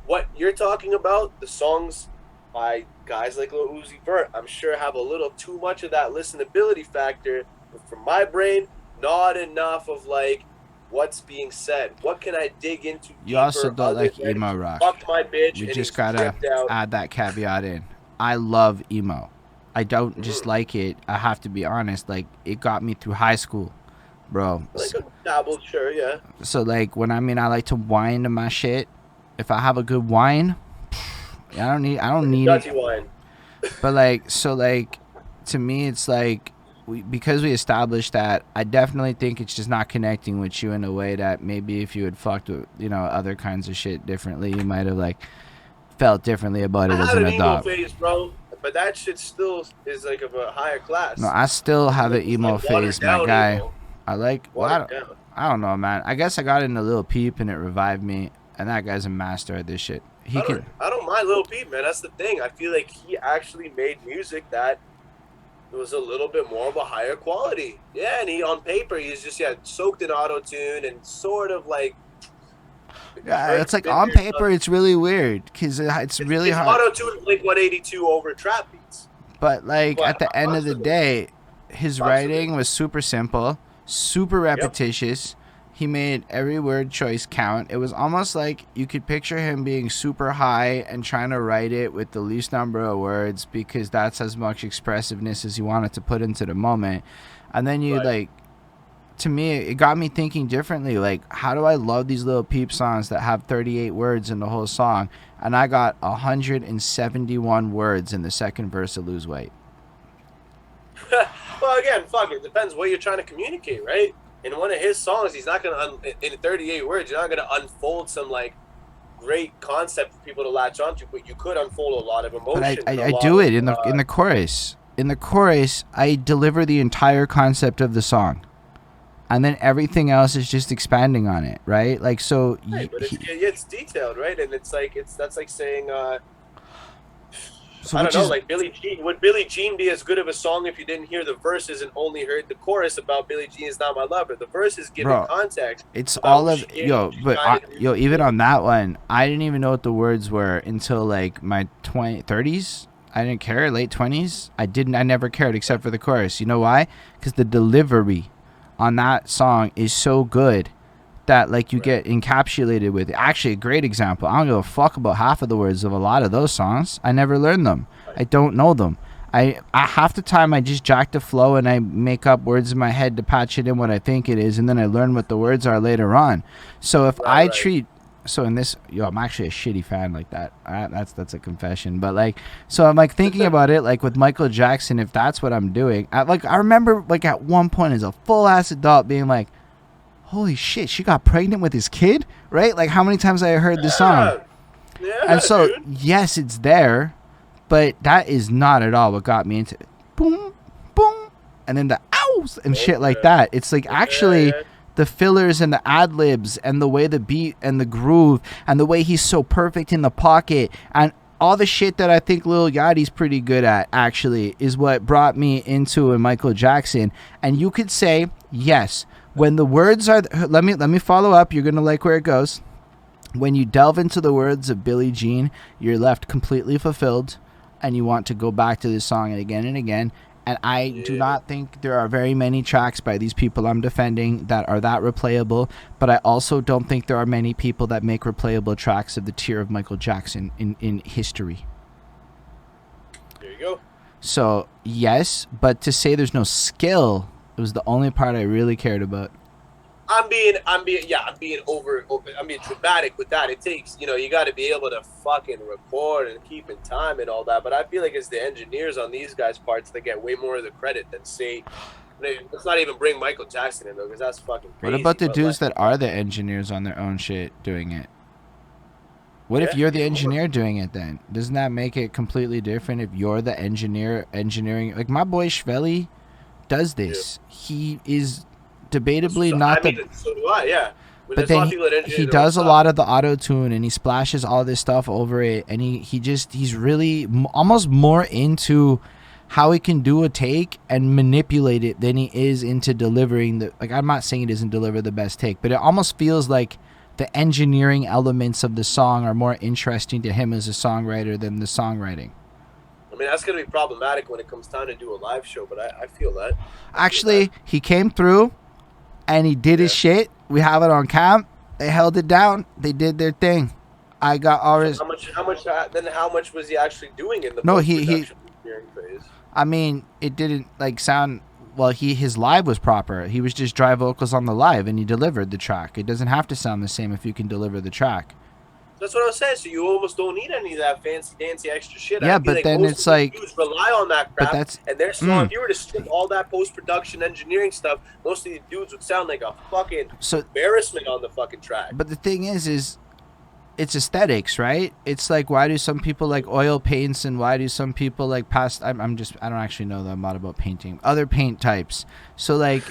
What you're talking about, the songs by guys like Lil Uzi Vert, I'm sure have a little too much of that listenability factor, but for my brain, not enough of like what's being said. What can I dig into deeper? You also don't like emo rock. Fuck my bitch. We just gotta add that caveat in. I love emo. I don't just like it. I have to be honest. Like, it got me through high school, bro. Like a dabble, sure, yeah. So like, when I like to whine to my shit. If I have a good wine, I don't need it. Wine. But like, so like, to me, it's like, because we established that, I definitely think it's just not connecting with you in a way that maybe if you had fucked with, you know, other kinds of shit differently, you might have like felt differently about it as an adult. Phase, bro, but that shit still is like of a higher class. No, I still have an emo phase, my guy. Emo. I like. Well, I don't know, man. I guess I got into Lil Peep and it revived me, and that guy's a master at this shit. I don't mind Lil Peep, man. That's the thing. I feel like he actually made music that was a little bit more of a higher quality. Yeah, and he on paper he's just soaked in auto-tune and sort of like. Yeah, it's like on paper it's really weird because it's really hard. Auto-tune like 182 over trap beats. But like at the end of the day, his writing was super simple, super repetitious. He made every word choice count. It was almost like you could picture him being super high and trying to write it with the least number of words because that's as much expressiveness as he wanted to put into the moment. And then you like, to me, it got me thinking differently. Like, how do I love these Lil Peep songs that have 38 words in the whole song? And I got 171 words in the second verse of Lose Weight. Well, again, fuck it. Depends what you're trying to communicate, right? In one of his songs, he's not going to, in 38 words, you're not going to unfold some, like, great concept for people to latch onto, but you could unfold a lot of emotion. But I do it in the chorus. In the chorus, I deliver the entire concept of the song. And then everything else is just expanding on it, right? Like, so... Right, but it's detailed, right? And it's like, that's like saying... So I don't know, like Billie Jean. Would Billie Jean be as good of a song if you didn't hear the verses and only heard the chorus about Billie Jean is not my lover? The verses give it context. It's all of even on that one, I didn't even know what the words were until like my 30s. I didn't care. Late 20s, I never cared except for the chorus. You know why? Because the delivery on that song is so good that like you get encapsulated with it. Actually, a great example. I don't give a fuck about half of the words of a lot of those songs. I never learned them. I don't know them. I half the time I just jack the flow and I make up words in my head to patch it in what I think it is, and then I learn what the words are later on. So if I treat in this, I'm actually a shitty fan like that. That's a confession. But like, so I'm like thinking about it like with Michael Jackson. If that's what I'm doing, I remember like at one point as a full ass adult being like, holy shit, she got pregnant with his kid, right? Like how many times I heard this song. Yeah, and so, dude. Yes, it's there, but that is not at all what got me into it. Boom, boom, and then the ows and shit like that. It's like actually the fillers and the ad-libs and the way the beat and the groove and the way he's so perfect in the pocket and all the shit that I think Lil Yachty's pretty good at actually is what brought me into a Michael Jackson. And you could say, yes, when the words are... Let me follow up. You're going to like where it goes. When you delve into the words of Billie Jean, you're left completely fulfilled and you want to go back to this song again and again. And I do not think there are very many tracks by these people I'm defending that are that replayable. But I also don't think there are many people that make replayable tracks of the tier of Michael Jackson in history. There you go. So, yes, but to say there's no skill... It was the only part I really cared about. I'm being dramatic with that. It takes, you got to be able to fucking record and keep in time and all that. But I feel like it's the engineers on these guys' parts that get way more of the credit than say. Let's not even bring Michael Jackson in though, because that's fucking crazy. What about the dudes that are the engineers on their own shit doing it? What if you're the engineer doing it then? Doesn't that make it completely different if you're the engineering? Like my boy Shvelly does this. He is debatably so do I, but then he does a lot of the auto-tune and he splashes all this stuff over it, and he's really almost more into how he can do a take and manipulate it than he is into delivering the... Like, I'm not saying he doesn't deliver the best take, but it almost feels like the engineering elements of the song are more interesting to him as a songwriter than the songwriting. I mean, that's going to be problematic when it comes time to do a live show, but I feel that. Actually, he came through and he did his shit. We have it on cam. They held it down. They did their thing. I got all his. How much was he actually doing in the No, post-production engineering phase? I mean, it didn't like sound. Well, his live was proper. He was just dry vocals on the live, and he delivered the track. It doesn't have to sound the same if you can deliver the track. That's what I was saying. So you almost don't need any of that fancy, dancy extra shit. Yeah, but like then it's like dudes rely on that crap. But that's and their song. If you were to strip all that post-production engineering stuff, most of these dudes would sound like a fucking embarrassment on the fucking track. But the thing is it's aesthetics, right? It's like, why do some people like oil paints, and why do some people like I don't actually know that lot about painting. Other paint types. So like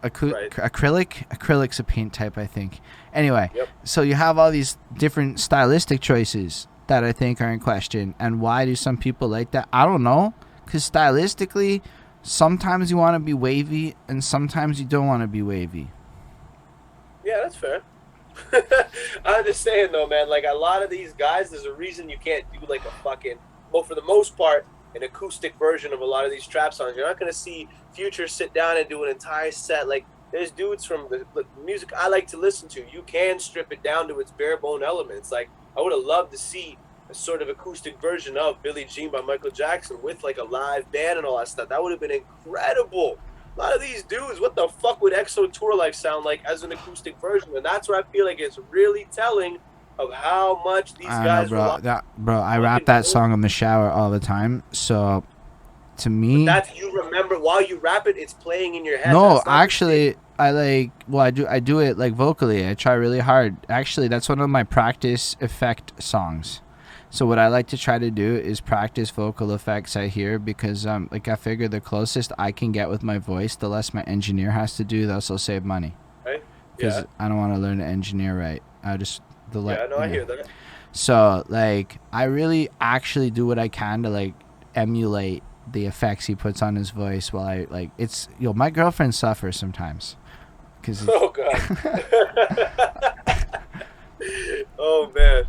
acrylic's a paint type, I think. Anyway, So you have all these different stylistic choices that I think are in question. And why do some people like that? I don't know. Because stylistically, sometimes you want to be wavy and sometimes you don't want to be wavy. Yeah, that's fair. I'm just saying though, man, like a lot of these guys, there's a reason you can't do like a fucking, well, for the most part, an acoustic version of a lot of these trap songs. You're not going to see Future sit down and do an entire set. Like, there's dudes from the music I like to listen to. You can strip it down to its bare bone elements. Like, I would have loved to see a sort of acoustic version of Billie Jean by Michael Jackson with like a live band and all that stuff. That would have been incredible. A lot of these dudes, what the fuck would EXO Tour Life sound like as an acoustic version? And that's where I feel like it's really telling of how much these guys. Bro, I rap that song in the shower all the time. So, to me, but you remember while you rap it, it's playing in your head. No, actually, I do it like vocally. I try really hard. Actually, that's one of my practice effect songs. So what I like to try to do is practice vocal effects I hear, because like I figure the closest I can get with my voice, the less my engineer has to do. Thus will save money. Right? Because I don't want to learn to engineer right. I hear that. So like I really actually do what I can to like emulate the effects he puts on his voice while I like it's my girlfriend suffers sometimes. Oh god. Oh man.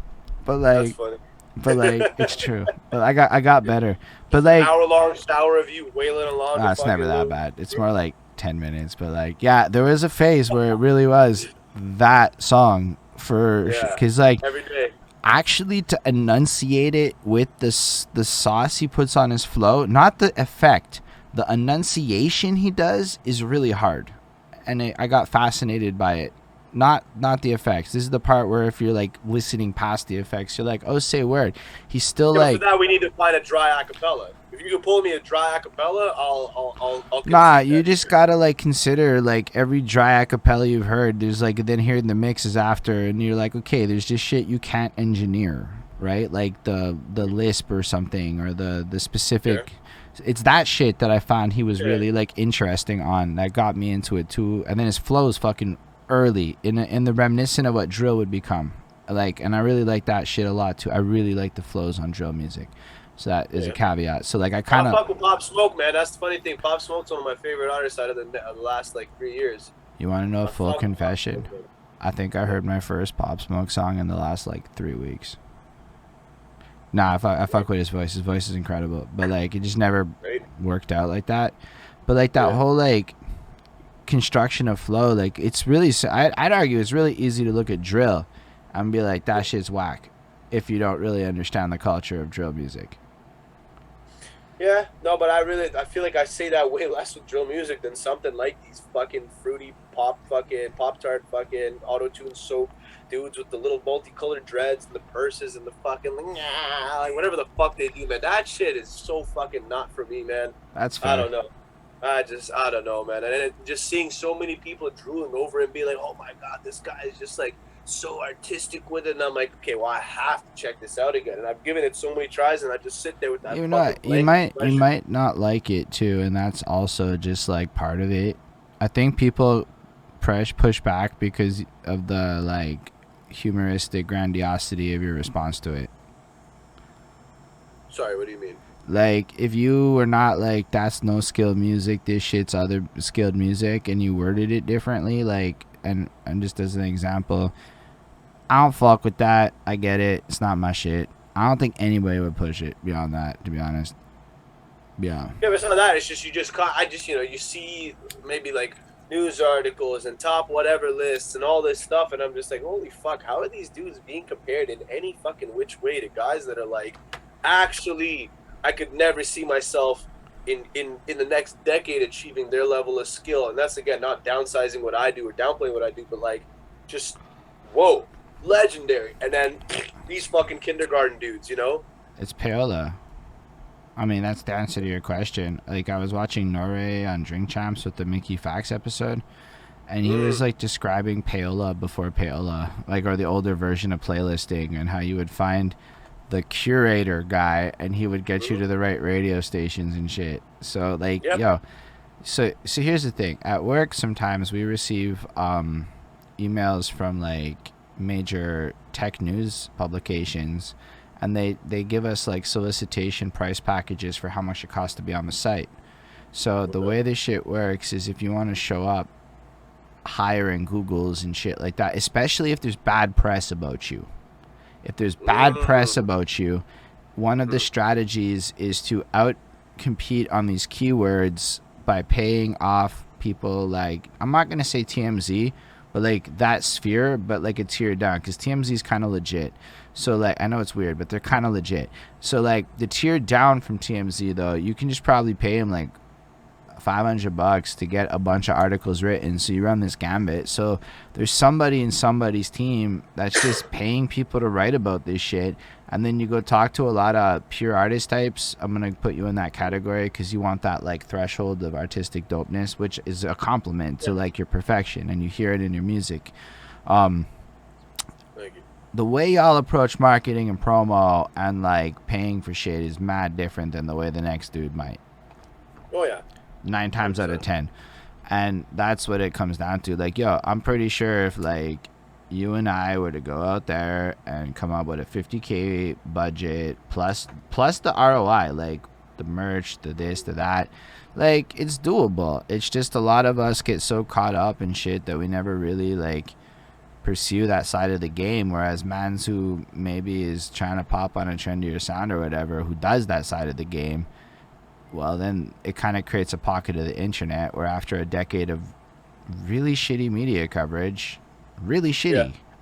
But like. That's funny. But like it's true. But I got better. But like an hour-long shower of you wailing along. It's never that bad. It's more like 10 minutes. But like there was a phase where it really was that song because like every day. Actually, to enunciate it with the sauce he puts on his flow, not the effect, the enunciation he does is really hard, and I got fascinated by it. Not the effects. This is the part where if you're like listening past the effects, you're like, oh, say a word. He's still like. For that, we need to find a dry acapella. If you can pull me a dry acapella, I'll Nah, you just gotta like consider like every dry acapella you've heard. There's like then hearing the mixes after, and you're like, okay, there's just shit you can't engineer, right? Like the lisp or something, or the specific. Sure. It's that shit that I found he was really like interesting on. That got me into it too. And then his flow is fucking early in the reminiscent of what drill would become. Like, and I really like that shit a lot too. I really like the flows on drill music. So that is a caveat. So like I kind of fuck with Pop Smoke, man. That's the funny thing. Pop Smoke's one of my favorite artists out of the last like 3 years. You want to know a full confession? I think I heard my first Pop Smoke song in the last like 3 weeks. Nah, I fuck with his voice. His voice is incredible, but like it just never worked out like that. But like that whole like construction of flow, like it's really I'd argue it's really easy to look at drill and be like that shit's whack if you don't really understand the culture of drill music. Yeah, no, but I feel like I say that way less with drill music than something like these fucking fruity Pop-Tart fucking auto-tune soap dudes with the little multicolored dreads and the purses and the fucking like whatever the fuck they do, man. That shit is so fucking not for me, man. That's fair. I don't know. I don't know, man. And just seeing so many people drooling over and being like, oh my god, this guy is just like so artistic with it, and I'm like, okay, well, I have to check this out again. And I've given it so many tries, and I just sit there with that. You might not like it too, and that's also just like part of it. I think people push back because of the like humoristic grandiosity of your response to it. Sorry, what do you mean? Like, if you were not like, that's no skilled music, this shit's other skilled music, and you worded it differently, like, and just as an example, I don't fuck with that. I get it. It's not my shit. I don't think anybody would push it beyond that, to be honest. Yeah. Yeah, but it's not that. It's just, you see maybe like news articles and top whatever lists and all this stuff, and I'm just like, holy fuck, how are these dudes being compared in any fucking which way to guys that are like, actually, I could never see myself in the next decade achieving their level of skill. And that's, again, not downsizing what I do or downplaying what I do, but like, just, whoa, legendary. And then these fucking kindergarten dudes, you know? It's Payola. I mean, that's the answer to your question. Like, I was watching Norway on Drink Champs with the Mickey Fax episode, and he was like describing Payola before Payola, like, or the older version of playlisting, and how you would find the curator guy and he would get you to the right radio stations and shit. So like, yo, so here's the thing. At work, sometimes we receive emails from like major tech news publications, and they give us like solicitation price packages for how much it costs to be on the site. So the way this shit works is, if you want to show up higher in Googles and shit like that, especially if there's bad press about you, if there's bad press about you, one of the strategies is to out-compete on these keywords by paying off people like, I'm not going to say TMZ, but like that sphere, but like a tier down, because TMZ is kind of legit. So like, I know it's weird, but they're kind of legit. So like the tier down from TMZ though, you can just probably pay them like $500 to get a bunch of articles written. So you run this gambit. So there's somebody in somebody's team that's just paying people to write about this shit, and then you go talk to a lot of pure artist types. I'm gonna put you in that category because you want that like threshold of artistic dopeness, which is a compliment to like your perfection, and you hear it in your music. Thank you. The way y'all approach marketing and promo and like paying for shit is mad different than the way the next dude might. Oh yeah. 9 times out of 10. And that's what it comes down to. Like, yo, I'm pretty sure if like you and I were to go out there and come up with a $50K budget plus the ROI, like the merch, the this, the that, like it's doable. It's just a lot of us get so caught up in shit that we never really like pursue that side of the game, whereas mans who maybe is trying to pop on a trendier sound or whatever, who does that side of the game, well, then it kind of creates a pocket of the internet where, after a decade of really shitty media coverage,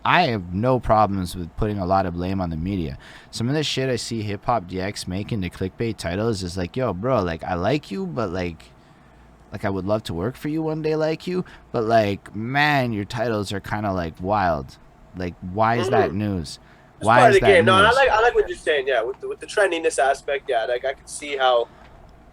I have no problems with putting a lot of blame on the media. Some of the shit I see Hip Hop DX making the clickbait titles is like, yo, bro, like, I like you, but like I would love to work for you one day like you, but like, man, your titles are kind of like wild. Like, why is that news? Why is that news? No, I like what you're saying. Yeah, with the trendiness aspect, yeah, like I can see how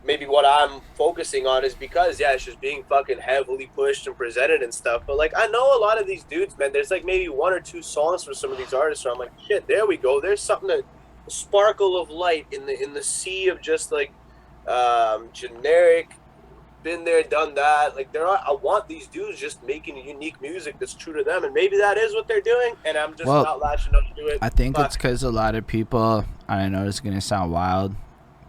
maybe what I'm focusing on is because, yeah, it's just being fucking heavily pushed and presented and stuff. But like, I know a lot of these dudes, man, there's like maybe 1 or 2 songs for some of these artists where I'm like, shit, there we go. There's something that a sparkle of light in the sea of just like generic, been there, done that. Like, I want these dudes just making unique music that's true to them, and maybe that is what they're doing, and I'm just not latching up to it. I think it's because a lot of people, I know it's gonna sound wild,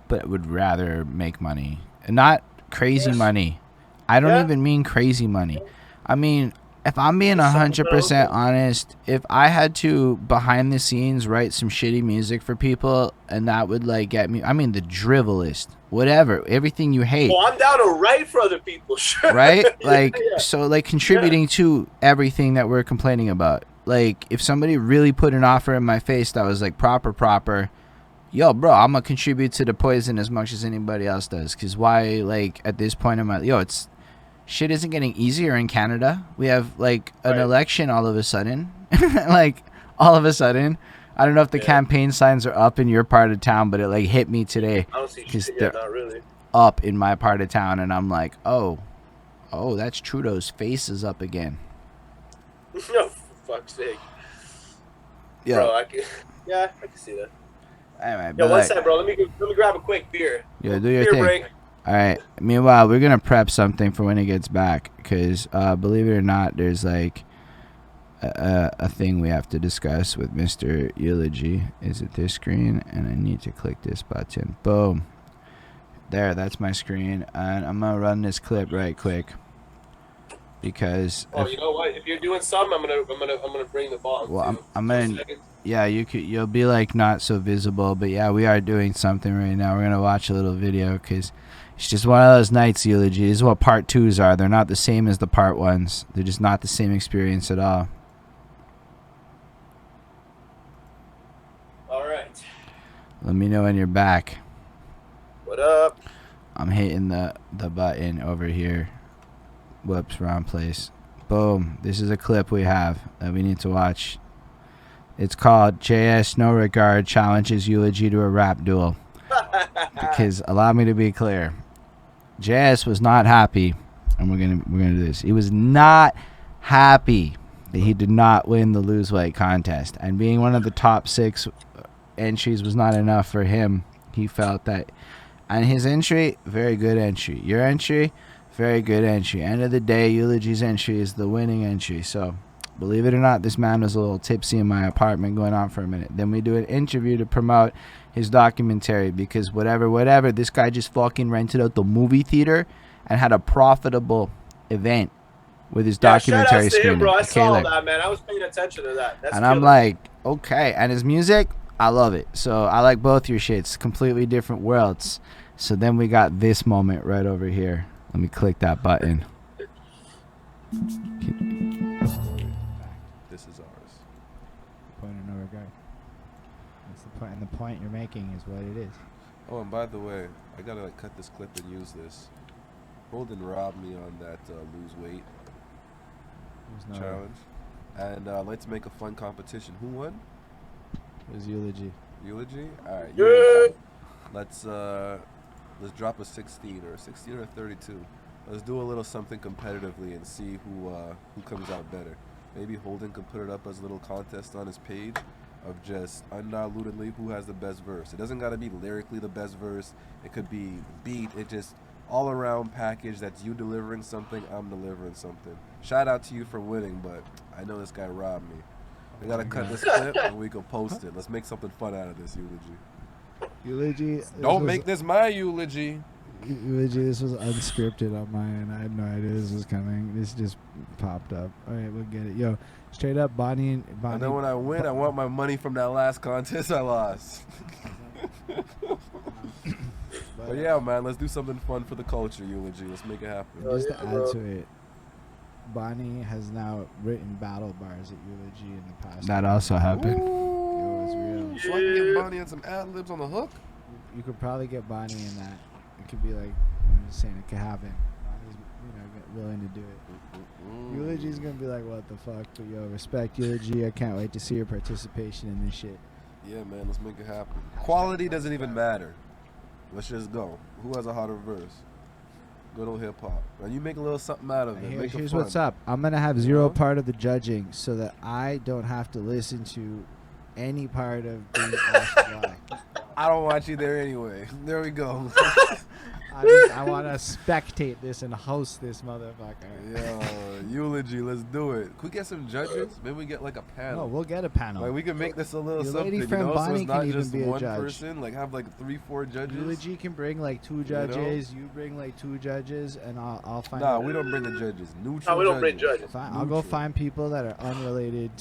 but would rather make money, and not crazy money. I don't even mean crazy money. I mean, if I'm being 100% honest, if I had to behind the scenes write some shitty music for people, and that would like get me, I mean, the dribblest, whatever, everything you hate. Well, I'm down to write for other people, right? Like, so like contributing to everything that we're complaining about. Like, if somebody really put an offer in my face that was like proper, yo, bro, I'm gonna contribute to the poison as much as anybody else does. Cause why, like, at this point in my, it's shit isn't getting easier in Canada. We have like an election all of a sudden. Like, all of a sudden, I don't know if the campaign signs are up in your part of town, but it like hit me today. I don't see shit yet, not really. Up in my part of town, and I'm like, oh, that's Trudeau's face is up again. No, for fuck's sake. Yeah, bro, I can see that. Anyway, yo, one sec, bro. Let me grab a quick beer. Yeah, do your thing. Break. All right. Meanwhile, we're gonna prep something for when he gets back, because believe it or not, there's like a thing we have to discuss with Mr. Eulogy. Is it this screen? And I need to click this button. Boom. There, that's my screen, and I'm gonna run this clip right quick. Because you know what? If you're doing something, I'm gonna bring the ball. Well, I'm gonna. Yeah, you'll be like not so visible, but yeah, we are doing something right now. We're gonna watch a little video because It's just one of those nights, Eulogy. This is what part 2s are. They're not the same as the part 1s. They're just not the same experience at all. All right. Let me know when you're back. What up? I'm hitting the button over here. Whoops, wrong place. Boom. This is a clip we have that we need to watch. It's called JSNOREGARD challenges Eulogy to a rap duel. Because allow me to be clear. JS was not happy, and we're gonna do this. He was not happy that he did not win the lose weight contest, and being one of the top 6 entries was not enough for him. He felt that, and his entry, very good entry. Your entry, very good entry. End of the day, Eulogy's entry is the winning entry. So, believe it or not, this man was a little tipsy in my apartment going on for a minute. Then we do an interview to promote his documentary, because whatever, this guy just fucking rented out the movie theater and had a profitable event with his documentary screening. Bro. I Okay, saw look. that, man. I was paying attention to that. That's and I'm like, okay. And his music, I love it. So I like both your shits. Completely different worlds. So then we got this moment right over here. Let me click that button. This is ours. Point of no regard. That's the point, and the point you're making is what it is. Oh, and by the way, I gotta like cut this clip and use this. Holden robbed me on that lose weight There's no challenge, and I'd like to make a fun competition. Who won? It was Eulogy. Eulogy. All right. Yeah. Let's drop a 16 or 32. Let's do a little something competitively and see who comes out better. Maybe Holden could put it up as a little contest on his page of just undilutedly who has the best verse. It doesn't gotta be lyrically the best verse. It could be beat. It just all around package that's you delivering something, I'm delivering something. Shout out to you for winning, but I know this guy robbed me. We gotta cut this clip and we can post it. Let's make something fun out of this, Eulogy. Eulogy. Don't make this my eulogy. Eulogy, this was unscripted on my end. I had no idea this was coming. This just popped up. All right, we'll get it. Yo, straight up, Bonnie. And then when I win, I want my money from that last contest I lost. But yeah, man, let's do something fun for the culture, Eulogy. Let's make it happen. Just to add to it, Bonnie has now written battle bars at Eulogy in the past. That also happened. Yo, it's real. So I can get Bonnie on some ad libs on the hook. You could probably get Bonnie in that. It could be like, I'm just saying, it could happen. Bonnie's, willing to do it. Eulogy's gonna be like, what the fuck? But yo, respect Eulogy. I can't wait to see your participation in this shit. Yeah, man, let's make it happen. Quality doesn't even matter. Let's just go. Who has a hotter verse? Good old hip hop. And you make a little something out of it. Make it Here's fun. what's up. I'm gonna have zero part of the judging, so that I don't have to listen to any part of being asked why. I don't want you there anyway. There we go. I want to spectate this and host this motherfucker. Yo, Eulogy, let's do it. Could we get some judges? Maybe we get like a panel. No, we'll get a panel. Like we can make this a little Your something, lady friend so Bonnie it's not can even just be a one judge. person. Like have like 3-4 judges. Eulogy can bring like 2 judges. You bring like 2 judges, and I'll find. Nah, we don't bring the judges. Neutral. No, we don't bring judges. Fine, I'll go find people that are unrelated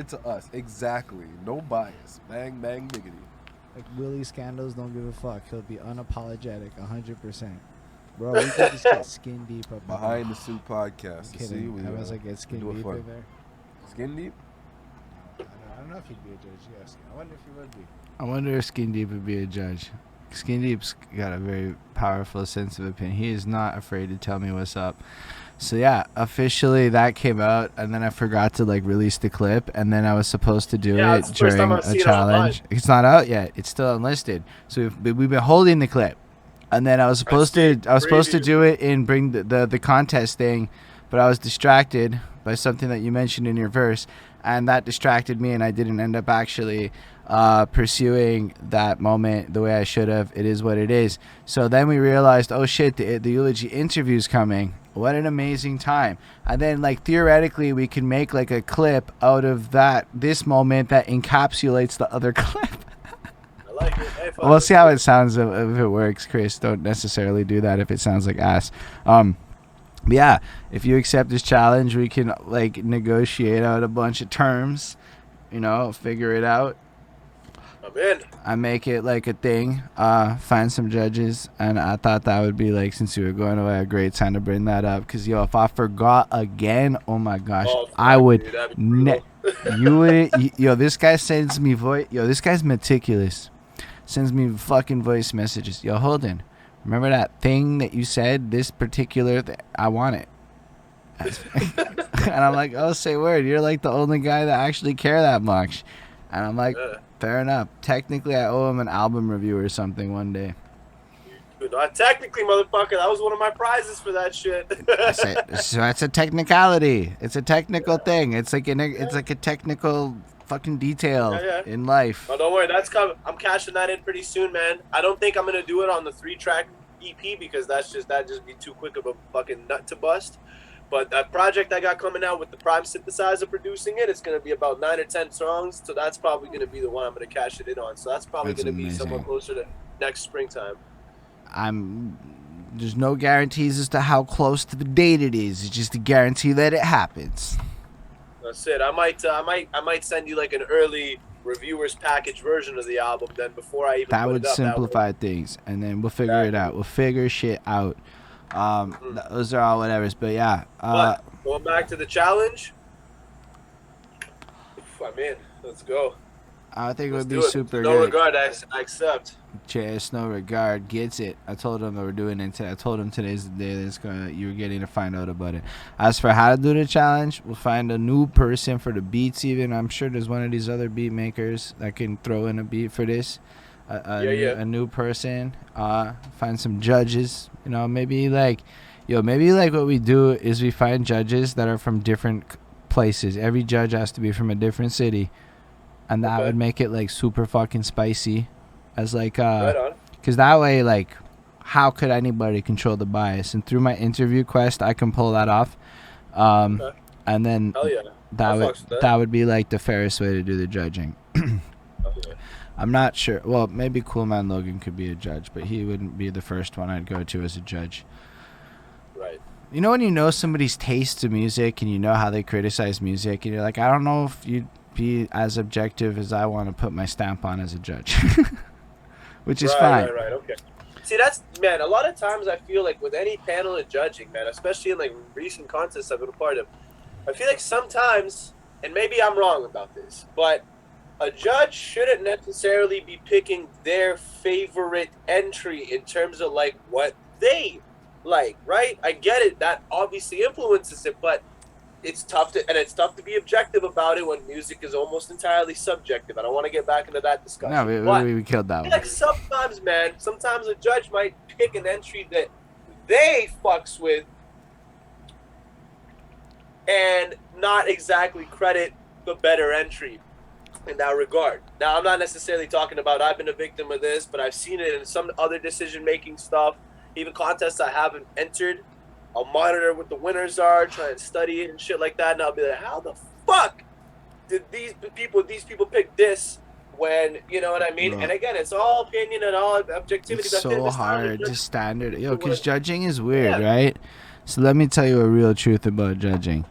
to us. Exactly. No bias. Bang bang diggity. Like Willie Scandals don't give a fuck. He'll be unapologetic, 100%. Bro, we could just get skin deep up Behind the Suit podcast. I'm kidding. I was like, get skin deep in there. Skin deep? I don't know if he'd be a judge. Yes. I wonder if he would be. I wonder if Skin Deep would be a judge. Skin Deep's got a very powerful sense of opinion. He is not afraid to tell me what's up. So yeah, officially that came out, and then I forgot to like release the clip, and then I was supposed to do it during a challenge. It's not out yet. It's still unlisted. So we've been holding the clip, and then I was supposed to do it and bring the contest thing, but I was distracted by something that you mentioned in your verse, and that distracted me, and I didn't end up actually pursuing that moment the way I should have. It is what it is. So then we realized, oh shit, the Eulogy interview's coming. What an amazing time. And then like theoretically we can make like a clip out of this moment that encapsulates the other clip. I like it. Hey, we'll see how it sounds if it works, Chris. Don't necessarily do that if it sounds like ass. But yeah, if you accept this challenge, we can like negotiate out a bunch of terms, figure it out. in. I make it like a thing. Find some judges, and I thought that would be like, since you were going away, a great time to bring that up. Cause yo, if I forgot again, oh my gosh, Oh, fuck, I would. dude, that'd be brutal. You would. Yo, this guy sends me voice. Yo, this guy's meticulous. Sends me fucking voice messages. Yo, Holden, remember that thing that you said? This particular I want it. And I'm like, oh, say word. You're like the only guy that actually care that much. And I'm like, fair enough. Technically, I owe him an album review or something one day. Not technically, motherfucker. That was one of my prizes for that shit. So that's a technicality. It's a technical thing. It's like a technical fucking detail in life. Oh, don't worry. That's coming. I'm cashing that in pretty soon, man. I don't think I'm gonna do it on the 3-track EP because that'd just be too quick of a fucking nut to bust. But that project I got coming out with the Prime synthesizer producing it, it's going to be about 9 or 10 songs. So that's probably going to be the one I'm going to cash it in on. So that's probably going to be somewhere closer to next springtime. There's no guarantees as to how close to the date it is. It's just a guarantee that it happens. That's it. I might send you like an early reviewers package version of the album then before I even that put would it up. Simplify things, and then we'll figure it out. We'll figure shit out. Those are all whatevers, but yeah. But going back to the challenge, I'm in. Let's go. I think it would Let's be do it. super No good. regard, I accept. JSNOREGARD gets it. I told him that we're doing it. I told him today's the day that you're getting to find out about it. As for how to do the challenge, we'll find a new person for the beats. Even I'm sure there's one of these other beat makers that can throw in a beat for this. A new person. Find some judges. You know, maybe like what we do is we find judges that are from different places. Every judge has to be from a different city, and that would make it like super fucking spicy. As like, because that way, like, how could anybody control the bias? And through my interview quest, I can pull that off. And then that would be like the fairest way to do the judging. I'm not sure. Well, maybe Cool Man Logan could be a judge, but he wouldn't be the first one I'd go to as a judge. Right. You know when you know somebody's taste to music and you know how they criticize music, and you're like, I don't know if you'd be as objective as I want to put my stamp on as a judge. Which is fine. Right, okay. See, that's, man, a lot of times I feel like with any panel of judging, man, especially in like recent contests I've been a part of, I feel like sometimes, and maybe I'm wrong about this, but a judge shouldn't necessarily be picking their favorite entry in terms of like what they like, right? I get it. That obviously influences it, but it's tough to be objective about it when music is almost entirely subjective. I don't want to get back into that discussion. No, we killed that one. Like sometimes a judge might pick an entry that they fucks with and not exactly credit the better entry in that regard. Now, I'm not necessarily talking about I've been a victim of this, but I've seen it in some other decision-making stuff, even contests I haven't entered. I'll monitor what the winners are, try and study it and shit like that, and I'll be like, how the fuck did these people pick this when, you know what I mean? Bro. And again, it's all opinion and all objectivity. It's so hard to standard. Yo, because judging is weird, right? So let me tell you a real truth about judging.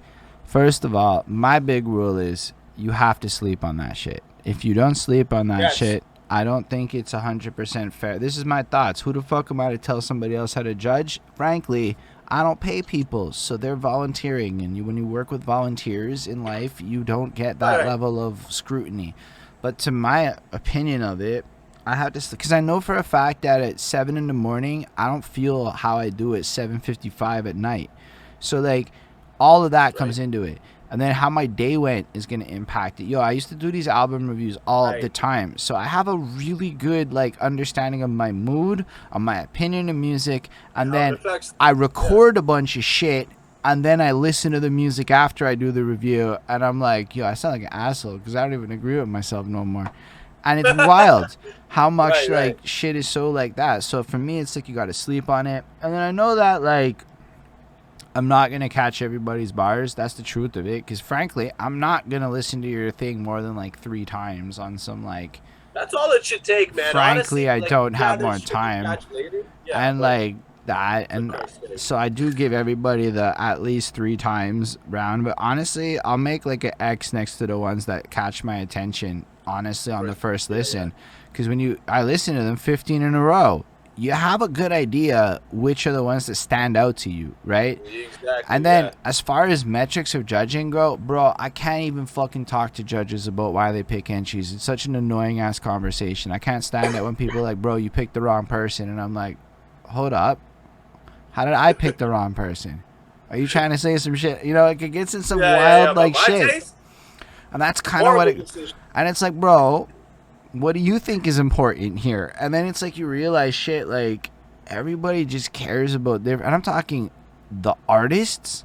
First of all, my big rule is you have to sleep on that shit. If you don't sleep on that shit, I don't think it's 100% fair. This is my thoughts. Who the fuck am I to tell somebody else how to judge? Frankly, I don't pay people, so they're volunteering. And when you work with volunteers in life, you don't get that level of scrutiny. But to my opinion of it, I have to, because I know for a fact that at 7 in the morning, I don't feel how I do at 7:55 at night. So like, all of that comes into it. And then how my day went is going to impact it. Yo, I used to do these album reviews all the time. So I have a really good like understanding of my mood, of my opinion of music. And then I record a bunch of shit. And then I listen to the music after I do the review. And I'm like, yo, I sound like an asshole because I don't even agree with myself no more. And it's wild how much like shit is so like that. So for me, it's like you got to sleep on it. And then I know that like I'm not going to catch everybody's bars. That's the truth of it. Because, frankly, I'm not going to listen to your thing more than, like, 3 times on some, like... That's all it should take, man. Frankly, honestly, I don't have more time. And, like, that, and Perfect. so I do give everybody the at least 3 times round. But honestly, I'll make like an X next to the ones that catch my attention. Honestly, on the first listen, because when I listen to them 15 in a row, you have a good idea which are the ones that stand out to you, right? Exactly. And then as far as metrics of judging go, bro, I can't even fucking talk to judges about why they pick entries. It's such an annoying ass conversation. I can't stand it when people are like, bro, you picked the wrong person, and I'm like, hold up. How did I pick the wrong person? Are you trying to say some shit? You know, like it gets in some wild like shit. Taste? And that's kind of what it. And it's like, bro, what do you think is important here? And then it's like you realize shit. Like everybody just cares about their. And I'm talking the artists.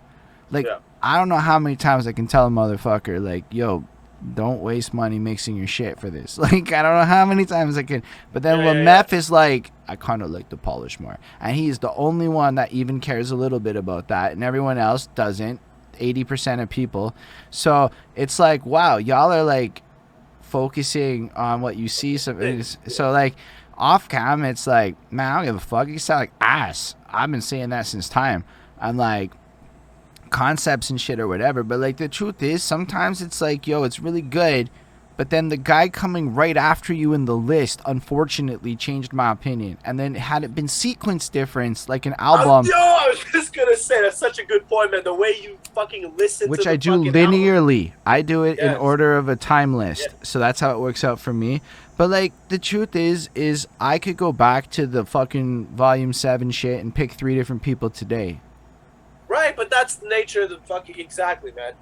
Like I don't know how many times I can tell a motherfucker like, yo, don't waste money mixing your shit for this. Like I don't know how many times I can. But then when Meth is like, I kind of like to polish more, and he's the only one that even cares a little bit about that, and everyone else doesn't. 80% of people. So it's like, wow, y'all are like focusing on what you see. So like off cam, it's like, man, I don't give a fuck. You sound like ass. I've been saying that since time. I'm like concepts and shit or whatever. But like the truth is, sometimes it's like, yo, it's really good. But then the guy coming right after you in the list, unfortunately, changed my opinion. And then had it been sequence difference, like an album. I was just going to say, that's such a good point, man. The way you fucking listen which to I the do fucking linearly. album. I do it in order of a time list. So that's how it works out for me. But like the truth is I could go back to the fucking volume 7 shit and pick 3 different people today. Right, but that's the nature of the fucking, exactly, man.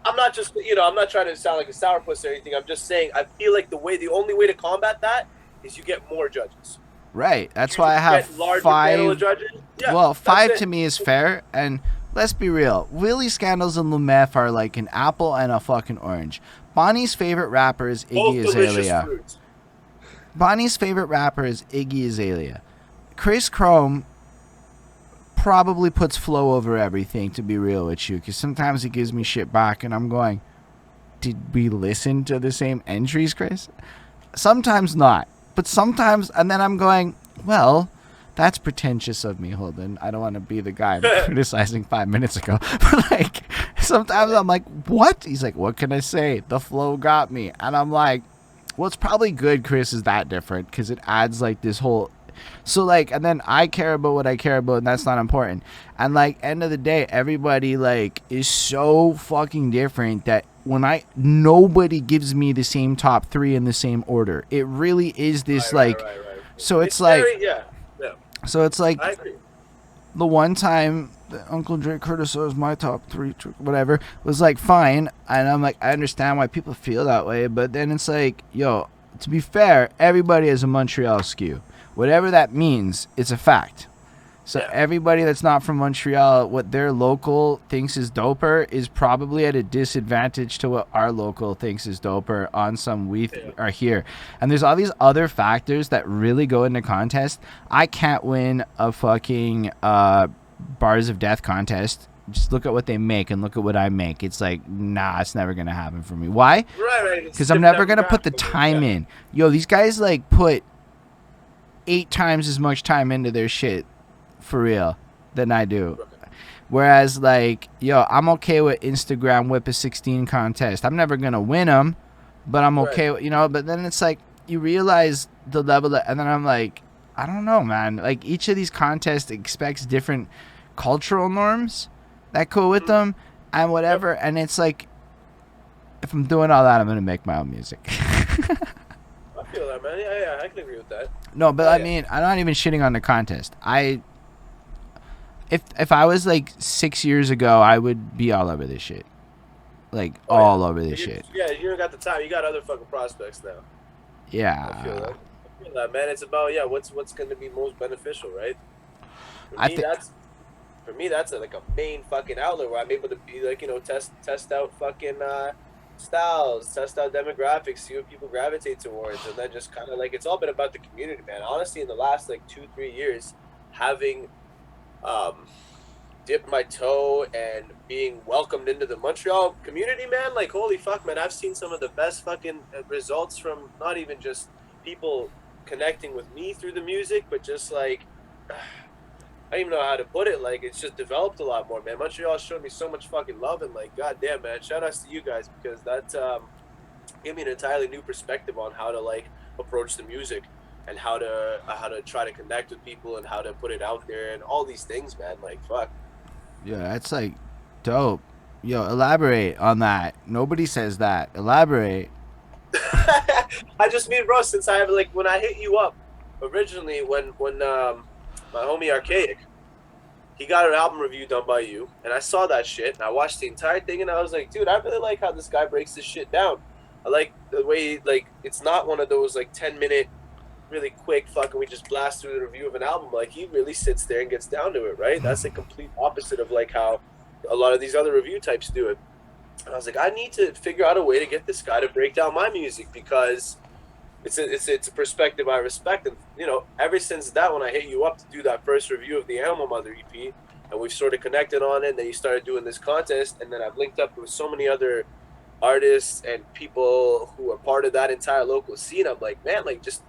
I'm not just, I'm not trying to sound like a sourpuss or anything. I'm just saying, I feel like the only way to combat that is you get more judges. Right. That's why I have 5. Judges. Yeah, well, 5 to me is fair. And let's be real. Willie Scandals and Lumef are like an apple and a fucking orange. Bonnie's favorite rapper is Iggy Azalea. Bonnie's favorite rapper is Iggy Azalea. Chris Chrome probably puts flow over everything, to be real with you, because sometimes he gives me shit back and I'm going, did we listen to the same entries, Chris? Sometimes not, but sometimes, and then I'm going, well, that's pretentious of me, Holden. I don't want to be the guy criticizing 5 minutes ago, but like sometimes I'm like, what? He's like, what can I say? The flow got me. And I'm like, well, it's probably good Chris is that different, because it adds like this whole. So like, and then I care about what I care about, and that's not important. And like, end of the day, everybody like is so fucking different that when nobody gives me the same top 3 in the same order. It really is this right. So it's like, very, so it's like I agree. The one time that Uncle Drake criticized my top 3, whatever, was like fine, and I'm like, I understand why people feel that way, but then it's like, yo, to be fair, everybody has a Montreal skew. Whatever that means, it's a fact. So everybody that's not from Montreal, what their local thinks is doper is probably at a disadvantage to what our local thinks is doper on some are here. And there's all these other factors that really go into contest. I can't win a fucking Bars of Death contest. Just look at what they make and look at what I make. It's like, nah, it's never going to happen for me. Why? Right. Because I'm never going to put the time in. Yo, these guys like put 8 times as much time into their shit for real than I do. Whereas like, yo, I'm okay with Instagram whip a 16 contest. I'm never gonna win them, but I'm okay with, but then it's like you realize the level and then I'm like, I don't know, man, like each of these contests expects different cultural norms that go with them and whatever, and it's like, if I'm doing all that, I'm gonna make my own music. I feel that, man. Yeah, I can agree with that. No, but I mean, I'm not even shitting on the contest. If I was like 6 years ago, I would be all over this shit. Like all over this shit. Yeah, you don't got the time. You got other fucking prospects now. Yeah. I feel that, man. It's about what's going to be most beneficial, right? For me, that's like a main fucking outlet where I'm able to be like, test out fucking styles, test out demographics, see what people gravitate towards, and then just kind of like, it's all been about the community, man. Honestly, in the last like 2-3 years, having dipped my toe and being welcomed into the Montreal community, man, like holy fuck, man, I've seen some of the best fucking results from not even just people connecting with me through the music, but just like I don't even know how to put it. Like, it's just developed a lot more, man. Montreal showed me so much fucking love, and like, goddamn, man, shout outs to you guys, because that gave me an entirely new perspective on how to like approach the music and how to try to connect with people and how to put it out there and all these things, man. Like, fuck. Yeah, that's like dope. Yo, elaborate on that. Nobody says that. Elaborate. I just mean, bro, since I have like when I hit you up originally when my homie Archaic, he got an album review done by you, and I saw that shit, and I watched the entire thing, and I was like, dude, I really like how this guy breaks this shit down. I like the way, like, it's not one of those, like, 10-minute, really quick, fucking, we just blast through the review of an album. Like, he really sits there and gets down to it, right? That's the complete opposite of, like, how a lot of these other review types do it. And I was like, I need to figure out a way to get this guy to break down my music, because it's a perspective I respect. And, you know, ever since that, when I hit you up to do that first review of the Animal Mother EP, and we've sort of connected on it, and then you started doing this contest, and then I've linked up with so many other artists and people who are part of that entire local scene. I'm like, man, like, just,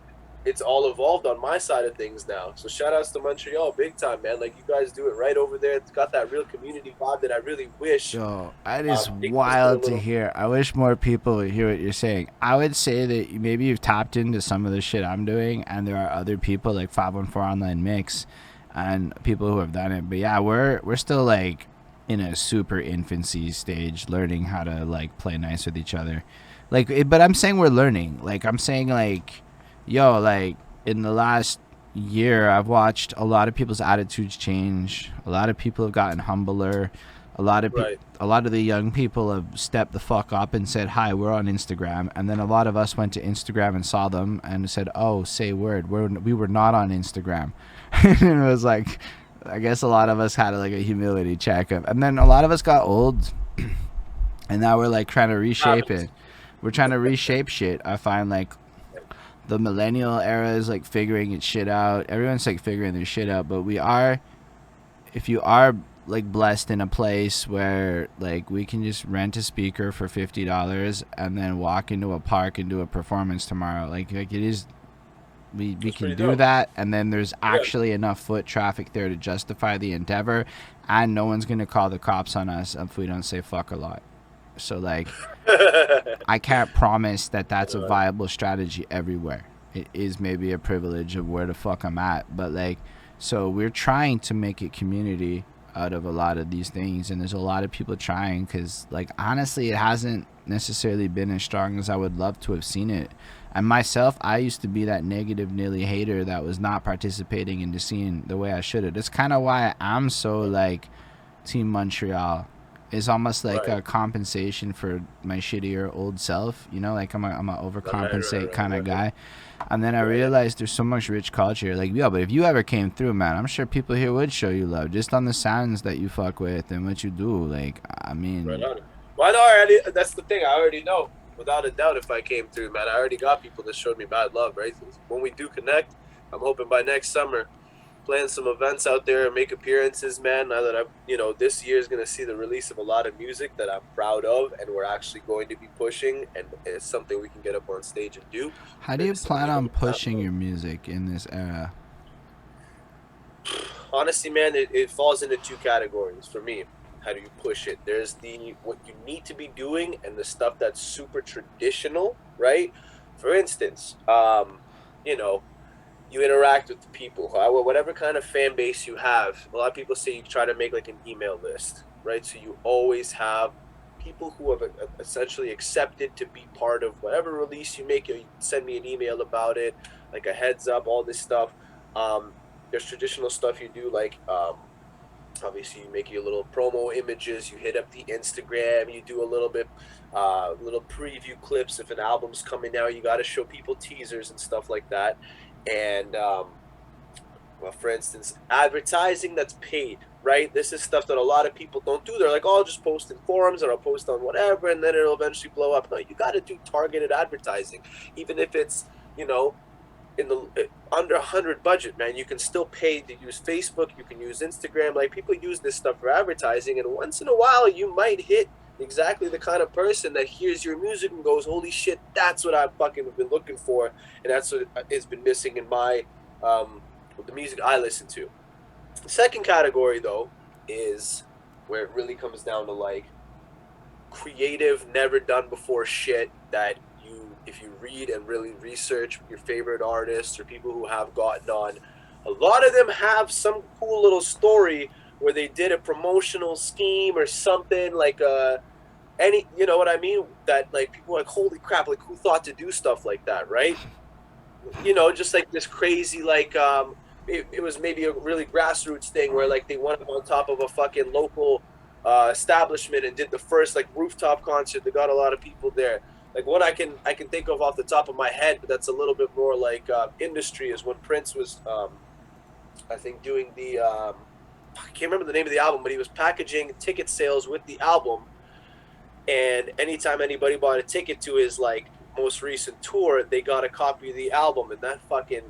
it's all evolved on my side of things now. So shout outs to Montreal big time, man. Like, you guys do it right over there. It's got that real community vibe that I really wish. Yo, that is wild to hear. I wish more people would hear what you're saying. I would say that maybe you've tapped into some of the shit I'm doing, and there are other people like 514 Online Mix and people who have done it. But yeah, we're still like in a super infancy stage, learning how to like play nice with each other. Like, but I'm saying we're learning. Like, I'm saying like, yo, like in the last year, I've watched a lot of people's attitudes change. A lot of people have gotten humbler. A lot of a lot of the young people have stepped the fuck up and said, "Hi, we're on Instagram." And then a lot of us went to Instagram and saw them and said, "Oh, say word, we were not on Instagram." And it was like, I guess a lot of us had like a humility check of, and then a lot of us got old, and now we're like trying to reshape it. We're trying to reshape shit. I find like the millennial era is like figuring its shit out. Everyone's like figuring their shit out, but we are, if you are like blessed in a place where like we can just rent a speaker for $50 and then walk into a park and do a performance tomorrow, like it is, we can do that, and then there's actually enough foot traffic there to justify the endeavor, and no one's gonna call the cops on us if we don't say fuck a lot. So like, I can't promise that that's a viable strategy everywhere. It is maybe a privilege of where the fuck I'm at, but like, so we're trying to make it community out of a lot of these things, and there's a lot of people trying, because like honestly it hasn't necessarily been as strong as I would love to have seen it. And myself, I used to be that negative Nilly hater that was not participating in the scene the way I should have. That's kind of why I'm so like Team Montreal. It's almost like a compensation for my shittier old self, you know, like I'm a overcompensate kind of guy. And then I realized there's so much rich culture. Like, yo, but if you ever came through, man, I'm sure people here would show you love just on the sounds that you fuck with and what you do. Like, I mean, well, no, that's the thing. I already know, without a doubt, if I came through, man, I already got people that showed me bad love, right? When we do connect, I'm hoping by next summer, plan some events out there and make appearances, man. Now that this year is going to see the release of a lot of music that I'm proud of, and we're actually going to be pushing, and it's something we can get up on stage and do. How do you plan on pushing your music in this era? Honestly, man, it falls into two categories for me. How do you push it? There's what you need to be doing, and the stuff that's super traditional, right? For instance, you interact with the people, whatever kind of fan base you have. A lot of people say you try to make like an email list, right? So you always have people who have essentially accepted to be part of whatever release you make. You send me an email about it, like a heads up, all this stuff. There's traditional stuff you do, like obviously you make your little promo images, you hit up the Instagram, you do a little bit little preview clips. If an album's coming out, you got to show people teasers and stuff like that. And well, for instance, advertising that's paid, right? This is stuff that a lot of people don't do. They're like, oh, I'll just post in forums, or I'll post on whatever, and then it'll eventually blow up. No, you got to do targeted advertising, even if it's in the under 100 budget, man. You can still pay to use Facebook, you can use Instagram. Like, people use this stuff for advertising, and once in a while you might hit exactly the kind of person that hears your music and goes, holy shit, that's what I fucking have been looking for, and that's what has been missing in my the music I listen to. The second category, though, is where it really comes down to like creative, never done before shit that you, if you read and really research your favorite artists or people who have gotten on, a lot of them have some cool little story where they did a promotional scheme or something like any, you know what I mean? That like people are like, holy crap, like who thought to do stuff like that, right? You know, just like this crazy like it was maybe a really grassroots thing where like they went up on top of a fucking local establishment and did the first like rooftop concert that got a lot of people there. Like what I can think of off the top of my head, but that's a little bit more like industry, is when Prince was I think doing the I can't remember the name of the album, but he was packaging ticket sales with the album, and anytime anybody bought a ticket to his like most recent tour, they got a copy of the album, and that fucking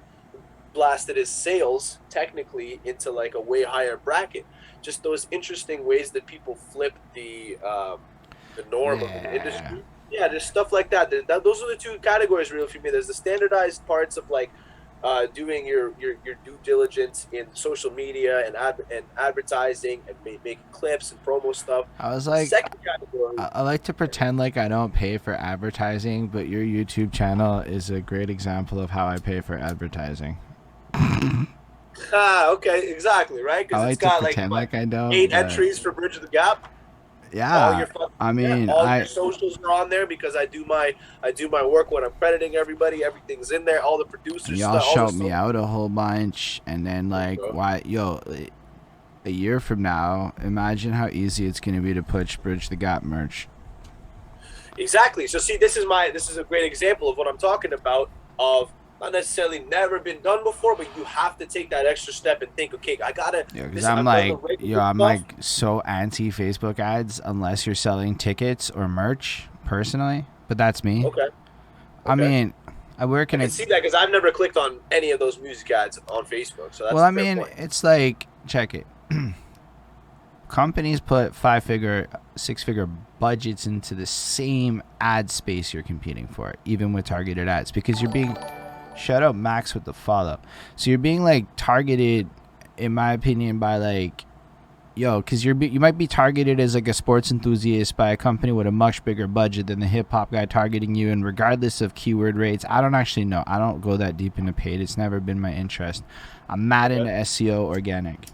blasted his sales technically into like a way higher bracket. Just those interesting ways that people flip the norm of the industry. Yeah, there's stuff like that. Those are the two categories really for me. There's the standardized parts of like doing your due diligence in social media and advertising and making clips and promo stuff. I was like, second category, I like to pretend like I don't pay for advertising, but your YouTube channel is a great example of how I pay for advertising. Okay, exactly, right? I Because like it's to got pretend like I don't. 8 but- entries for Bridge of the Gap. Yeah, I mean, all your socials are on there because I do my work when I'm crediting everybody. Everything's in there. All the producers. y'all stuff, shout me out a whole bunch, and then like, why, yo, a year from now, imagine how easy it's gonna be to push Bridge the Gap merch. Exactly. So see, this is a great example of what I'm talking about. Of not necessarily never been done before, but you have to take that extra step and think, okay, I gotta. Yeah, because I'm like so anti Facebook ads unless you're selling tickets or merch personally. But that's me. Okay. I mean, I work in I can see that because I've never clicked on any of those music ads on Facebook. So that's well, I a fair mean, point. it's like, check it. Companies put 5-figure, 6-figure budgets into the same ad space you're competing for, even with targeted ads, because you're being. Shut up, Max, with the follow. So you're being like targeted, in my opinion, by like, yo, because you might be targeted as like a sports enthusiast by a company with a much bigger budget than the hip hop guy targeting you. And regardless of keyword rates, I don't actually know. I don't go that deep into paid. It's never been my interest. I'm mad into SEO organic.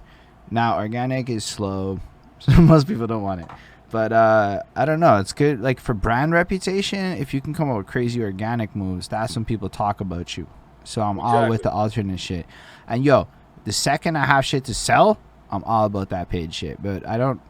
Now, organic is slow, so most people don't want it. But I don't know. It's good. Like for brand reputation, if you can come up with crazy organic moves, that's when people talk about you. So I'm all with the alternate shit. And yo, the second I have shit to sell, I'm all about that paid shit. But I didn't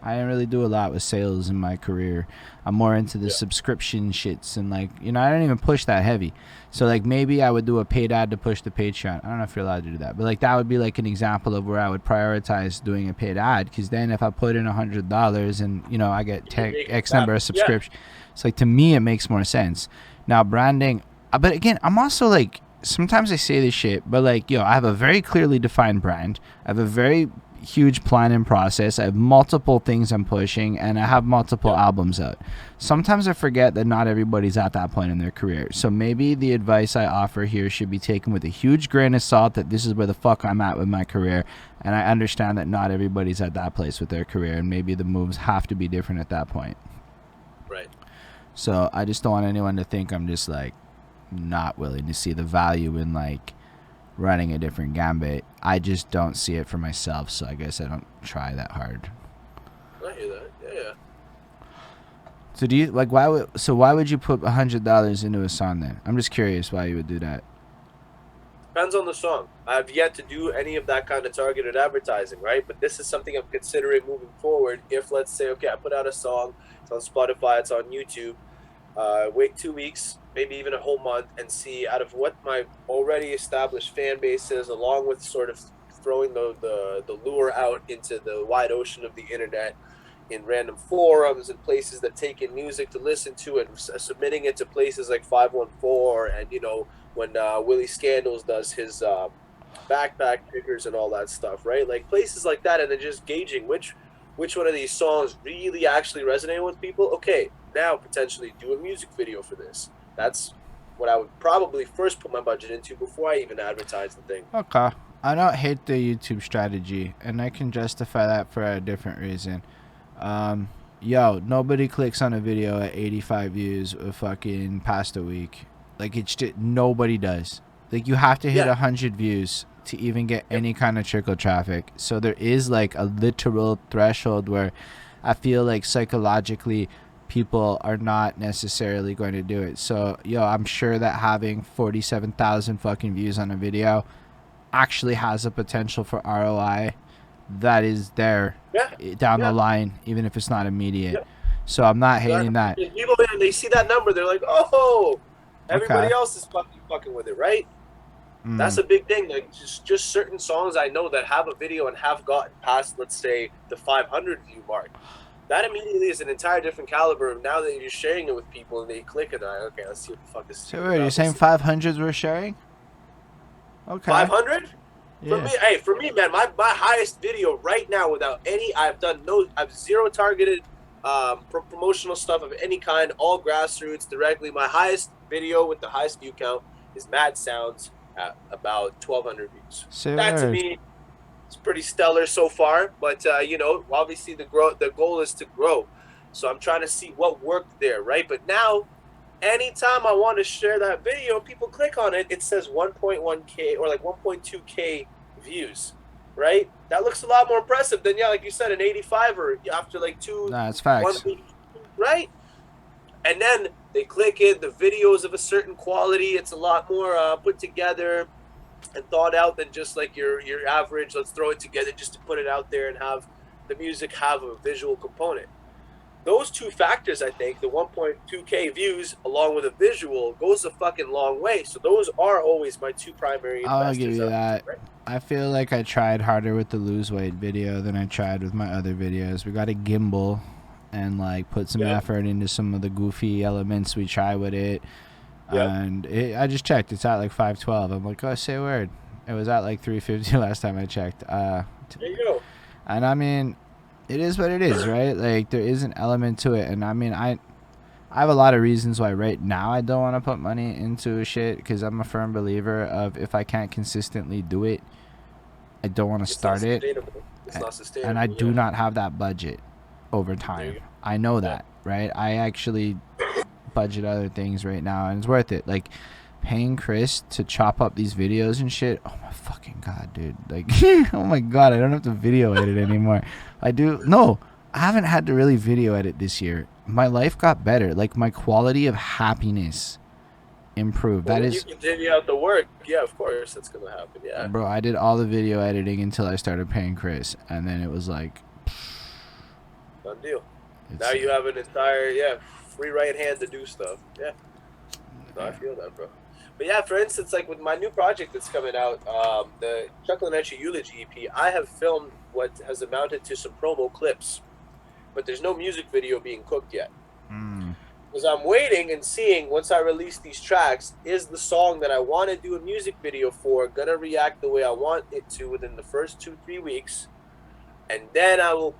really do a lot with sales in my career. I'm more into the subscription shits and like, you know, I don't even push that heavy. So like maybe I would do a paid ad to push the Patreon. I don't know if you're allowed to do that, but like that would be like an example of where I would prioritize doing a paid ad, because then if I put in $100 and you know I get X number of subscriptions, it's like to me it makes more sense. Now branding, but again, I'm also like, sometimes I say this shit, but like, yo, I have a very clearly defined brand. I have a very huge plan and process. I have multiple things I'm pushing, and I have multiple albums out. Sometimes I forget that not everybody's at that point in their career. So maybe the advice I offer here should be taken with a huge grain of salt, that this is where the fuck I'm at with my career, and I understand that not everybody's at that place with their career, and maybe the moves have to be different at that point. Right. So I just don't want anyone to think I'm just like not willing to see the value in like running a different gambit. I just don't see it for myself, so I guess I don't try that hard. I hear that. Yeah. So do you like why would you put $100 into a song then? I'm just curious why you would do that. Depends on the song. I've yet to do any of that kind of targeted advertising, right? But this is something I'm considering moving forward. If let's say, okay, I put out a song, it's on Spotify, it's on YouTube. Wait 2 weeks, maybe even a whole month, and see out of what my already established fan base is, along with sort of throwing the lure out into the wide ocean of the internet in random forums and places that take in music to listen to, and submitting it to places like 514, and you know when Willie Scandals does his backpack pickers and all that stuff, right? Like places like that, and then just gauging which one of these songs really actually resonate with people. Okay, now potentially do a music video for this. That's what I would probably first put my budget into before I even advertise the thing. Okay. I don't hate the YouTube strategy, and I can justify that for a different reason. Yo, nobody clicks on a video at 85 views a fucking past a week. Like, it's just, nobody does. Like, you have to hit 100 views to even get any kind of trickle traffic. So there is like a literal threshold where I feel like psychologically people are not necessarily going to do it. So, yo, I'm sure that having 47,000 fucking views on a video actually has a potential for ROI that is there down the line, even if it's not immediate. So I'm not hating that. People, man, they see that number, they're like, oh, everybody else is fucking with it, right? That's a big thing. Like, just certain songs I know that have a video and have gotten past, let's say, the 500 view mark. That immediately is an entire different caliber of now that you're sharing it with people and they click and they're like, okay, let's see what the fuck this is. So you're saying 500s we're sharing? Okay. 500? Yeah. For me, man, my highest video right now without any, I've zero targeted promotional stuff of any kind, all grassroots directly. My highest video with the highest view count is Mad Sounds at about 1,200 views. That to me, it's pretty stellar so far. But you know, obviously the goal is to grow. So I'm trying to see what worked there, right? But now, anytime I want to share that video, people click on it, it says 1.1K or like 1.2K views, right? That looks a lot more impressive than, like you said, an 85er after like two. Nah, it's facts. Right? And then they click it, the videos of a certain quality, it's a lot more put together and thought out than just like your average, let's throw it together just to put it out there and have the music have a visual component. Those two factors, I think, the 1.2K views along with a visual goes a fucking long way. So those are always my two primary investors. I'll give you that. Right? I feel like I tried harder with the lose weight video than I tried with my other videos. We got a gimbal and like put some effort into some of the goofy elements we try with it. And I just checked. It's at like 512. I'm like, oh, say a word. It was at like 350 last time I checked. There you go. And I mean, it is what it is, right? Like, there is an element to it. And I mean, I have a lot of reasons why right now I don't want to put money into shit, because I'm a firm believer of if I can't consistently do it, I don't want to start it. It's not sustainable. And I do not have that budget over time. I know that, right? I actually budget other things right now, and it's worth it. Like, paying Chris to chop up these videos and shit, oh my fucking god, dude. Like, oh my god, I don't have to video edit anymore. I haven't had to really video edit this year. My life got better. Like, my quality of happiness improved. Well, you continue out the work, yeah, of course that's gonna happen. Yeah, bro, I did all the video editing until I started paying Chris, and then it was like done deal. Now you have an entire free right hand to do stuff. Yeah, no, I feel that, bro. But yeah, for instance, like with my new project that's coming out, the Chuckle&Etchy Eulogy EP, I have filmed what has amounted to some promo clips, but there's no music video being cooked yet. Because I'm waiting and seeing, once I release these tracks, is the song that I want to do a music video for gonna react the way I want it to within the first 2-3 weeks, and then I will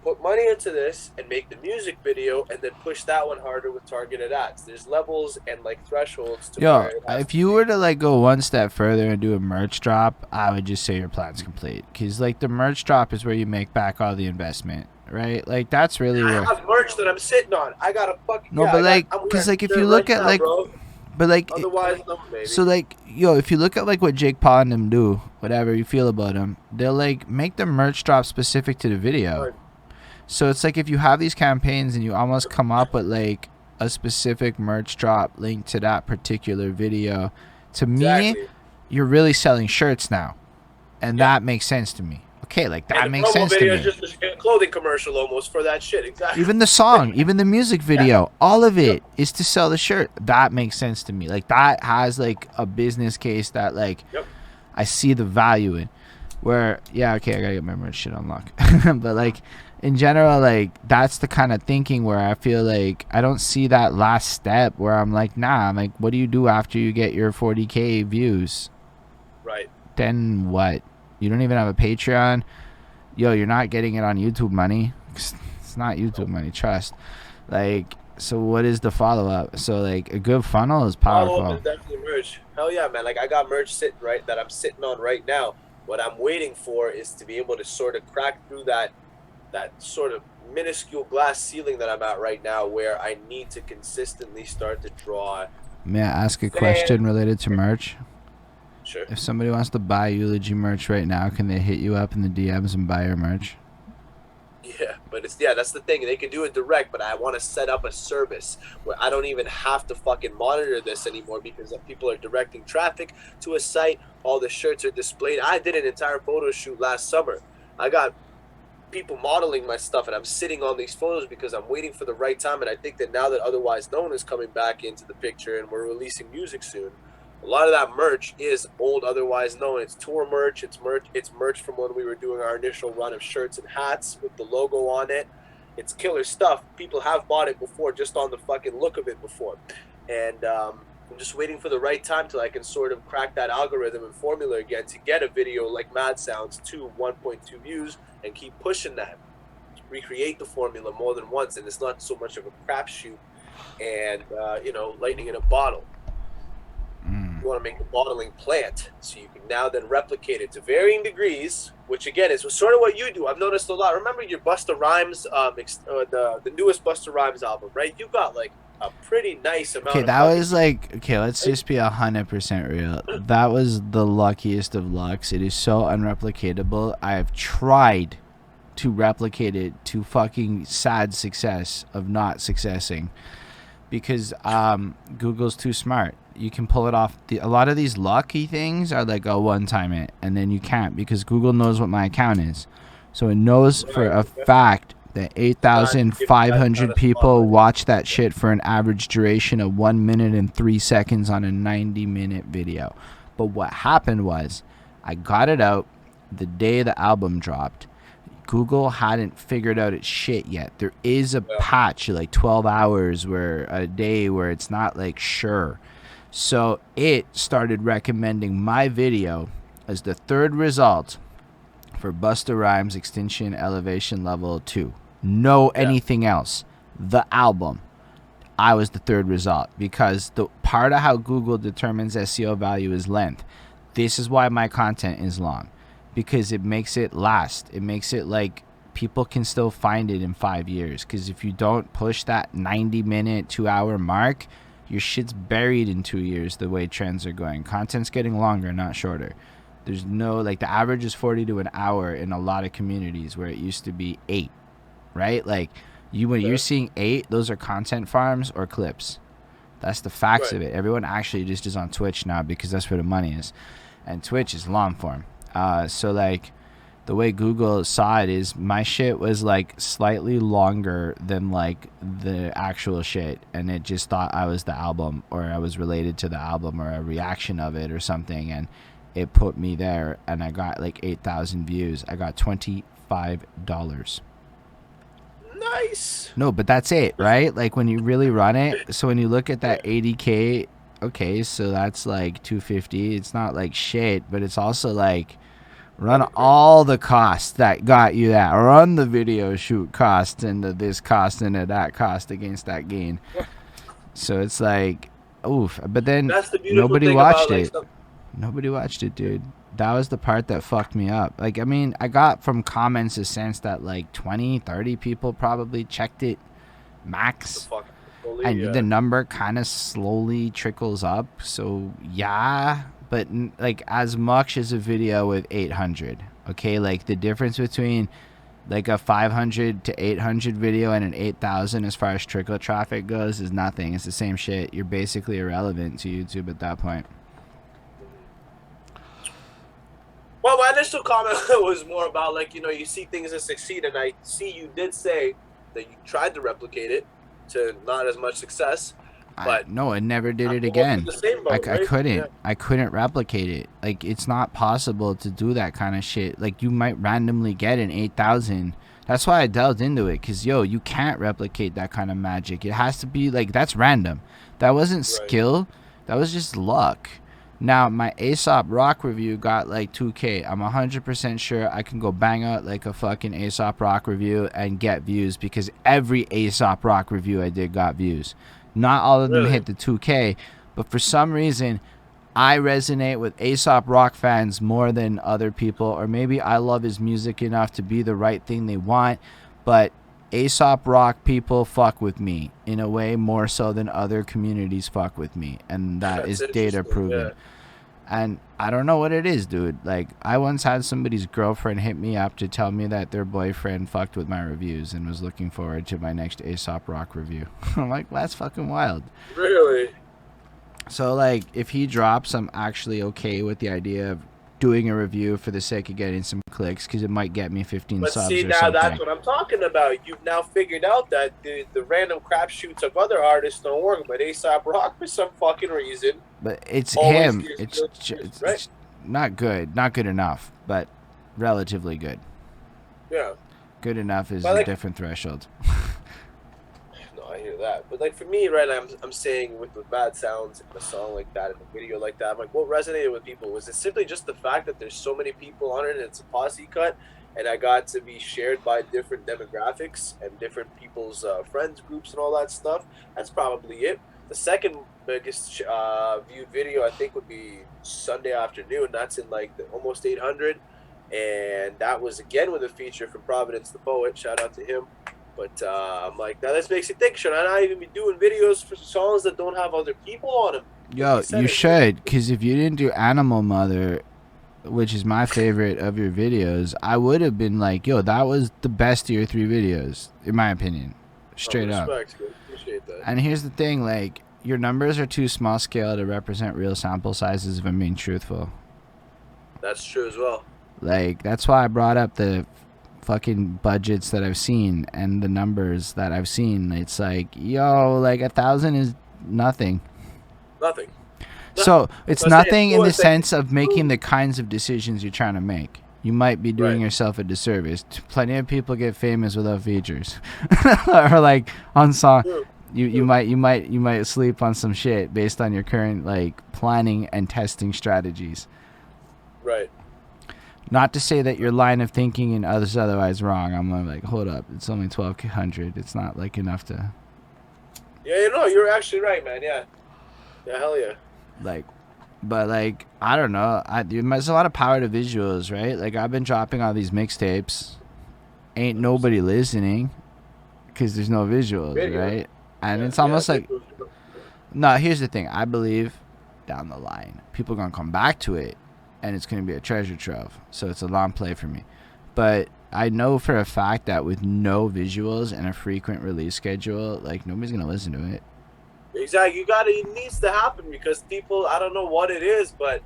put money into this and make the music video and then push that one harder with targeted ads. There's levels and like thresholds to if you were to like go one step further and do a merch drop, I would just say your plan's complete, because like the merch drop is where you make back all the investment, right? Like, that's really where I have merch that I'm sitting on. I got a fucking but like, because like if you look at like bro. But like, otherwise, no, baby. So like, if you look at like what Jake Paul and them do, whatever you feel about them, they'll like make the merch drop specific to the video. Right. So it's like if you have these campaigns and you almost come up with like a specific merch drop linked to that particular video, to me, you're really selling shirts now, and that makes sense to me. Okay, like that makes sense to me. Is just a clothing commercial almost for that shit. Exactly. Even the song, even the music video, all of it is to sell the shirt. That makes sense to me. Like, that has like a business case that like I see the value in. Where I gotta get my merch shit unlocked. But like in general, like that's the kind of thinking where I feel like I don't see that last step where I'm like, nah, I'm like, what do you do after you get your 40K views? Right. Then what? You don't even have a Patreon. You're not getting it on YouTube money. It's not YouTube money, trust. Like, so what is the follow-up? So like a good funnel is powerful. Follow-up is definitely merch. Hell yeah, man. Like, I got merch that I'm sitting on right now What I'm waiting for is to be able to sort of crack through that sort of minuscule glass ceiling that I'm at right now, where I need to consistently start to draw. May I ask a question related to merch? Sure. If somebody wants to buy Eulogy merch right now, can they hit you up in the DMs and buy your merch? Yeah, but that's the thing. They can do it direct, but I want to set up a service where I don't even have to fucking monitor this anymore, because people are directing traffic to a site. All the shirts are displayed. I did an entire photo shoot last summer. I got people modeling my stuff, and I'm sitting on these photos because I'm waiting for the right time. And I think that now that Otherwise Known is coming back into the picture and we're releasing music soon, a lot of that merch is old Otherwise Known. It's tour merch. It's merch from when we were doing our initial run of shirts and hats with the logo on it. It's killer stuff. People have bought it before just on the fucking look of it before. And I'm just waiting for the right time till I can sort of crack that algorithm and formula again to get a video like Mad Sounds to 1.2 views and keep pushing that. Recreate the formula more than once, and it's not so much of a crapshoot and, lightning in a bottle. You want to make a bottling plant so you can now then replicate it to varying degrees, which again is sort of what you do. I've noticed a lot. Remember your Busta Rhymes, the newest Busta Rhymes album, right? You got like a pretty nice amount. Okay, that was like, let's just be 100% real. That was the luckiest of lucks. It is so unreplicatable. I have tried to replicate it to fucking sad success of not successing, because Google's too smart. You can pull it off. A lot of these lucky things are like, one time it, and then you can't, because Google knows what my account is. So it knows for a fact that 8,500 people watch that shit for an average duration of 1 minute and 3 seconds on a 90-minute video. But what happened was, I got it out the day the album dropped. Google hadn't figured out its shit yet. There is a patch, like 12 hours a day where it's not like sure. So it started recommending my video as the third result for Busta Rhymes Extinction Elevation Level 2. No anything else. The album. I was the third result, because the part of how Google determines SEO value is length. This is why my content is long, because it makes it last. It makes it like people can still find it in 5 years, because if you don't push that 90-minute, 2-hour mark, your shit's buried in 2 years the way trends are going. Content's getting longer, not shorter. There's no, like, the average is 40 to an hour in a lot of communities where it used to be 8, right? Like, when you're seeing 8, those are content farms or clips. That's the facts of it. Everyone actually just is on Twitch now because that's where the money is. And Twitch is long form. So, like, the way Google saw it is my shit was like slightly longer than like the actual shit, and it just thought I was the album, or I was related to the album, or a reaction of it or something, and it put me there, and I got like 8,000 views. I got $25. Nice. No, but that's it, right? Like when you really run it. So when you look at that 80K, okay, so that's like 250. It's not like shit, but it's also like, run all the costs that got you that. Run the video shoot cost into this cost into that cost against that gain. So it's like, oof. But then nobody watched it. Nobody watched it, dude. That was the part that fucked me up. Like, I mean, I got from comments a sense that like 20, 30 people probably checked it max. And the number kind of slowly trickles up. So, yeah. But like as much as a video with 800, okay, like the difference between like a 500 to 800 video and an 8,000 as far as trickle traffic goes is nothing. It's the same shit. You're basically irrelevant to YouTube at that point. Well, my initial comment was more about like, you see things that succeed, and I see you did say that you tried to replicate it to not as much success. But no, I never did it again. I couldn't replicate it. Like, it's not possible to do that kind of shit. Like, you might randomly get an 8,000. That's why I delved into it, because you can't replicate that kind of magic. It has to be like, that's random. That wasn't skill. That was just luck. Now my Aesop Rock review got like 2K. I'm 100% sure I can go bang out like a fucking Aesop Rock review and get views, because every Aesop Rock review I did got views. Not all of them hit the 2K, but for some reason, I resonate with Aesop Rock fans more than other people, or maybe I love his music enough to be the right thing they want, but Aesop Rock people fuck with me in a way more so than other communities fuck with me, and that is data proven. Yeah. And I don't know what it is, dude. Like, I once had somebody's girlfriend hit me up to tell me that their boyfriend fucked with my reviews and was looking forward to my next Aesop Rock review. I'm like, that's fucking wild. Really? So, like, if he drops, I'm actually okay with the idea of doing a review for the sake of getting some clicks, because it might get me 15 But subs see, or now something. that's what I'm talking about. You've now figured out that the random crapshoots of other artists don't work, but A$AP Rock, for some fucking reason, But it's always him. gives It's, good ju- views, it's, right? it's not good. Not good enough, but relatively good. Yeah. Good enough is But, a like- different threshold. No, I hear that. But like for me, right, I'm saying with the bad sounds in a song like that, in a video like that, I'm like, what resonated with people? Was it simply just the fact that there's so many people on it and it's a posse cut, and I got to be shared by different demographics and different people's friends groups and all that stuff? That's probably it. The second biggest viewed video I think would be Sunday Afternoon. That's in like almost 800, and that was again with a feature from Providence the Poet. Shout out to him. But I'm like, now this makes you think, should I not even be doing videos for songs that don't have other people on them? Yo, you should, because if you didn't do Animal Mother, which is my favorite of your videos, I would have been like, yo, that was the best of your 3 videos, in my opinion. Straight up. Respect, good. Appreciate that. And here's the thing, like, your numbers are too small scale to represent real sample sizes, if I'm being truthful. That's true as well. Like, that's why I brought up the fucking budgets that I've seen and the numbers that I've seen. It's like, yo, like 1,000 is nothing. Nothing. So it's Let's say nothing it's in the worth it. sense of making the kinds of decisions you're trying to make. You might be doing Right. yourself a disservice. Plenty of people get famous without features, or like on song. True. You might sleep on some shit based on your current like planning and testing strategies. Right. Not to say that your line of thinking and others otherwise wrong. I'm like, hold up, it's only 1,200. It's not like enough to Yeah, you know, you're actually right, man. Yeah. Yeah, hell yeah. like. But like, I don't know. There's a lot of power to visuals, right? Like, I've been dropping all these mixtapes. Ain't nobody listening because there's no visuals, Video. right? And Yeah, it's almost yeah, like, no, here's the thing. I believe down the line, people are going to come back to it and it's going to be a treasure trove. So it's a long play for me. But I know for a fact that with no visuals and a frequent release schedule, like, nobody's going to listen to it. Exactly. It needs to happen because people, I don't know what it is, but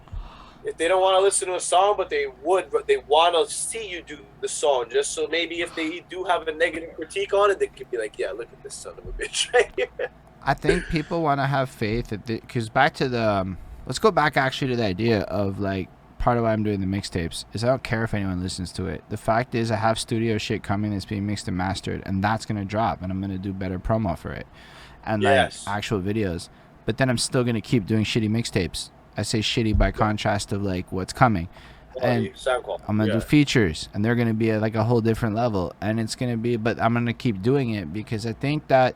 if they don't want to listen to a song, but they want to see you do the song, just so maybe if they do have a negative critique on it, they could be like, yeah, look at this son of a bitch right here. I think people want to have faith that because back to the let's go back actually to the idea of like part of why I'm doing the mixtapes is I don't care if anyone listens to it. The fact is I have studio shit coming that's being mixed and mastered, and that's gonna drop, and I'm gonna do better promo for it, and Yes. like actual videos. But then I'm still gonna keep doing shitty mixtapes. I say shitty by contrast of like what's coming. And Sound quality. I'm gonna do features, and they're gonna be at like a whole different level, and it's gonna be. But I'm gonna keep doing it because I think that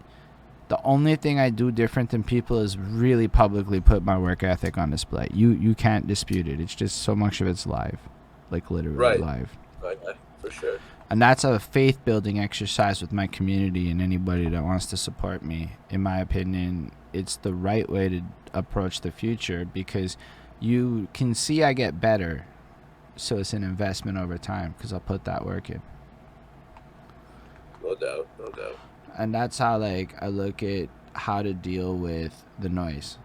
the only thing I do different than people is really publicly put my work ethic on display. You can't dispute it. It's just so much of it's live, like literally Right. live, Right, for sure. and that's a faith building exercise with my community and anybody that wants to support me. In my opinion, it's the right way to approach the future because you can see I get better. So it's an investment over time because I'll put that work in. No doubt. No doubt. And that's how like I look at how to deal with the noise.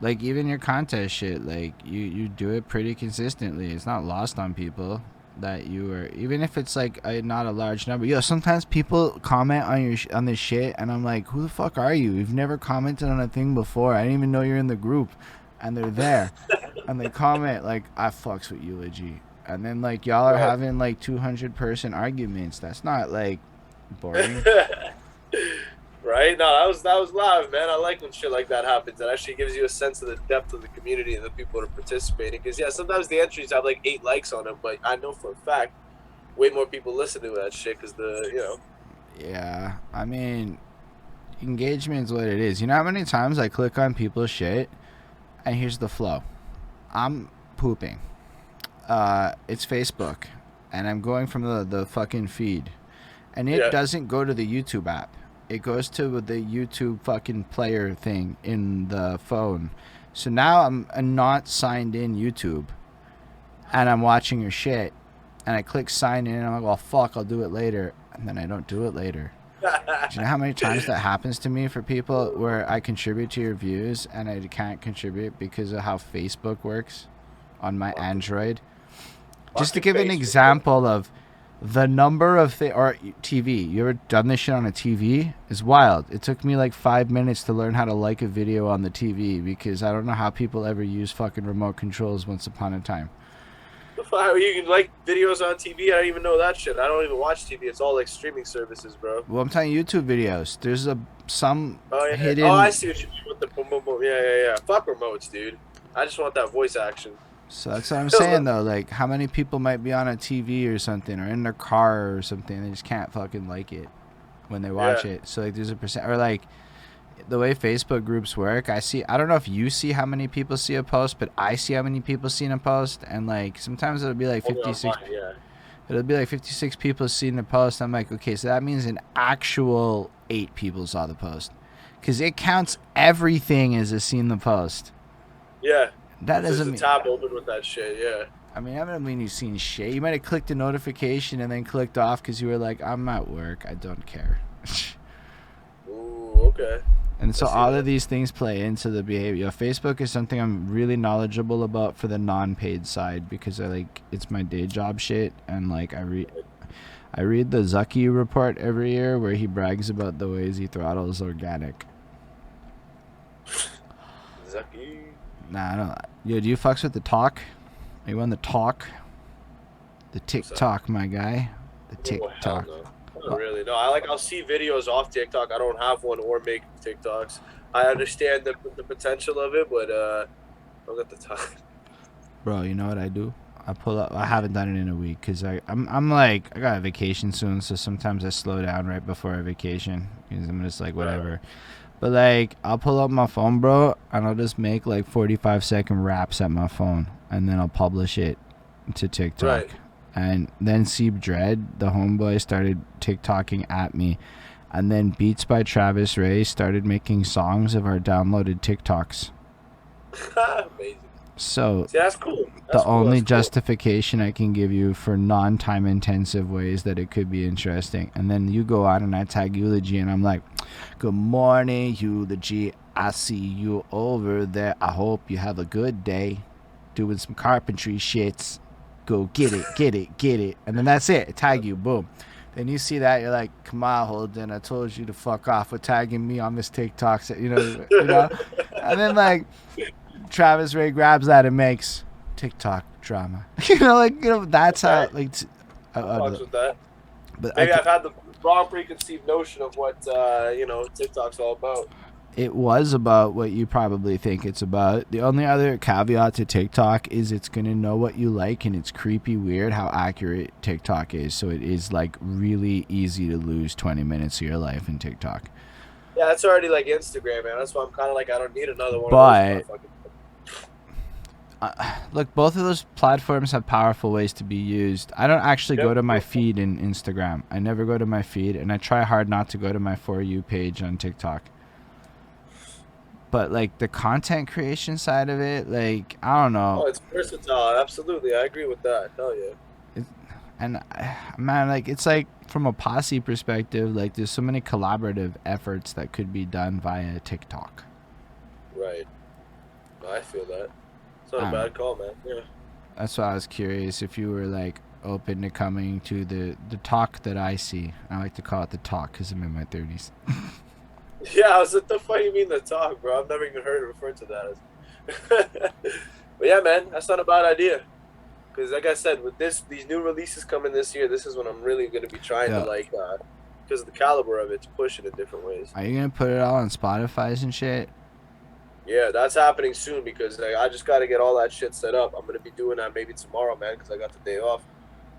Like even your contest shit, like you do it pretty consistently. It's not lost on people that you are, even if it's like not a large number. Yo, sometimes people comment on your on this shit, and I'm like, who the fuck are you? You've never commented on a thing before. I didn't even know you're in the group, and they're there, and they comment like, I fucks with Eulogy, and then like y'all are having like 200-person arguments. That's not like boring. Right? No, that was live, man. I like when shit like that happens. It actually gives you a sense of the depth of the community and the people that are participating. Because, yeah, sometimes the entries have like 8 likes on them, but I know for a fact way more people listen to that shit because Yeah, I mean, engagement's what it is. You know how many times I click on people's shit And here's the flow. I'm pooping. It's Facebook, and I'm going from the fucking feed, and it doesn't go to the YouTube app. It goes to the YouTube fucking player thing in the phone. So now I'm not signed in YouTube, and I'm watching your shit, and I click sign in, and I'm like, well, fuck, I'll do it later, and then I don't do it later. Do you know how many times that happens to me for people where I contribute to your views and I can't contribute because of how Facebook works on my Android? Just to give an example of the number of or TV. You ever done this shit on a TV? It's wild. It took me like 5 minutes to learn how to like a video on the TV because I don't know how people ever use fucking remote controls once upon a time. You can like videos on TV? I don't even know that shit. I don't even watch TV. It's all like streaming services, bro. Well, I'm telling you, YouTube videos. There's some hidden... Oh, I see what you mean with the boom, boom, boom. Yeah. Fuck remotes, dude. I just want that voice action. So that's what I'm saying, though. Like, how many people might be on a TV or something, or in their car or something, and they just can't fucking like it when they watch it. So, like, there's a percent... Or, like, the way Facebook groups work, I don't know if you see how many people see a post, but I see how many people see a post, and, like, sometimes it'll be, like, 56... It'll be, like, 56 people seeing the post. I'm like, okay, so that means an actual 8 people saw the post. Because it counts everything as a seen the post. Yeah. That doesn't mean... There's a tab open with that shit, yeah. I mean, I don't mean you've seen shit. You might have clicked a notification and then clicked off because you were like, I'm at work. I don't care. Ooh, okay. And so all of these things play into the behavior. Facebook is something I'm really knowledgeable about for the non-paid side because it's my day job shit. And, like, I read the Zucky report every year where he brags about the ways he throttles organic. Zucky. Nah, I don't. Yo, do you fucks with the talk? Are you on the talk? The TikTok, my guy. The TikTok. Oh, no. Not really. No, I'll see videos off TikTok. I don't have one or make TikToks. I understand the potential of it, but I don't got the time. Bro, you know what I do? I pull up. I haven't done it in a week because I'm like, I got a vacation soon, so sometimes I slow down right before a vacation because I'm just like, whatever. But, like, I'll pull up my phone, bro, and I'll just make, like, 45-second raps at my phone, and then I'll publish it to TikTok. Right. And then Seeb Dread, the homeboy, started TikToking at me. And then Beats by Travis Ray started making songs of our downloaded TikToks. Amazing. So, see, that's cool. The only justification I can give you for non-time intensive ways that it could be interesting. And then you go on and I tag Eulogy and I'm like, good morning, Eulogy. I see you over there. I hope you have a good day. Doing some carpentry shits. Go get it, get it, get it. And then that's it. I tag you. Boom. Then you see that, you're like, come on, Holden. I told you to fuck off with tagging me on this TikTok. You know? And then, like, Travis Ray grabs that and makes TikTok drama. That's how, like... with that. But maybe I've had the wrong preconceived notion of what, TikTok's all about. It was about what you probably think it's about. The only other caveat to TikTok is it's going to know what you like, and it's creepy weird how accurate TikTok is. So it is, like, really easy to lose 20 minutes of your life in TikTok. Yeah, it's already like Instagram, man. That's why I'm kind of like, I don't need another one of those. Look, both of those platforms have powerful ways to be used. I don't actually go to my feed in Instagram. I never go to my feed, and I try hard not to go to my For You page on TikTok. But, like, the content creation side of it, like, I don't know. Oh, it's versatile. Absolutely. I agree with that. Hell yeah. And, man, like, it's like, from a posse perspective, like, there's so many collaborative efforts that could be done via TikTok. Right. I feel that. It's not a bad call, man. Yeah. That's why I was curious if you were, like, open to coming to the talk that I see. I like to call it the talk because I'm in my 30s. Yeah, I was like, the fuck you mean the talk, bro? I've never even heard it referred to that as. But yeah, man, that's not a bad idea. Because like I said, with these new releases coming this year, this is when I'm really going to be trying to, like, because of the caliber of it, to push it in different ways. Are you going to put it all on Spotify's and shit? Yeah, that's happening soon because I just got to get all that shit set up. I'm going to be doing that maybe tomorrow, man, because I got the day off.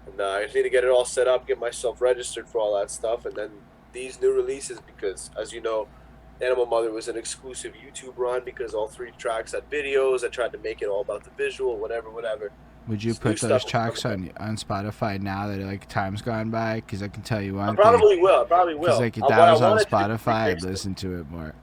And I just need to get it all set up, get myself registered for all that stuff, and then these new releases, because as you know, Animal Mother was an exclusive YouTube run because all 3 tracks had videos. I tried to make it all about the visual, whatever. Would you Just new put those stuff. tracks on Spotify now that like time's gone by? Because I can tell you I one probably thing. will. Because like if What that I was on wanted to do was Spotify, I'd remix it. listen to it more.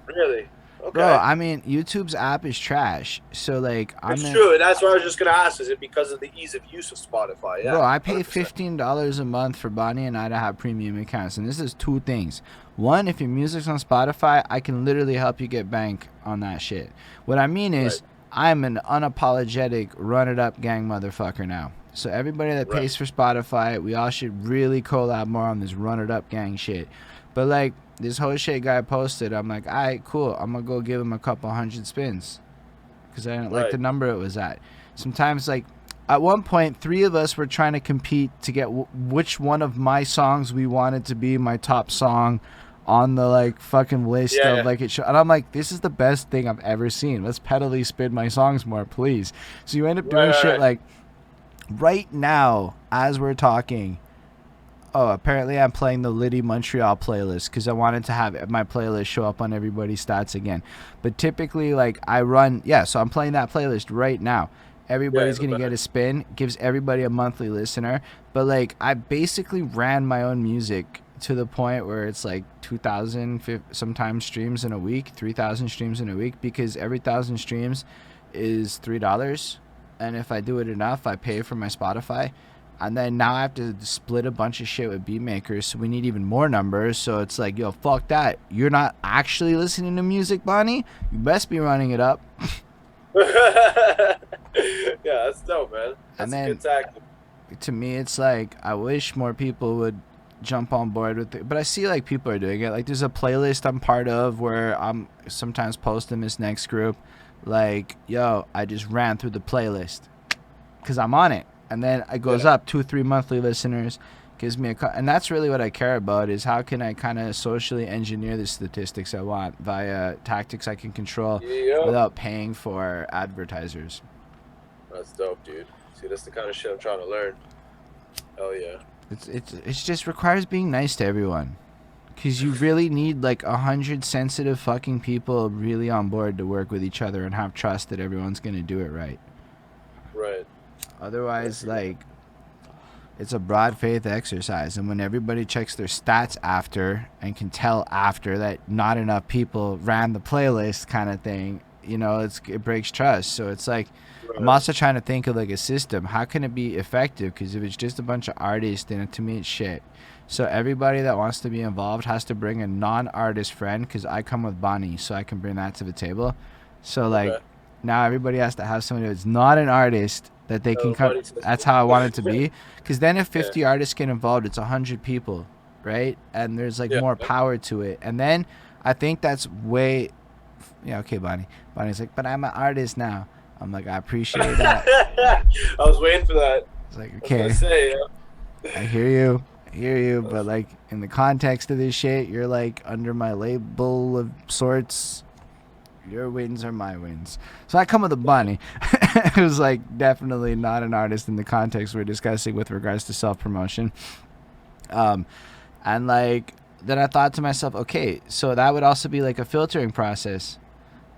Really? Okay. Bro, I mean, YouTube's app is trash. So like, It's true, and that's what I was just gonna ask. Is it because of the ease of use of Spotify? Yeah. Bro, I pay 100%. $15 a month for Bonnie and I to have premium accounts, and this is 2 things. One, if your music's on Spotify, I can literally help you get bank on that shit. What I mean is, I'm an unapologetic run-it-up gang motherfucker now. So everybody that pays for Spotify, we all should really collab more on this run-it-up gang shit. But like, this whole shit guy posted, I'm like, alright, cool. I'm gonna go give him a couple 100 spins. Because I didn't like the number it was at. Sometimes, like, at one point, 3 of us were trying to compete to get which one of my songs we wanted to be my top song on the, like, fucking list of, like, it should. And I'm like, this is the best thing I've ever seen. Let's pedally spin my songs more, please. So you end up doing shit like, right now, as we're talking, oh, apparently I'm playing the Liddy Montreal playlist because I wanted to have my playlist show up on everybody's stats again. But typically, like, I run, so I'm playing that playlist right now. Everybody's going to get a spin, gives everybody a monthly listener. But, like, I basically ran my own music to the point where it's like 2,000 sometimes streams in a week, 3,000 streams in a week, because every 1,000 streams is $3. And if I do it enough, I pay for my Spotify. And then now I have to split a bunch of shit with beat makers, so we need even more numbers. So it's like, yo, fuck that. You're not actually listening to music, Bonnie? You best be running it up. Yeah, that's dope, man. That's and then, a good tactic. To me, it's like, I wish more people would jump on board with it. But I see, like, people are doing it. Like, there's a playlist I'm part of where I'm sometimes posting this next group. Like, yo, I just ran through the playlist because I'm on it. And then it goes up 2-3 monthly listeners, gives me and that's really what I care about, is how can I kind of socially engineer the statistics I want via tactics I can control without paying for advertisers. That's dope, dude. See, that's the kind of shit I'm trying to learn. Hell yeah. It just requires being nice to everyone, because you really need like 100 sensitive fucking people really on board to work with each other and have trust that everyone's gonna do it right. Right. Otherwise, like, it's a broad faith exercise, and when everybody checks their stats after and can tell after that not enough people ran the playlist kind of thing, you know, it breaks trust. So it's like, I'm also trying to think of like a system. How can it be effective? Because if it's just a bunch of artists, then to me it's shit. So everybody that wants to be involved has to bring a non-artist friend, because I come with Bonnie, so I can bring that to the table. So like, now everybody has to have somebody that's not an artist that they can come. That's how I want it to be. Because then if 50 artists get involved, it's 100 people, right? And there's like more power to it. And then I think that's way, okay, Bonnie. Bonnie's like, but I'm an artist now. I'm like, I appreciate that. I was waiting for that. It's like, okay, I hear you, but like in the context of this shit, you're like under my label of sorts. Your wins are my wins. So I come with a Bonnie. It was like definitely not an artist in the context we're discussing with regards to self-promotion. And like, then I thought to myself, okay, so that would also be like a filtering process,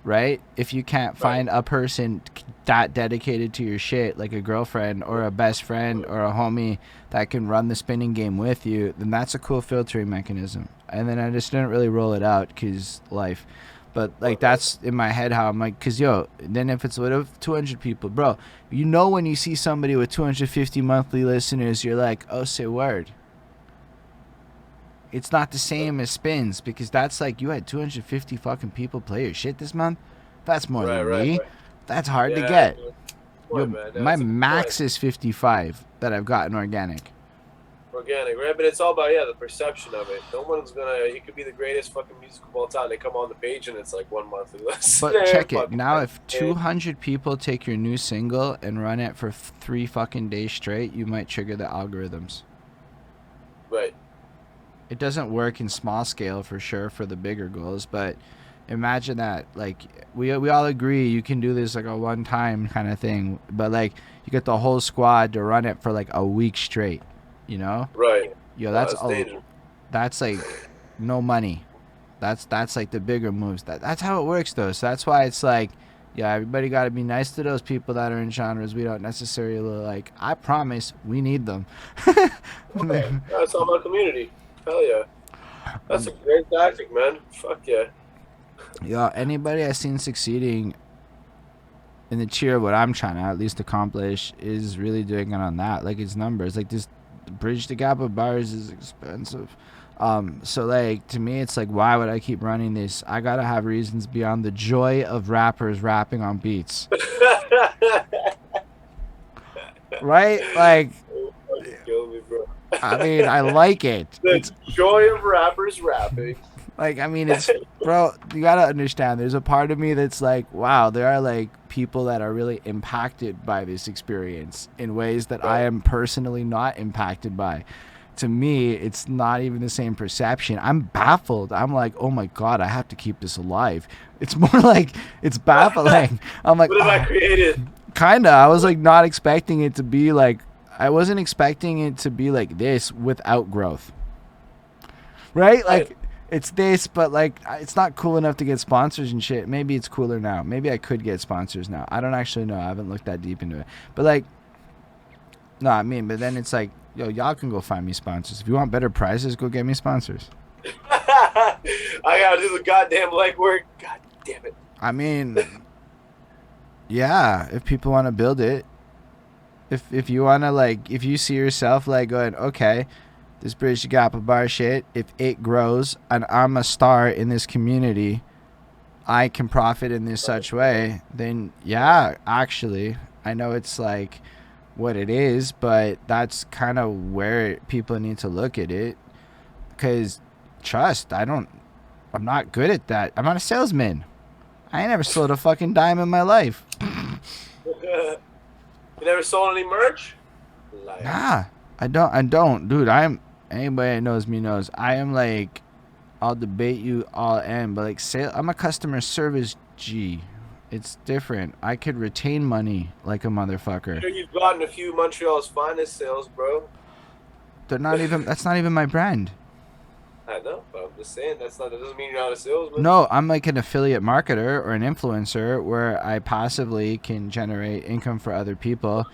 right? If you can't find a person that dedicated to your shit, like a girlfriend or a best friend or a homie that can run the spinning game with you, then that's a cool filtering mechanism. And then I just didn't really roll it out because life. But like, that's in my head how I'm like, because then if it's with 200 people, bro, you know, when you see somebody with 250 monthly listeners, you're like, oh, say word. It's not the same as spins, because that's like, you had 250 fucking people play your shit this month. That's more than me. That's hard to get. My max is 55 that I've gotten organic. Organic, right? But it's all about the perception of it. No one's gonna. You could be the greatest fucking music of all time. They come on the page and it's like 1 monthly listen. But check it now. If 200 people take your new single and run it for 3 fucking days straight, you might trigger the algorithms. Right. It doesn't work in small scale for sure for the bigger goals, but imagine that. Like, we all agree you can do this like a one-time kind of thing, but like, you get the whole squad to run it for like a week straight. You know? Right. Yo, that's like no money. That's like the bigger moves. That's how it works though. So that's why it's like, yeah, everybody got to be nice to those people that are in genres we don't necessarily like. I promise we need them. Okay. That's all my community. Hell yeah. That's a great tactic, man. Fuck yeah. Yeah, anybody I've seen succeeding in the tier of what I'm trying to at least accomplish is really doing it on that. Like, it's numbers. Like, this bridge the gap of bars is expensive. So like, to me, it's like, why would I keep running this? I gotta have reasons beyond the joy of rappers rapping on beats. Right? Like, Kill me, bro. I mean, I like it. The joy of rappers rapping. Like, I mean, it's, bro, you gotta understand, there's a part of me that's like, wow, there are like people that are really impacted by this experience in ways that I am personally not impacted by. To me, it's not even the same perception. I'm baffled. I'm like, oh my God, I have to keep this alive. It's more like, it's baffling. I'm like, what have I created? Kinda. I was like not expecting it to be like, I wasn't expecting it to be like this without growth. Right? Like, it's this, but like, it's not cool enough to get sponsors and shit. Maybe it's cooler now. Maybe I could get sponsors now. I don't actually know. I haven't looked that deep into it. But like, no, I mean, but then it's like, yo, y'all can go find me sponsors. If you want better prices, go get me sponsors. I gotta do the goddamn legwork. God damn it. I mean, yeah, if people want to build it. If you want to, like, if you see yourself like going, okay, this bridge the gap of bar shit, if it grows and I'm a star in this community, I can profit in this such way, then yeah, actually, I know it's like what it is, but that's kind of where people need to look at it. Because trust, I'm not good at that. I'm not a salesman. I ain't never sold a fucking dime in my life. You never sold any merch? Liar. Nah, I don't, dude. Anybody that knows me knows I am like, I'll debate you all in, but like, I'm a customer service G. It's different. I could retain money like a motherfucker. Sure, you've gotten a few Montreal's finest sales, bro. That's not even my brand. I know, but I'm just saying that doesn't mean you're not a salesman. No, I'm like an affiliate marketer or an influencer where I passively can generate income for other people,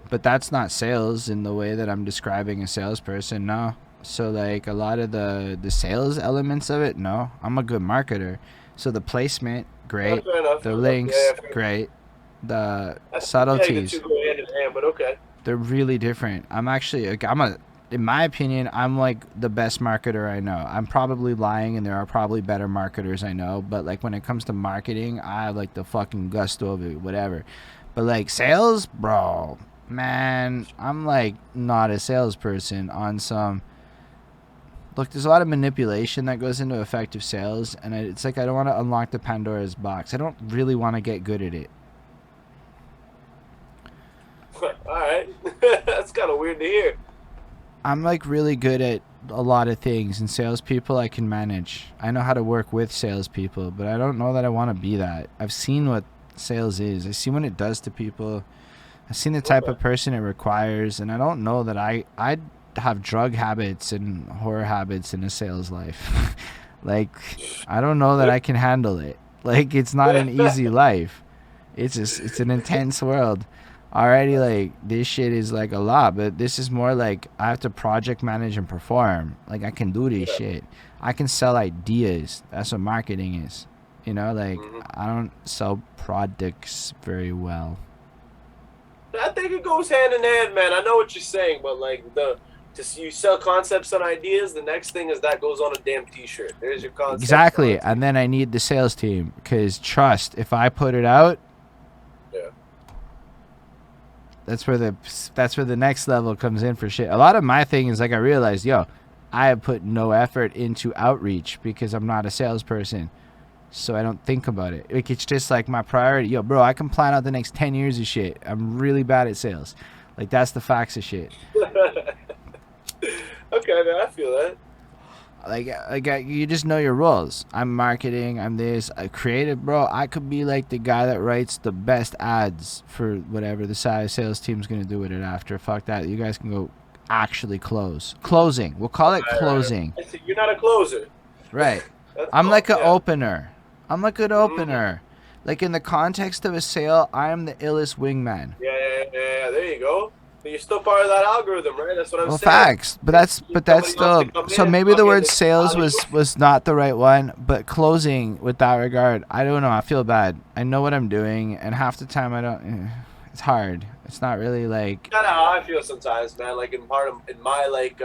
but that's not sales in the way that I'm describing a salesperson. No. So like a lot of the sales elements of it, no. I'm a good marketer. So the placement, great. The links, great. The subtleties. Yeah, you two go hand in hand, but okay. They're really different. In my opinion, I'm like the best marketer I know. I'm probably lying, and there are probably better marketers I know. But like when it comes to marketing, I have like the fucking gusto of it, whatever. But like sales, bro, man, I'm like not a salesperson on some. Look, there's a lot of manipulation that goes into effective sales, and it's like I don't want to unlock the Pandora's box. I don't really want to get good at it. All right, that's kind of weird to hear. I'm like really good at a lot of things, and salespeople I can manage. I know how to work with salespeople, but I don't know that I want to be that. I've seen what sales is. I see what it does to people. I've seen the type of person it requires, and I don't know that I'd have drug habits and horror habits in a sales life. Like, I don't know that I can handle it. Like, it's not an easy life. It's an intense world. Already, like, this shit is like a lot, but this is more like I have to project manage and perform. Like, I can do this shit. I can sell ideas. That's what marketing is. You know, like, I don't sell products very well. I think it goes hand in hand, man. I know what you're saying, but like you sell concepts and ideas. The next thing is that goes on a damn T-shirt. There's your concept. Exactly, and then I need the sales team because trust. If I put it out, that's where the next level comes in for shit. A lot of my thing is like I realized, yo, I have put no effort into outreach because I'm not a salesperson, so I don't think about it. Like it's just like my priority. Yo, bro, I can plan out the next 10 years of shit. I'm really bad at sales. Like that's the facts of shit. Okay, man, I feel that. Like you just know your roles. I'm marketing. I'm this. I creative, bro. I could be like the guy that writes the best ads for whatever the sales team's gonna do with it after. Fuck that. You guys can go actually closing. We'll call it closing. You're not a closer. Right. I'm dope, like an yeah. opener. I'm a good opener. Like in the context of a sale, I am the illest wingman. Yeah. There you go. But you're still part of that algorithm, right? That's what I'm Well, saying. facts, but that's Somebody wants still. to come So in, maybe the word fucking sales value. was not the right one, but closing with that regard, I don't know. I feel bad. I know what I'm doing, and half the time I don't. It's hard. It's not really like. Kind of how I feel sometimes, man. Like in my like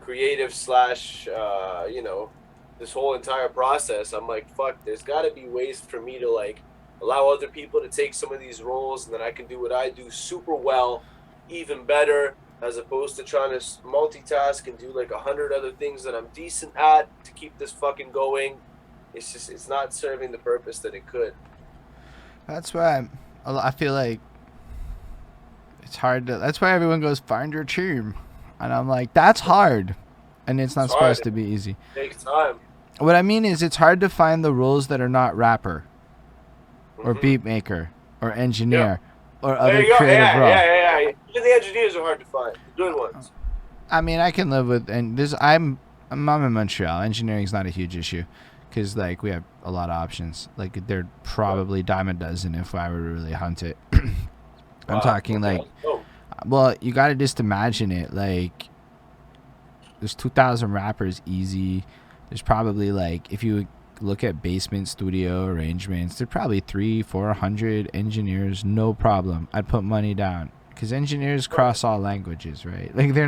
creative slash you know, this whole entire process, I'm like, fuck, there's got to be ways for me to like allow other people to take some of these roles, and then I can do what I do super well, even better, as opposed to trying to multitask and do like 100 other things that I'm decent at to keep this fucking going. It's just, it's not serving the purpose that it could. That's why I feel like it's hard to. That's why everyone goes find your team, and I'm like, that's hard, and it's not supposed to be easy. It takes time. What I mean is, it's hard to find the roles that are not rapper, or beat maker, or engineer, or other creative role. Yeah. Even the engineers are hard to find. The good ones. I mean, I can live with, and this. I'm in Montreal. Engineering's not a huge issue, because like we have a lot of options. Like they're probably dime a dozen if I were to really hunt it. I'm talking like, well, you got to just imagine it. Like, there's 2,000 rappers easy. There's probably like, if you look at basement studio arrangements, there's probably 300-400 engineers, no problem. I'd put money down, because engineers cross all languages, right? Like they're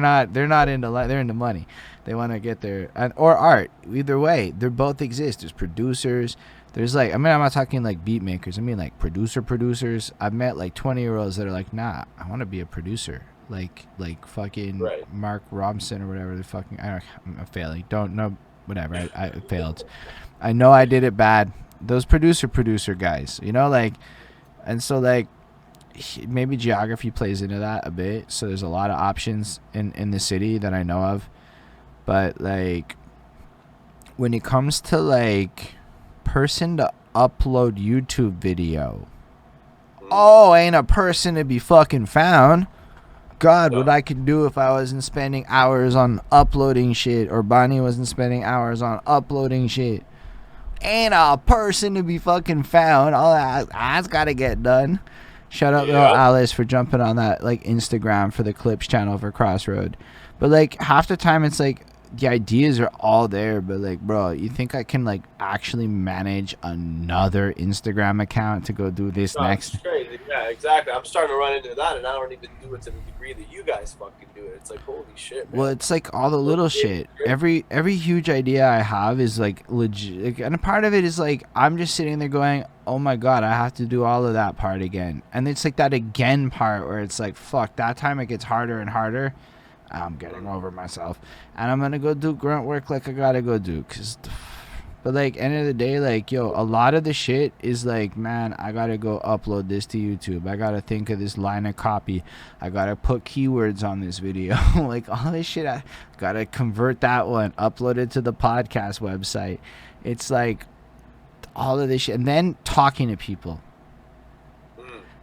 into money. They want to get their or art. Either way, they both exist. There's producers. There's like, I mean, I'm not talking like beat makers. I mean like producers. I've met like 20-year-olds that are like, nah, I want to be a producer. Like fucking Mark Robson or whatever the fucking. I'm failing. Don't know. Whatever. I failed. I know I did it bad. Those producer guys, you know, like, and so like maybe geography plays into that a bit. So there's a lot of options in the city that I know of, but like when it comes to like person to upload YouTube video, ain't a person to be fucking found. God, what I could do if I wasn't spending hours on uploading shit, or Bonnie wasn't spending hours on uploading shit. Ain't a person to be fucking found. All that's gotta get done. Shout out to Alice for jumping on that like Instagram for the clips channel for Crossroad. But like half the time it's like the ideas are all there, but like, bro, you think I can like actually manage another Instagram account to go do this next? It's crazy. Yeah, exactly. I'm starting to run into that, and I don't even do it to the degree that you guys fucking do it. It's like, holy shit, man. Well, it's like all the little shit. Every huge idea I have is like legit, like, and a part of it is like I'm just sitting there going, oh my god, I have to do all of that part again, and it's like that again part where it's like, fuck, that time it gets harder and harder. I'm getting over myself, and I'm gonna go do grunt work like I gotta go do, but like end of the day, like, yo, a lot of the shit is like, man, I gotta go upload this to YouTube, I gotta think of this line of copy, I gotta put keywords on this video, like all this shit, I gotta convert that one, upload it to the podcast website. It's like all of this shit, and then talking to people.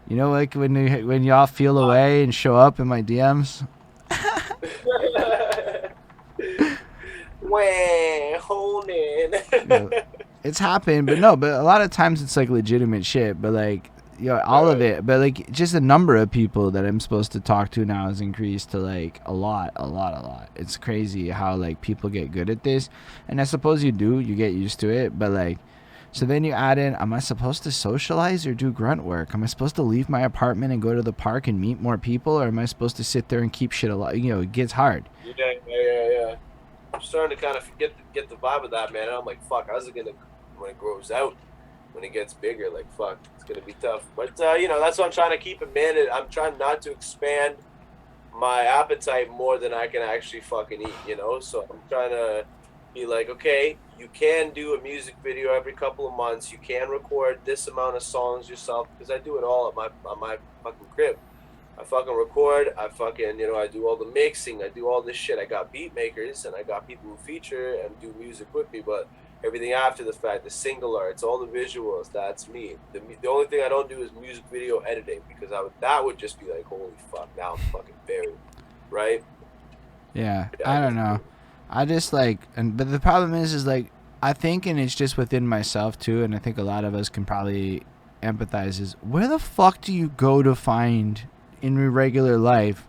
You know, like when y'all feel away and show up in my DMs. Holden. It's happened, but a lot of times it's like legitimate shit, but like, yo, all of it, but like just the number of people that I'm supposed to talk to now has increased to like a lot. It's crazy how like people get good at this, and I suppose you get used to it, but like, so then you add in, am I supposed to socialize or do grunt work? Am I supposed to leave my apartment and go to the park and meet more people, or am I supposed to sit there and keep shit alive? You know, it gets hard. Yeah. I'm starting to kind of get the vibe of that, man. And I'm like, fuck, how's it gonna, when it grows out, when it gets bigger, like, fuck, it's gonna be tough. But you know, that's what I'm trying to keep in mind. I'm trying not to expand my appetite more than I can actually fucking eat, you know. So I'm trying to be like, okay, you can do a music video every couple of months. You can record this amount of songs yourself, because I do it all at my fucking crib. I fucking record, I fucking, you know, I do all the mixing, I do all this shit. I got beat makers, and I got people who feature and do music with me, but everything after the fact, the single arts, all the visuals, that's me. The only thing I don't do is music video editing, because that would just be like, holy fuck, now I'm fucking buried, right? Yeah, I don't know. I just like, but the problem is like, I think, and it's just within myself too, and I think a lot of us can probably empathize, is where the fuck do you go to find in your regular life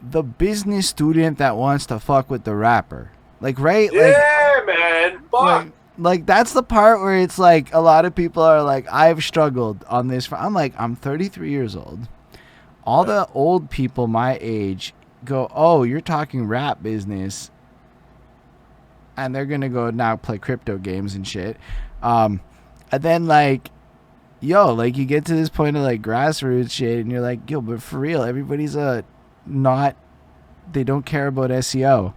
the business student that wants to fuck with the rapper? Like, right? Yeah, man. Fuck. Like that's the part where it's like a lot of people are like, I've struggled on this. I'm like, I'm 33 years old. All the old people my age go, oh, you're talking rap business. And they're going to go now play crypto games and shit. And then like, yo, like you get to this point of like grassroots shit and you're like, yo, but for real, everybody's they don't care about SEO.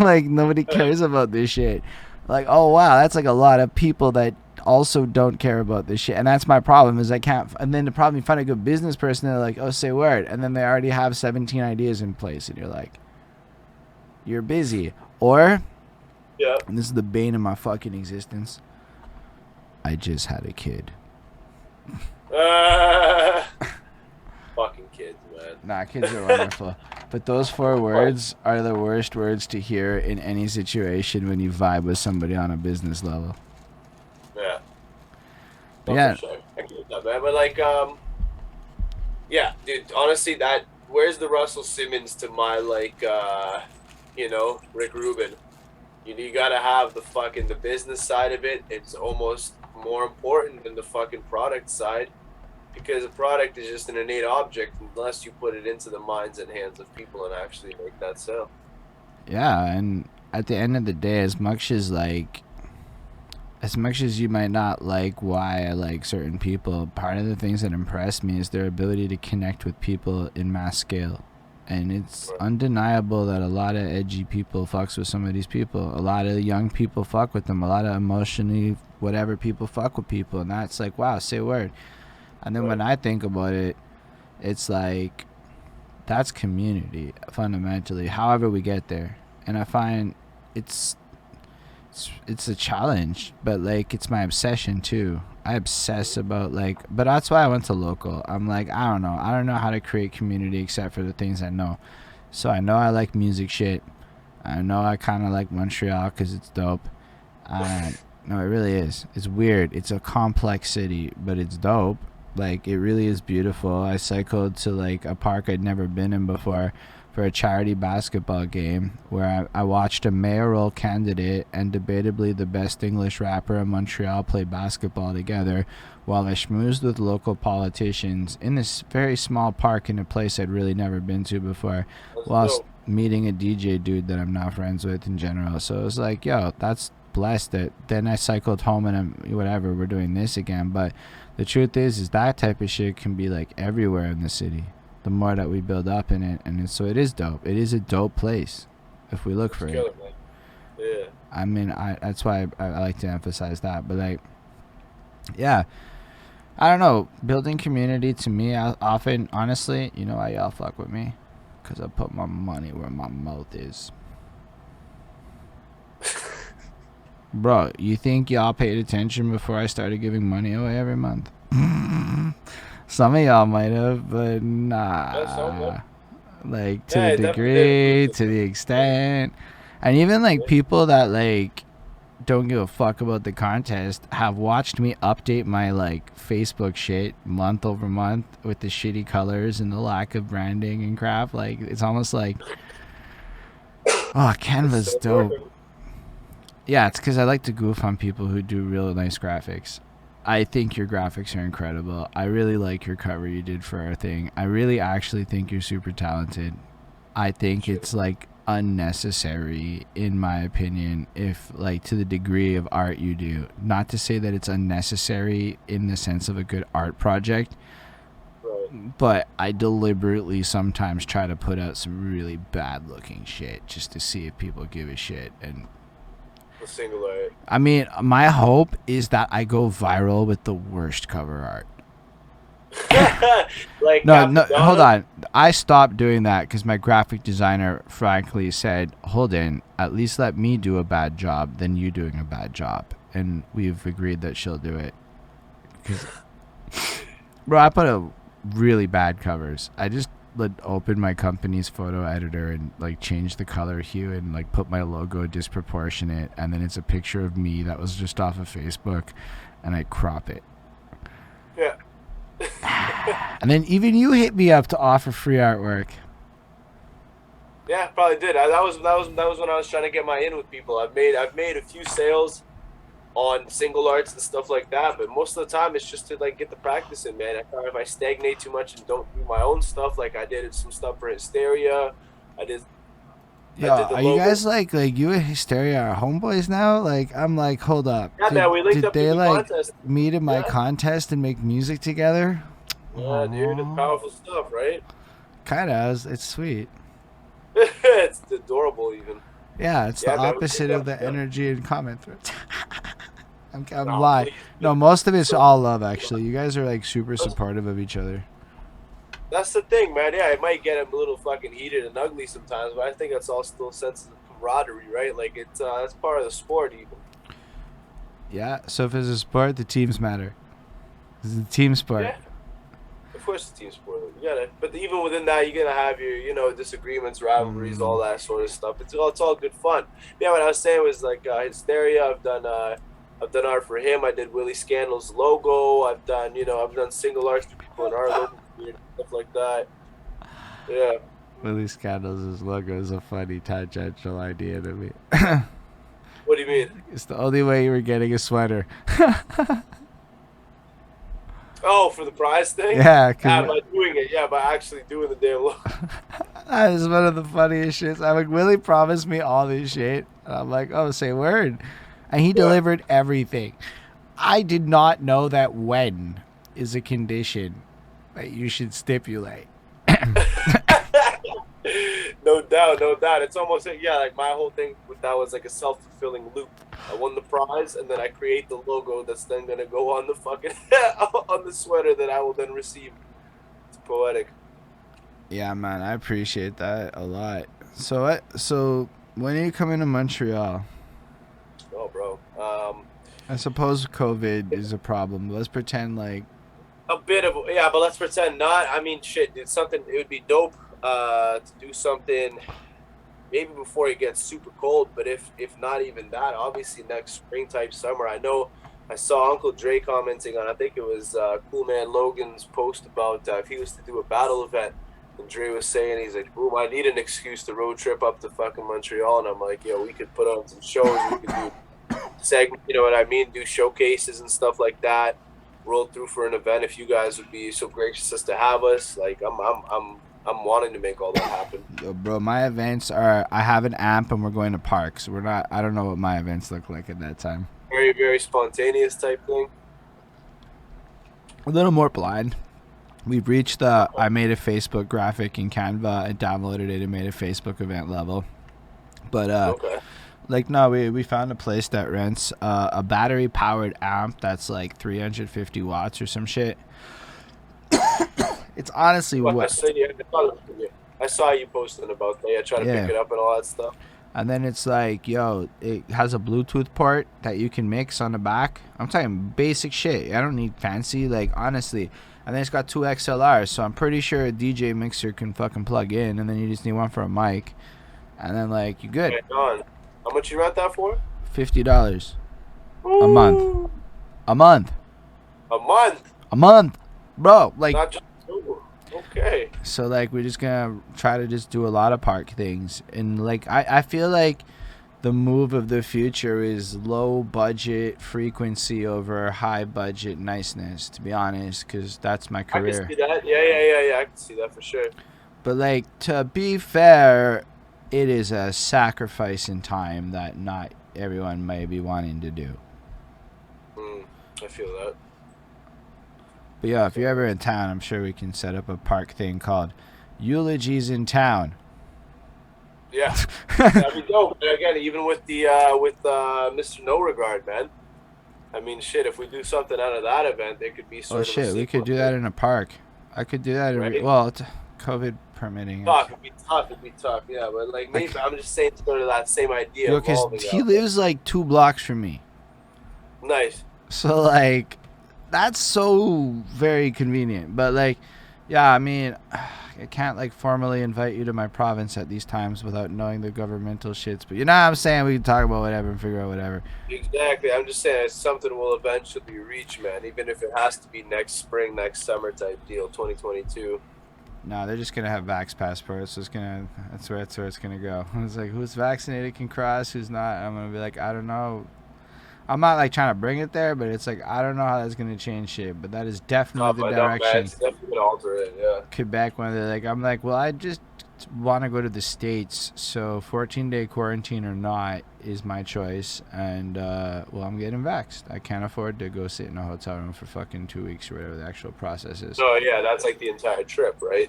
Like nobody cares about this shit. Like, oh wow, that's like a lot of people that also don't care about this shit. And that's my problem, is I can't. And then the problem, you find a good business person, they're like, oh, say word, and then they already have 17 ideas in place, and you're like, you're busy. Or, Yeah. and this is the bane of my fucking existence, I just had a kid. Fucking kids, man. Nah, kids are wonderful. But those 4 words are the worst words to hear in any situation when you vibe with somebody on a business level. Yeah. But yeah. For sure. I get that, man. But like, yeah, dude. Honestly, where's the Russell Simmons to my like, Rick Rubin? You gotta have the business side of it. It's almost more important than the fucking product side, because a product is just an innate object unless you put it into the minds and hands of people and actually make that sell. Yeah, and at the end of the day, as much as you might not like why I like certain people, part of the things that impress me is their ability to connect with people in mass scale. And it's undeniable that a lot of edgy people fucks with some of these people. A lot of young people fuck with them. A lot of emotionally whatever people fuck with people. And that's like, wow, say a word. And then when I think about it, it's like, that's community, fundamentally, however we get there. And I find it's a challenge, but like it's my obsession too. I obsess about but that's why I went to local. I'm like, I don't know how to create community except for the things I know. So I know I like music shit. I know I kind of like Montreal because it's dope. No, it really is. It's weird. It's a complex city, but it's dope. Like, it really is beautiful. I cycled to like a park I'd never been in before for a charity basketball game where I watched a mayoral candidate and debatably the best English rapper in Montreal play basketball together, while I schmoozed with local politicians in this very small park in a place I'd really never been to before, whilst meeting a DJ dude that I'm now friends with in general. So it was like, yo, that's blessed. That then I cycled home and whatever, we're doing this again. But the truth is that type of shit can be like everywhere in the city, the more that we build up in it. And so it is dope. It is a dope place if we look for it. Man. Yeah. I mean, that's why I like to emphasize that. But like, yeah, I don't know, building community to me, I often, honestly, you know why y'all fuck with me? Because I put my money where my mouth is. Bro, you think y'all paid attention before I started giving money away every month? Some of y'all might have, but nah. Like, to the degree, to the extent. And even, like, people that, like, don't give a fuck about the contest have watched me update my, like, Facebook shit month over month with the shitty colors and the lack of branding and crap. Like, it's almost like, oh, Canva's dope. Yeah, it's because I like to goof on people who do real nice graphics. I think your graphics are incredible. I really like your cover you did for our thing. I really actually think you're super talented. I think it's like unnecessary, in my opinion, if like to the degree of art you do. Not to say that it's unnecessary in the sense of a good art project, but I deliberately sometimes try to put out some really bad looking shit just to see if people give a shit. And I mean, my hope is that I go viral with the worst cover art. Like no, hold on. I stopped doing that because my graphic designer frankly said, Holden, at least let me do a bad job than you doing a bad job. And we've agreed that she'll do it. Bro, I put out really bad covers. I just open my company's photo editor and like change the color hue and like put my logo disproportionate, and then it's a picture of me that was just off of Facebook, and I crop it. Yeah. And then even you hit me up to offer free artwork. Yeah, probably did. That was when I was trying to get my in with people. I've made a few sales on single arts and stuff like that, but most of the time it's just to like get the practice in, man. I find if I stagnate too much and don't do my own stuff, like I did some stuff for Hysteria. Are you guys like you and Hysteria are homeboys now? Like I'm like, hold up. Yeah, we linked up they in the like contest. meet in my contest and make music together? Yeah, dude, it's powerful stuff, right? Kinda, it's sweet. It's adorable, even. Yeah, it's the man, opposite of the energy and comment threads. I'm No, lying. please. No, most of it's all love, actually. You guys are like super supportive of each other. That's the thing, man. Yeah, it might get a little fucking heated and ugly sometimes, but I think that's all still a sense of camaraderie, right? Like it's that's part of the sport, even. Yeah, so if it's a sport, the teams matter. It's a team sport. Yeah. Of course, it's a team sport. You gotta, but even within that, you're gonna have your, disagreements, rivalries, all that sort of stuff. It's all good fun. Yeah, what I was saying was like Hysteria. I've done art for him. I did Willie Scandal's logo. I've done single arts for people in our logo and stuff like that. Yeah. Willie Scandals' logo is a funny tangential idea to me. What do you mean? It's the only way you were getting a sweater. Oh, for the prize thing? Yeah. Yeah, by doing it. Yeah, by actually doing the damn logo. That is one of the funniest shits. I'm like, Willie promised me all this shit. And I'm like, oh, say word. And he delivered everything. I did not know that when is a condition that you should stipulate. No doubt. It's almost like my whole thing with that was like a self-fulfilling loop. I won the prize, and then I create the logo that's then gonna go on the fucking on the sweater that I will then receive. It's poetic. Yeah, man, I appreciate that a lot. So when are you coming to Montreal? Oh, bro. I suppose COVID is a problem. Let's pretend like A bit of but let's pretend not. I mean, shit, it's something. It would be dope to do something. Maybe before it gets super cold, but if not even that, obviously next spring type summer. I know I saw Uncle Dre commenting on, I think it was Cool Man Logan's post about if he was to do a battle event, and Dre was saying, he's like, boom, I need an excuse to road trip up to fucking Montreal, and I'm like, we could put on some shows, we could do segment, you know what I mean, do showcases and stuff like that, roll through for an event if you guys would be so gracious as to have us. Like I'm wanting to make all that happen. Yo, bro, my events are, I have an amp and we're going to parks. I don't know what my events look like at that time. Very, very spontaneous type thing. A little more blind. We've reached the, I made a Facebook graphic in Canva and downloaded it and made a Facebook event level. But, Okay. like, no, we found a place that rents a battery powered amp that's like 350 watts or some shit. It's honestly I saw you posting about that. Trying to pick it up and all that stuff. And then it's like, it has a Bluetooth port that you can mix on the back. I'm talking basic shit. I don't need fancy, like, honestly. And then it's got 2 XLRs, so I'm pretty sure a DJ mixer can fucking plug in, and then you just need one for a mic. And then, like, you're good. How much you rent that for? $50 a month. A month. A month? A month. Bro, like... Not just okay. So, like, we're just gonna try to just do a lot of park things. And, like, I feel like the move of the future is low budget frequency over high budget niceness, to be honest, because that's my career. I can see that. Yeah. I can see that for sure. But, like, to be fair, it is a sacrifice in time that not everyone may be wanting to do. I feel that. But yeah, if you're ever in town, I'm sure we can set up a park thing called Eulogies in Town. Yeah, that'd be dope. And again, even with the Mr. No Regard, man. I mean, shit. If we do something out of that event, it could be sort of. Oh shit, we could do that in a park. I could do that. Right? Well, it's COVID permitting. It'd be tough. Yeah, but like maybe I'm just saying sort of that same idea. Because he lives like 2 blocks from me. Nice. So like. That's so very convenient. But, like, yeah, I mean, I can't like formally invite you to my province at these times without knowing the governmental shits. But you know what I'm saying? We can talk about whatever and figure out whatever. Exactly. I'm just saying it's something we'll eventually reach, man. Even if it has to be next spring, next summer type deal, 2022. No, they're just gonna have vax passports. So that's where it's gonna go. It's like who's vaccinated can cross, who's not. I'm gonna be like, I don't know. I'm not like trying to bring it there, but it's like I don't know how that's gonna change shit. But that is definitely the direction. It's definitely gonna alter it. Yeah. Quebec, when they're like, I'm like, well, I just want to go to the States, so 14-day quarantine or not is my choice, and well, I'm getting vaxxed. I can't afford to go sit in a hotel room for fucking 2 weeks or whatever the actual process is. So yeah, that's like the entire trip, right?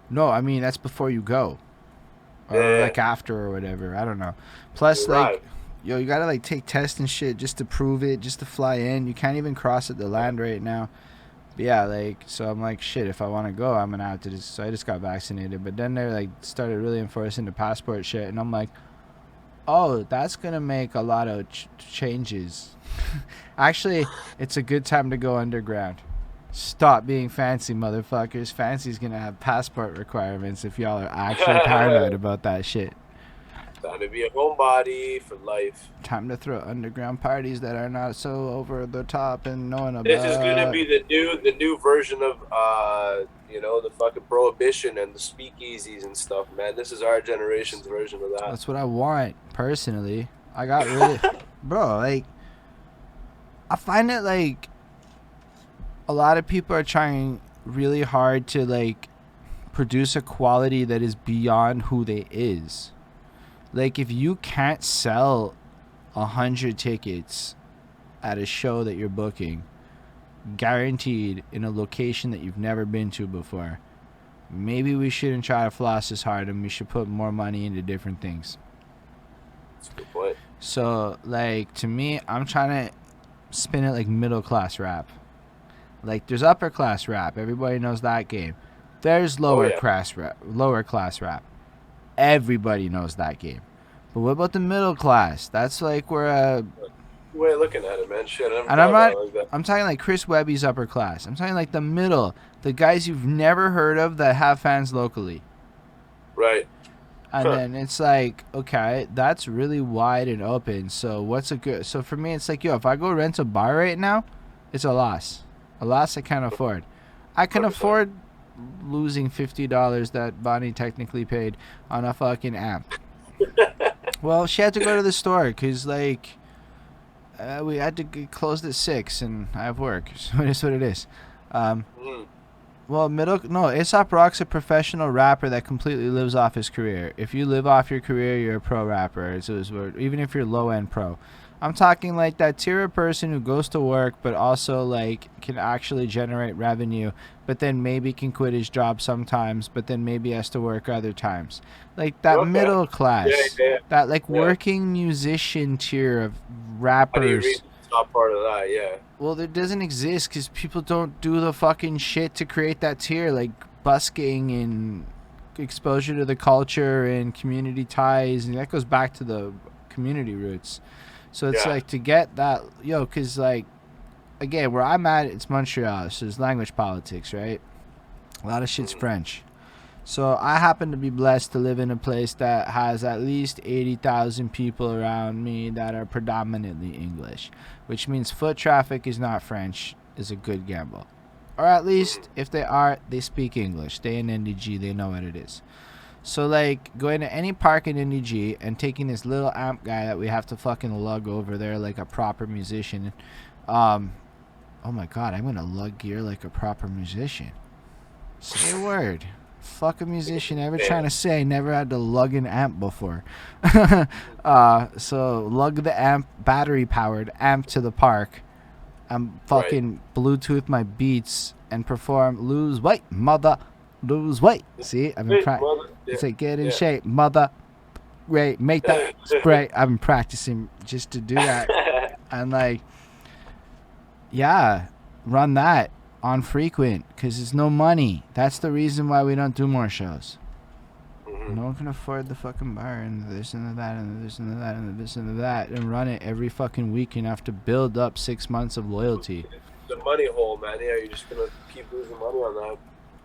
No, I mean that's before you go, or like after or whatever. I don't know. Plus, like, yo, you gotta like take tests and shit just to prove it, just to fly in. You can't even cross at the land right now. But yeah, like, so I'm like, shit, if I want to go, I'm gonna have to just, so I just got vaccinated. But then they like started really enforcing the passport shit, and I'm like, oh, that's gonna make a lot of changes. Actually, it's a good time to go underground. Stop being fancy, motherfuckers. Fancy's gonna have passport requirements if y'all are actually paranoid about that shit. Time to be a homebody for life. Time to throw underground parties that are not so over the top and knowing about. This is gonna be the new version of the fucking prohibition and the speakeasies and stuff, man. This is our generation's version of that. That's what I want personally. I got really, bro. Like, I find it like a lot of people are trying really hard to like produce a quality that is beyond who they is. Like, if you can't sell 100 tickets at a show that you're booking, guaranteed in a location that you've never been to before, maybe we shouldn't try to floss as hard and we should put more money into different things. That's a good point. So, like, to me, I'm trying to spin it like middle class rap. Like, there's upper class rap. Everybody knows that game. There's lower class rap. Everybody knows that game. But what about the middle class? That's like where way of looking at it, man. Shit, I'm talking like Chris Webby's upper class. I'm talking like the middle, the guys you've never heard of that have fans locally. Right. And then it's like, okay, that's really wide and open. So so for me, it's like, yo, if I go rent a bar right now, it's a loss. A loss I can't afford. I can 100%. Afford losing $50 that Bonnie technically paid on a fucking amp. Well, she had to go to the store because, like, we had to get closed at 6 and I have work, so it is what it is. Well, A$AP Rock's a professional rapper that completely lives off his career. If you live off your career, you're a pro rapper. Even if you're low-end pro. I'm talking like that tier of person who goes to work but also like can actually generate revenue, but then maybe can quit his job sometimes, but then maybe has to work other times. Like that middle class, that like working musician tier of rappers. How do you read the top part of that? Yeah. Well, it doesn't exist because people don't do the fucking shit to create that tier, like busking and exposure to the culture and community ties, and that goes back to the community roots. So it's like to get that, because like, again, where I'm at, it's Montreal, so there's language politics, right? A lot of shit's French. So I happen to be blessed to live in a place that has at least 80,000 people around me that are predominantly English, which means foot traffic is not French, is a good gamble. Or at least, if they are, they speak English. They in NDG, they know what it is. So, like, going to any park in NDG and taking this little amp guy that we have to fucking lug over there like a proper musician. Oh my god, I'm gonna lug gear like a proper musician. Say a word. Fuck a musician ever trying to say never had to lug an amp before. So, lug the amp, battery-powered amp to the park. I'm fucking Bluetooth my beats and perform Lose Weight, lose weight. See, I've been it's like get in shape, mother. Great, make that spray. I've been practicing just to do that, and like, run that on frequent because it's no money. That's the reason why we don't do more shows. No one can afford the fucking bar and this and that and this and that and this and that and run it every fucking week enough to build up 6 months of loyalty. The money hole, man. Yeah, you're just gonna keep losing money on that.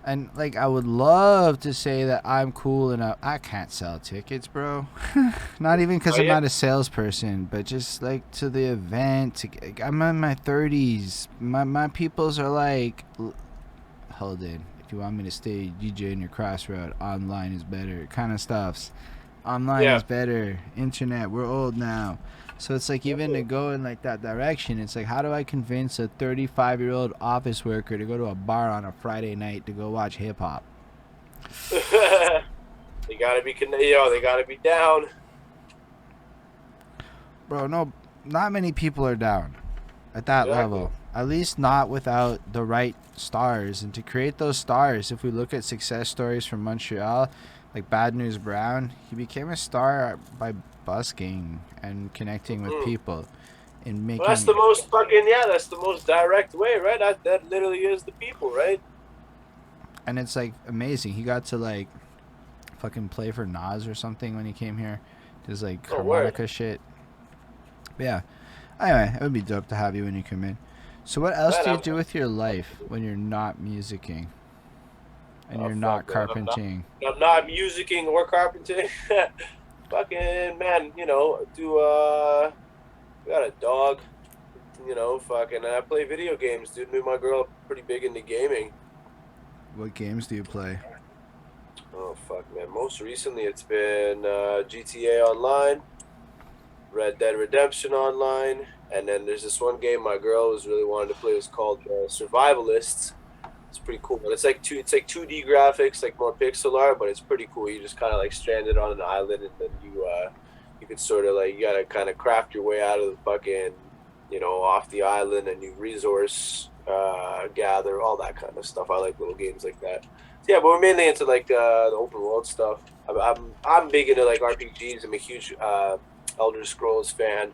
And like I would love to say that I'm cool enough. I can't sell tickets, bro. Not even because I'm not a salesperson, but just like to the event. I'm in my 30s. My peoples are like, Holden, if you want me to stay DJ in your crossroad, online is better. Kind of stuffs. Online is better. Internet, we're old now. So it's like even to go in like that direction, it's like how do I convince a 35-year-old office worker to go to a bar on a Friday night to go watch hip hop? They gotta be, they gotta be down. Bro, no, not many people are down at that level. At least not without the right stars. And to create those stars, if we look at success stories from Montreal, like Bad News Brown, he became a star by busking and connecting with people and making. Well, that's the most that's the most direct way, right? That literally is the people, right? And it's like amazing. He got to like fucking play for Nas or something when he came here. Just like harmonica shit. But yeah. Anyway, it would be dope to have you when you come in. So what else do you do with your life when you're not musicking? And you're not carpenting? I'm not musicking or carpenting. Fucking man, I got a dog, fucking I play video games, dude. Me and my girl are pretty big into gaming. What games do you play? Oh fuck, man. Most recently it's been GTA Online, Red Dead Redemption Online, and then there's this one game my girl was really wanting to play. It's called Survivalists. It's pretty cool. It's like 2D graphics, like more pixel art, but it's pretty cool. You just kind of like stranded on an island, and then you can sort of like, you gotta kind of craft your way out of the fucking, off the island, and you resource gather, all that kind of stuff. I like little games like that. So yeah, but we're mainly into like the open world stuff. I'm big into like RPGs. I'm a huge Elder Scrolls fan.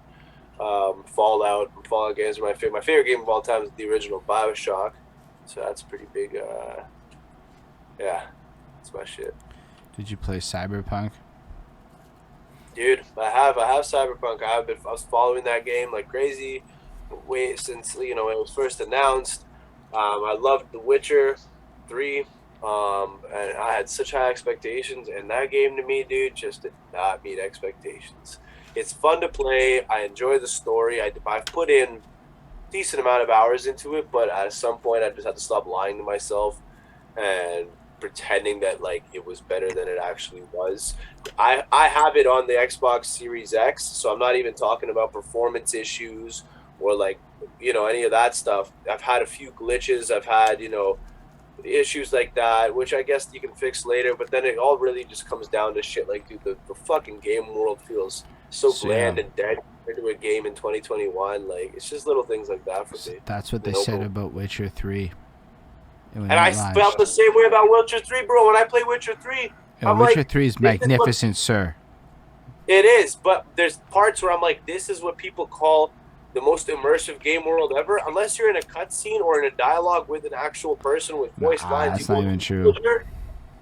Fallout games are my favorite game of all time is the original BioShock. So that's pretty big. Yeah, that's my shit. Did you play Cyberpunk? Dude, I have Cyberpunk. I was following that game like crazy. Since it was first announced. I loved The Witcher 3. And I had such high expectations, and that game to me, dude, just did not meet expectations. It's fun to play. I enjoy the story. I've put in decent amount of hours into it, but at some point I just had to stop lying to myself and pretending that like it was better than it actually was. I have it on the Xbox Series X, so I'm not even talking about performance issues or like any of that stuff. I've had a few glitches. I've had issues like that, which I guess you can fix later, but then it all really just comes down to shit like, dude, the fucking game world feels so bland and dead into a game in 2021. Like, it's just little things like that for me. That's what they said about Witcher 3. And I felt the same way about Witcher 3, bro. When I play Witcher 3, I'm Witcher 3 is magnificent, sir. It is, but there's parts where I'm like, this is what people call the most immersive game world ever. Unless you're in a cutscene or in a dialogue with an actual person with voice lines. That's not even true.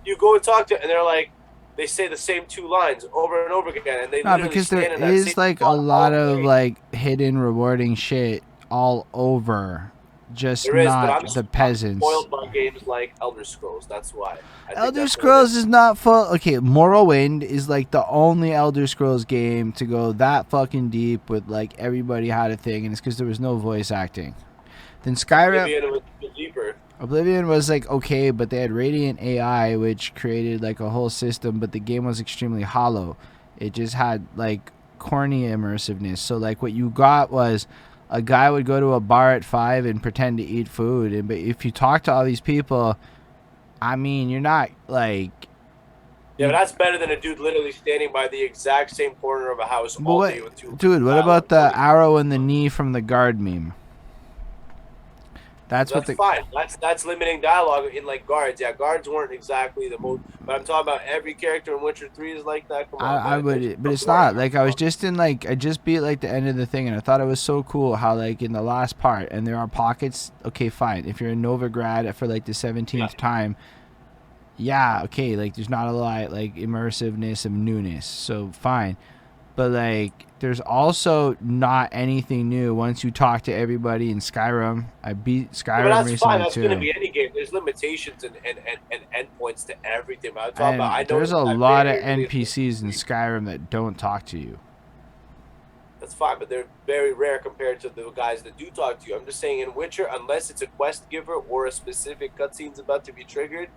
You go and talk to, and they're like, they say the same two lines over and over again, and they because there is like a lot of like hidden rewarding shit all over, just not the peasants. I'm spoiled by games like Elder Scrolls. That's why. Elder Scrolls is not full. Okay, Morrowind is like the only Elder Scrolls game to go that fucking deep with like everybody had a thing, and it's because there was no voice acting. Then Skyrim. Oblivion was like okay, but they had Radiant AI, which created like a whole system, but the game was extremely hollow. It just had like corny immersiveness. So like what you got was a guy would go to a bar at 5 and pretend to eat food, but if you talk to all these people, I mean, you're not like. Yeah, but that's better than a dude literally standing by the exact same corner of a house all day with two. Dude, what about the arrow in the knee from the guard meme? That's fine. That's limiting dialogue in like guards. Yeah, guards weren't exactly the most, but I'm talking about every character in Witcher 3 is like that. Come on, I would, but it's not. Like I was just in like I just beat like the end of the thing, and I thought it was so cool how like in the last part, and there are pockets. Okay, fine. If you're in Novigrad for like the 17th time, yeah, okay. Like there's not a lot like immersiveness and newness, so fine. But like, there's also not anything new once you talk to everybody in Skyrim. I beat Skyrim But that's recently fine. That's too. going to be any game. There's limitations and endpoints to everything. But I'm talking about. I And know there's a that lot of very NPCs in Skyrim that don't talk to you. That's fine, but they're very rare compared to the guys that do talk to you. I'm just saying, in Witcher, unless it's a quest giver or a specific cutscene's about to be triggered,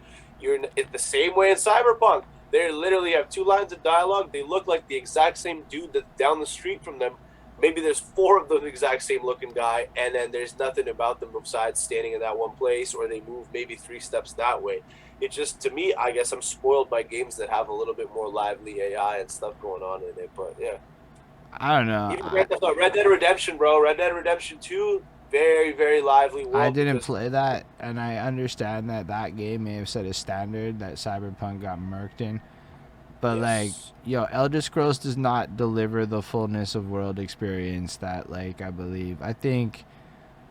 it's the same way in Cyberpunk. They literally have 2 lines of dialogue. They look like the exact same dude that's down the street from them. Maybe there's 4 of the exact same looking guy, and then there's nothing about them besides standing in that one place, or they move maybe 3 steps that way. It just, to me, I guess I'm spoiled by games that have a little bit more lively AI and stuff going on in it, but yeah. I don't know. Even Red Dead Redemption, bro. Red Dead Redemption 2, very, very lively world. I didn't play that, and I understand that that game may have set a standard that Cyberpunk got murked in. But, like, yo, Elder Scrolls does not deliver the fullness of world experience that, like, I believe. I think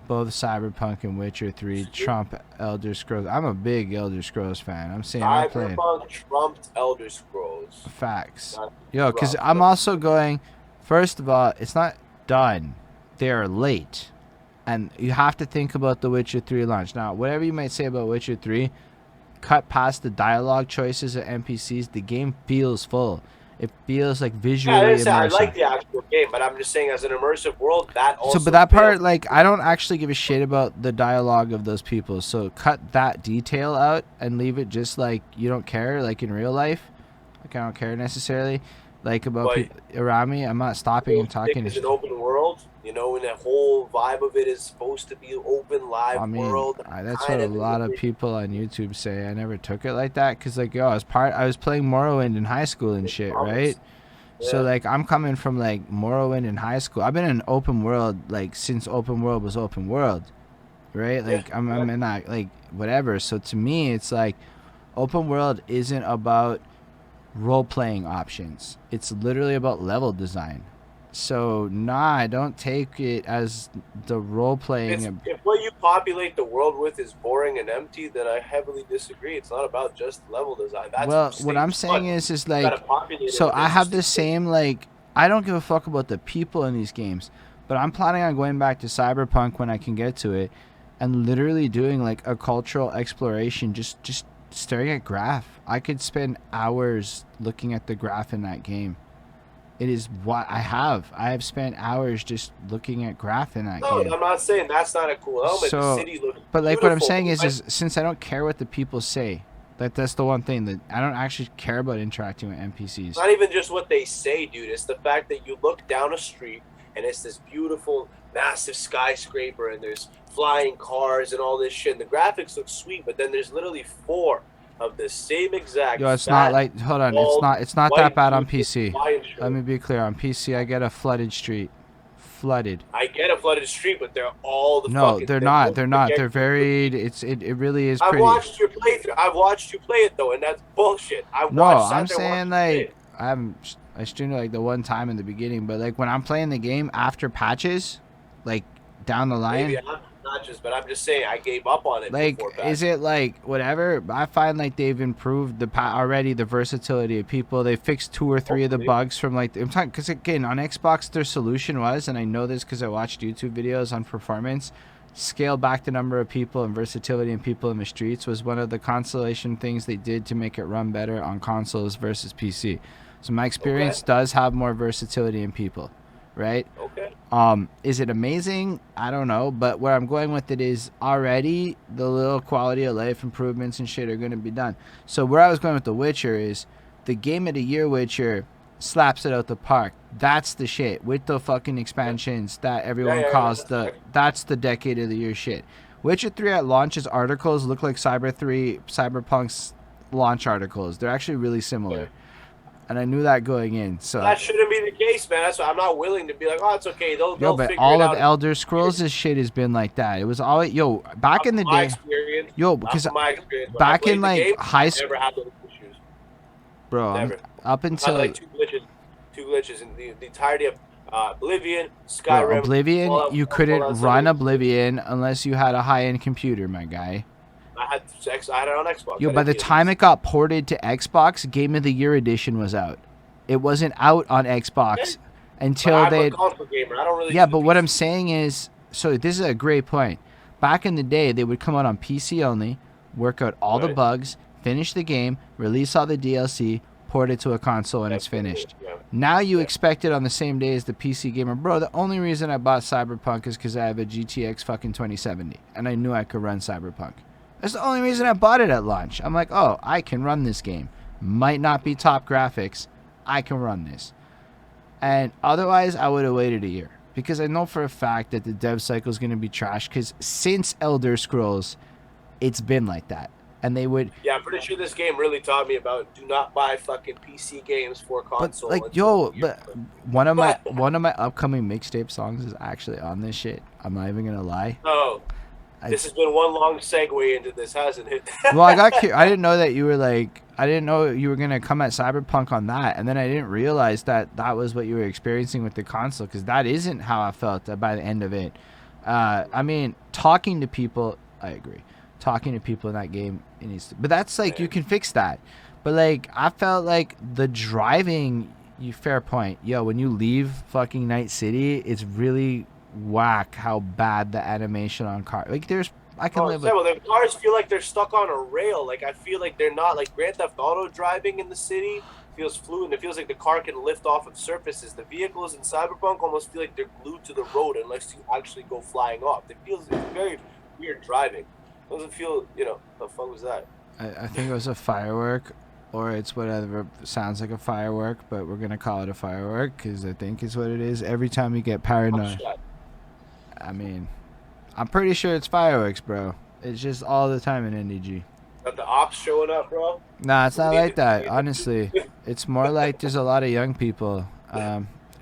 both Cyberpunk and Witcher 3 trump Elder Scrolls. I'm a big Elder Scrolls fan. I'm saying I played. Cyberpunk trumped Elder Scrolls. Facts. Yo, because I'm also going... First of all, it's not done. They are late. And you have to think about the Witcher 3 launch. Now, whatever you might say about Witcher 3, cut past the dialogue choices of NPCs, the game feels full. It feels like visually immersive. I like the actual game, but I'm just saying as an immersive world, that also... So, but that part, like, I don't actually give a shit about the dialogue of those people. So cut that detail out and leave it just like you don't care, like in real life. Like, I don't care necessarily. Like, about people around me, I'm not stopping and talking. It's an open world, you know, and the whole vibe of it is supposed to be open, live world. That's what a lot of people on YouTube say. I never took it like that because, like, yo, I was playing Morrowind in high school and shit, right? Yeah. So, like, I'm coming from, like, Morrowind in high school. I've been in open world, like, since open world was open world, right? Like, I'm in that, like, whatever. So, to me, it's like open world isn't about role-playing options. It's literally about level design. So I don't take it as the role-playing. If what you populate the world with is boring and empty, then I heavily disagree. It's not about just level design. That's what I'm saying is like, so I have the same, like, I don't give a fuck about the people in these games, but I'm planning on going back to Cyberpunk when I can get to it and literally doing like a cultural exploration, just staring at graph. I could spend hours looking at the graph in that game. It is what I have. I have spent hours just looking at graph in that game. No, I'm not saying that's not a cool element. The city looks but like what I'm saying is since I don't care what the people say, that's the one thing that I don't actually care about interacting with NPCs. It's not even just what they say, dude. It's the fact that you look down a street and it's this beautiful, massive skyscraper and there's flying cars and all this shit. And the graphics look sweet, but then there's literally 4 of the same exact. Yo, it's not like, hold on, it's not that bad on PC. Let me be clear. On PC, I get a flooded street. Flooded. I get a flooded street, but they're all the no, they're not. They're not. They're varied. It really is pretty. I've watched your playthrough. I've watched you play it though, and that's bullshit. I'm saying like I streamed it like the one time in the beginning, but like when I'm playing the game after patches, like down the line. Maybe not just, but I'm just saying I gave up on it. Like, is it like whatever? I find like they've improved already the versatility of people. They fixed 2 or 3 of the bugs from like I'm talking because again on Xbox their solution was, and I know this because I watched YouTube videos on performance. Scale back the number of people and versatility and people in the streets was one of the consolation things they did to make it run better on consoles versus PC. So my experience does have more versatility in people. Right? Okay. Is it amazing? I don't know, but where I'm going with it is already the little quality of life improvements and shit are going to be done. So where I was going with The Witcher is the game of the year Witcher slaps it out the park. That's the shit with the fucking expansions that everyone calls that's the decade of the year shit. Witcher 3 at launch's articles look like Cyberpunk's launch articles. They're actually really similar. Yeah. And I knew that going in. So that shouldn't be the case, man. That's why I'm not willing to be like, oh, it's okay. They'll but figure all it of out. Elder Scrolls' shit has been like that. It was always back in the day. Because back in like high school, never had those issues. Bro, up until like two glitches in the entirety of Oblivion, Skyrim. Bro, Oblivion, you couldn't run Oblivion unless you had a high-end computer, my guy. I had it on Xbox. By the time it got ported to Xbox, Game of the Year edition was out. It wasn't out on Xbox until I'm they. a console gamer. I don't really. Yeah, do but the what PC. I'm saying is, so this is a great point. Back in the day, they would come out on PC only, work out all the Right. bugs, finish the game, release all the DLC, port it to a console, and it's finished. Yeah. Now you expect it on the same day as the PC gamer. Bro, the only reason I bought Cyberpunk is because I have a GTX fucking 2070, and I knew I could run Cyberpunk. That's the only reason I bought it at launch. I'm like, oh, I can run this game. Might not be top graphics. I can run this. And otherwise, I would have waited a year. Because I know for a fact that the dev cycle is going to be trash. Because since Elder Scrolls, it's been like that. And they would... Yeah, I'm pretty sure this game really taught me about do not buy fucking PC games for console. But, like, yo, but one of my upcoming mixtape songs is actually on this shit. I'm not even going to lie. Oh. This has been one long segue into this, hasn't it? Well, I didn't know that you were like... I didn't know you were going to come at Cyberpunk on that. And then I didn't realize that that was what you were experiencing with the console. Because that isn't how I felt by the end of it. I mean, talking to people... I agree. Talking to people in that game, it needs to... But that's like, you can fix that. But like, I felt like the driving... fair point. Yo, when you leave fucking Night City, it's really... whack how bad the animation on car, like there's I can live with. Well, the cars feel like they're stuck on a rail. Like I feel like they're not, like Grand Theft Auto driving in the city feels fluid. It feels like the car can lift off of surfaces. The vehicles in Cyberpunk almost feel like they're glued to the road unless you actually go flying off. It's very weird driving. It doesn't feel, the fuck was that? I think it was a firework, or it's whatever sounds like a firework, but we're gonna call it a firework because I think it's what it is. Every time you get paranoid. I mean, I'm pretty sure it's fireworks, bro. It's just all the time in NDG. Got the ops showing up, bro? Nah, it's not like that, honestly. It's more like there's a lot of young people.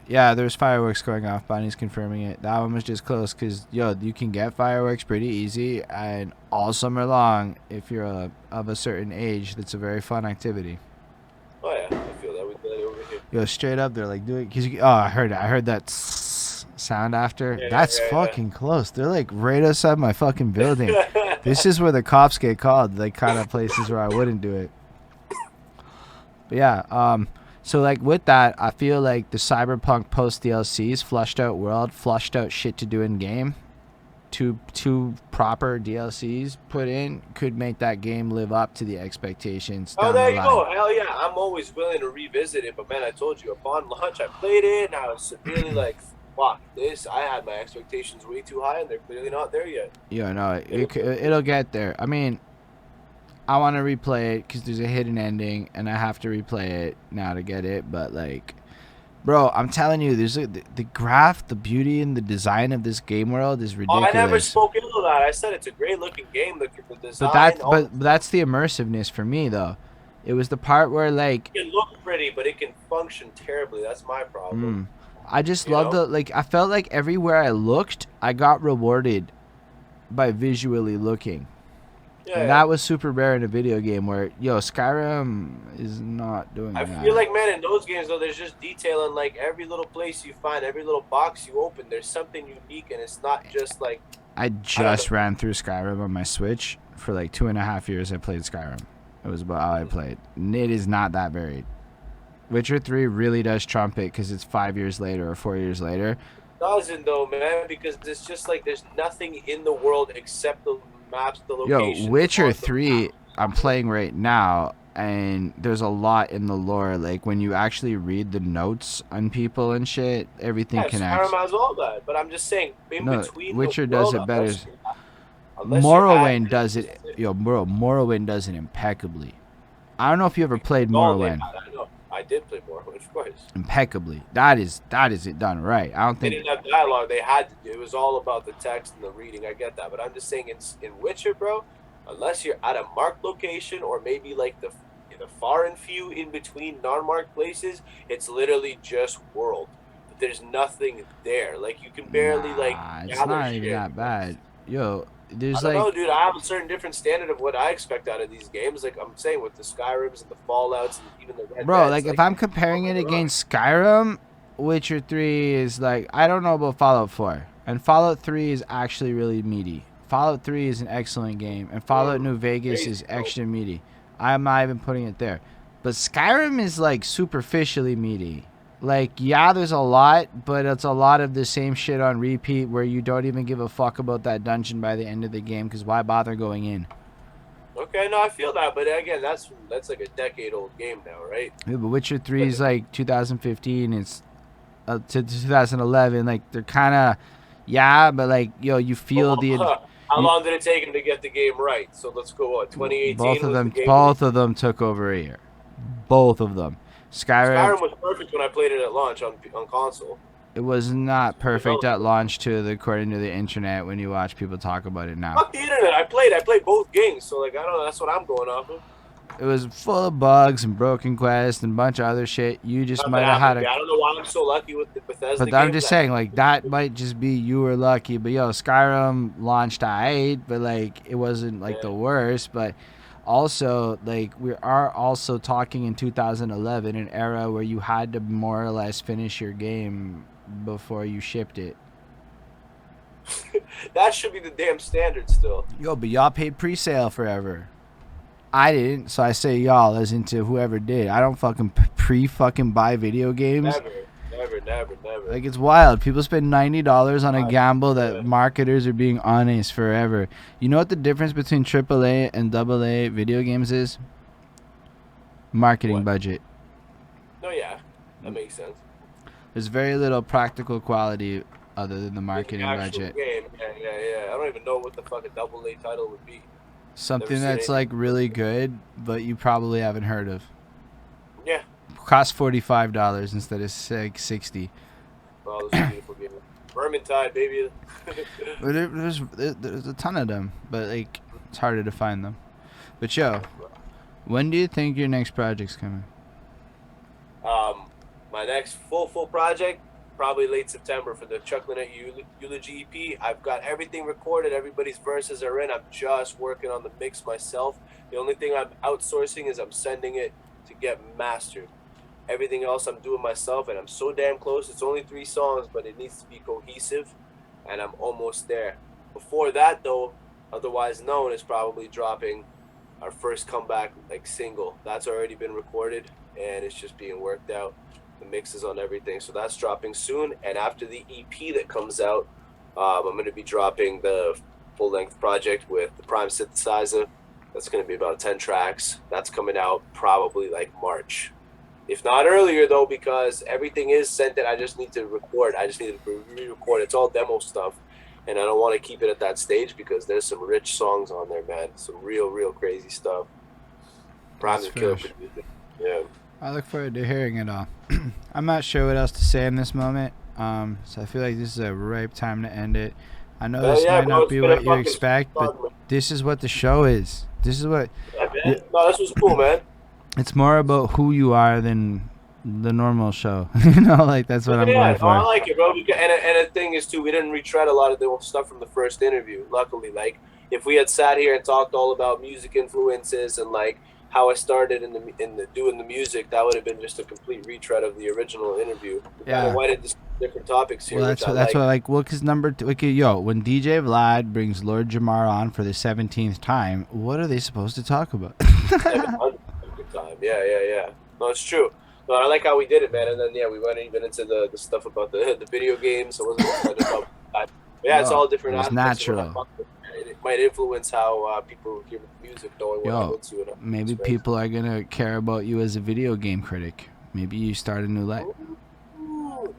Yeah, there's fireworks going off. Bonnie's confirming it. That one was just close because, yo, you can get fireworks pretty easy. And all summer long, if you're of a certain age, that's a very fun activity. Oh, yeah. I feel that. We did it over here. Yo, straight up, they're like, do it. Cause I heard it. I heard that sound after. Yeah, That's fucking close. They're like right outside my fucking building. This is where the cops get called, like kind of places where I wouldn't do it. But yeah, so like with that, I feel like the Cyberpunk post DLCs, flushed out world, flushed out shit to do in game, two proper DLCs put in could make that game live up to the expectations. Oh, there you go. Hell yeah. I'm always willing to revisit it, but man, I told you, upon launch, I played it and I was severely like, fuck this. I had my expectations way too high and they're clearly not there yet. Yeah, no, it'll get there. I mean, I want to replay it because there's a hidden ending and I have to replay it now to get it. But like, bro, I'm telling you, there's the graph, the beauty and the design of this game world is ridiculous. Oh, I never spoke into that. I said it's a great looking game. The design, but that's the immersiveness for me though. It was the part where like it can look pretty, but it can function terribly. That's my problem. I just love I felt like everywhere I looked, I got rewarded by visually looking. Yeah, and that was super rare in a video game where, Skyrim is not doing that. I feel like, man, in those games, though, there's just detail in, like, every little place you find, every little box you open, there's something unique, and it's not just, like... I just ran through Skyrim on my Switch. For, like, 2.5 years, I played Skyrim. It was about how I played. And it is not that varied. Witcher 3 really does trump it because it's 5 years later or 4 years later. It doesn't, though, man, because it's just, like, there's nothing in the world except the maps, the locations. Yo, Witcher 3, I'm playing right now, and there's a lot in the lore. Like, when you actually read the notes on people and shit, everything connects. Skyrim has all that, but I'm just saying, between Witcher does it better. Morrowind does it. Bro, Morrowind does it impeccably. I don't know if you ever played Morrowind. I did play Morrowind, of course. Impeccably. That is it done right. I don't think they didn't have dialogue. They had to do. It was all about the text and the reading. I get that, but I'm just saying, in Witcher, bro, unless you're at a marked location or maybe like the far and few in between non-marked places, it's literally just world. But there's nothing there. Like you can barely it's not even that bad. Yo, there's I don't know, dude. I have a certain different standard of what I expect out of these games. Like I'm saying, with the Skyrims and the Fallouts and even the Red Bro, Deads, like if I'm comparing it against Skyrim, Witcher 3 is like, I don't know about Fallout 4. And Fallout 3 is actually really meaty. Fallout 3 is an excellent game. And Fallout New Vegas is extra meaty. I'm not even putting it there. But Skyrim is like superficially meaty. Like, yeah, there's a lot, but it's a lot of the same shit on repeat where you don't even give a fuck about that dungeon by the end of the game because why bother going in? Okay, no, I feel that, but again, that's like a decade-old game now, right? Yeah, but Witcher 3 is like 2015. It's to 2011. Like, they're kind of, yeah, but like, yo, you feel How long did it take him to get the game right? So let's go, what, 2018? Both of them took over a year. Both of them. Skyrim was perfect when I played it at launch on console. It was not perfect at launch, according to the internet. When you watch people talk about it now, fuck the internet. I played both games, so like I don't know. That's what I'm going off of. It was full of bugs and broken quests and a bunch of other shit. You just might have had I don't know why I'm so lucky with the Bethesda. But I'm just saying, like, that might just be you were lucky. But yo, Skyrim launched '08, but like it wasn't like the worst. But also, like, we are also talking in 2011, an era where you had to more or less finish your game before you shipped it. That should be the damn standard still. Yo, but y'all paid pre-sale forever. I didn't, so I say y'all as into whoever did. I don't fucking pre-fucking buy video games. Never. Like, it's wild. People spend $90 on a gamble that marketers are being honest forever. You know what the difference between AAA and AA video games is? Marketing budget. No, yeah. That makes sense. There's very little practical quality other than the marketing budget. Game. Yeah. I don't even know what the fuck a AA title would be. Something that's like really good, but you probably haven't heard of. Yeah. Costs $45 instead of $60. Oh, this is a beautiful game. Vermintide, baby. But there's a ton of them, but like it's harder to find them. But yo, when do you think your next project's coming? My next full project, probably late September for the CMU Eulogy EP. I've got everything recorded. Everybody's verses are in. I'm just working on the mix myself. The only thing I'm outsourcing is I'm sending it to get mastered. Everything else I'm doing myself, and I'm so damn close. It's only 3 songs, but it needs to be cohesive, and I'm almost there. Before that, though, otherwise known, is probably dropping our first comeback like single. That's already been recorded, and it's just being worked out. The mixes on everything, so that's dropping soon. And after the EP that comes out, I'm going to be dropping the full-length project with the Prime synthesizer. That's going to be about 10 tracks. That's coming out probably like March, if not earlier, though, because everything is sent and I just need to record. I just need to re-record. It's all demo stuff, and I don't want to keep it at that stage because there's some rich songs on there, man. Some real crazy stuff. Prime's a killer producer. Yeah. I look forward to hearing it all. I'm not sure what else to say in this moment, so I feel like this is a ripe time to end it. I know this might not be what you expect, but this is what the show is. This is what... Yeah, no, this was cool, man. It's more about who you are than the normal show. You know, like, that's what I'm going for. I like it, bro. And the thing is, too, we didn't retread a lot of the stuff from the first interview, luckily. Like, if we had sat here and talked all about music influences and, like, how I started in the doing the music, that would have been just a complete retread of the original interview. Yeah. I wanted just different topics here. Well, that's what, because number 2, okay, yo, when DJ Vlad brings Lord Jamar on for the 17th time, what are they supposed to talk about? Time. Yeah. No, it's true. No, I like how we did it, man. And then we went even into the stuff about the video games. So it wasn't excited about that. Yeah, it's all different. It was natural. It might influence how people hear music, knowing what I'm into. Maybe people are gonna care about you as a video game critic. Maybe you start a new life.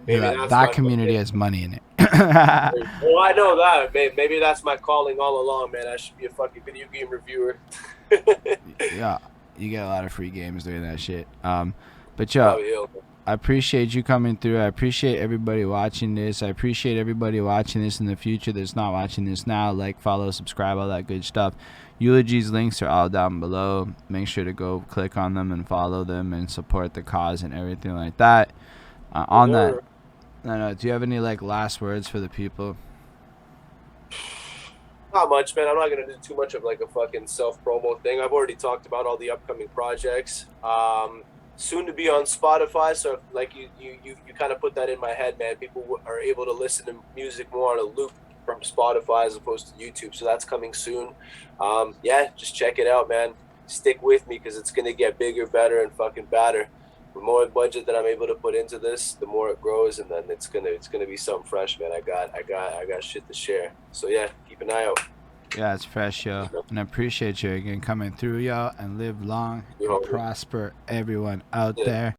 That community has money in it. Well, I know that. Maybe that's my calling all along, man. I should be a fucking video game reviewer. Yeah, you get a lot of free games doing that shit. But yo, I appreciate you coming through. I appreciate everybody watching this. I appreciate everybody watching this in the future that's not watching this now. Like, follow, subscribe, all that good stuff. Eulogy's links are all down below. Make sure to go click on them and follow them and support the cause and everything like that. On that, do you have any like last words for the people? Not much, man. I'm not gonna do too much of like a fucking self-promo thing. I've already talked about all the upcoming projects. Soon to be on Spotify, so like you kind of put that in my head, man. People are able to listen to music more on a loop from Spotify as opposed to YouTube, so that's coming soon. Yeah, just check it out, man. stick with me because it's gonna get bigger, better, and fucking badder. The more budget that I'm able to put into this, the more it grows, and then it's gonna be something fresh, man. I got shit to share. So yeah, keep an eye out. Yeah, it's fresh, yo. And I appreciate you again coming through, yo. And live long and prosper, everyone out there.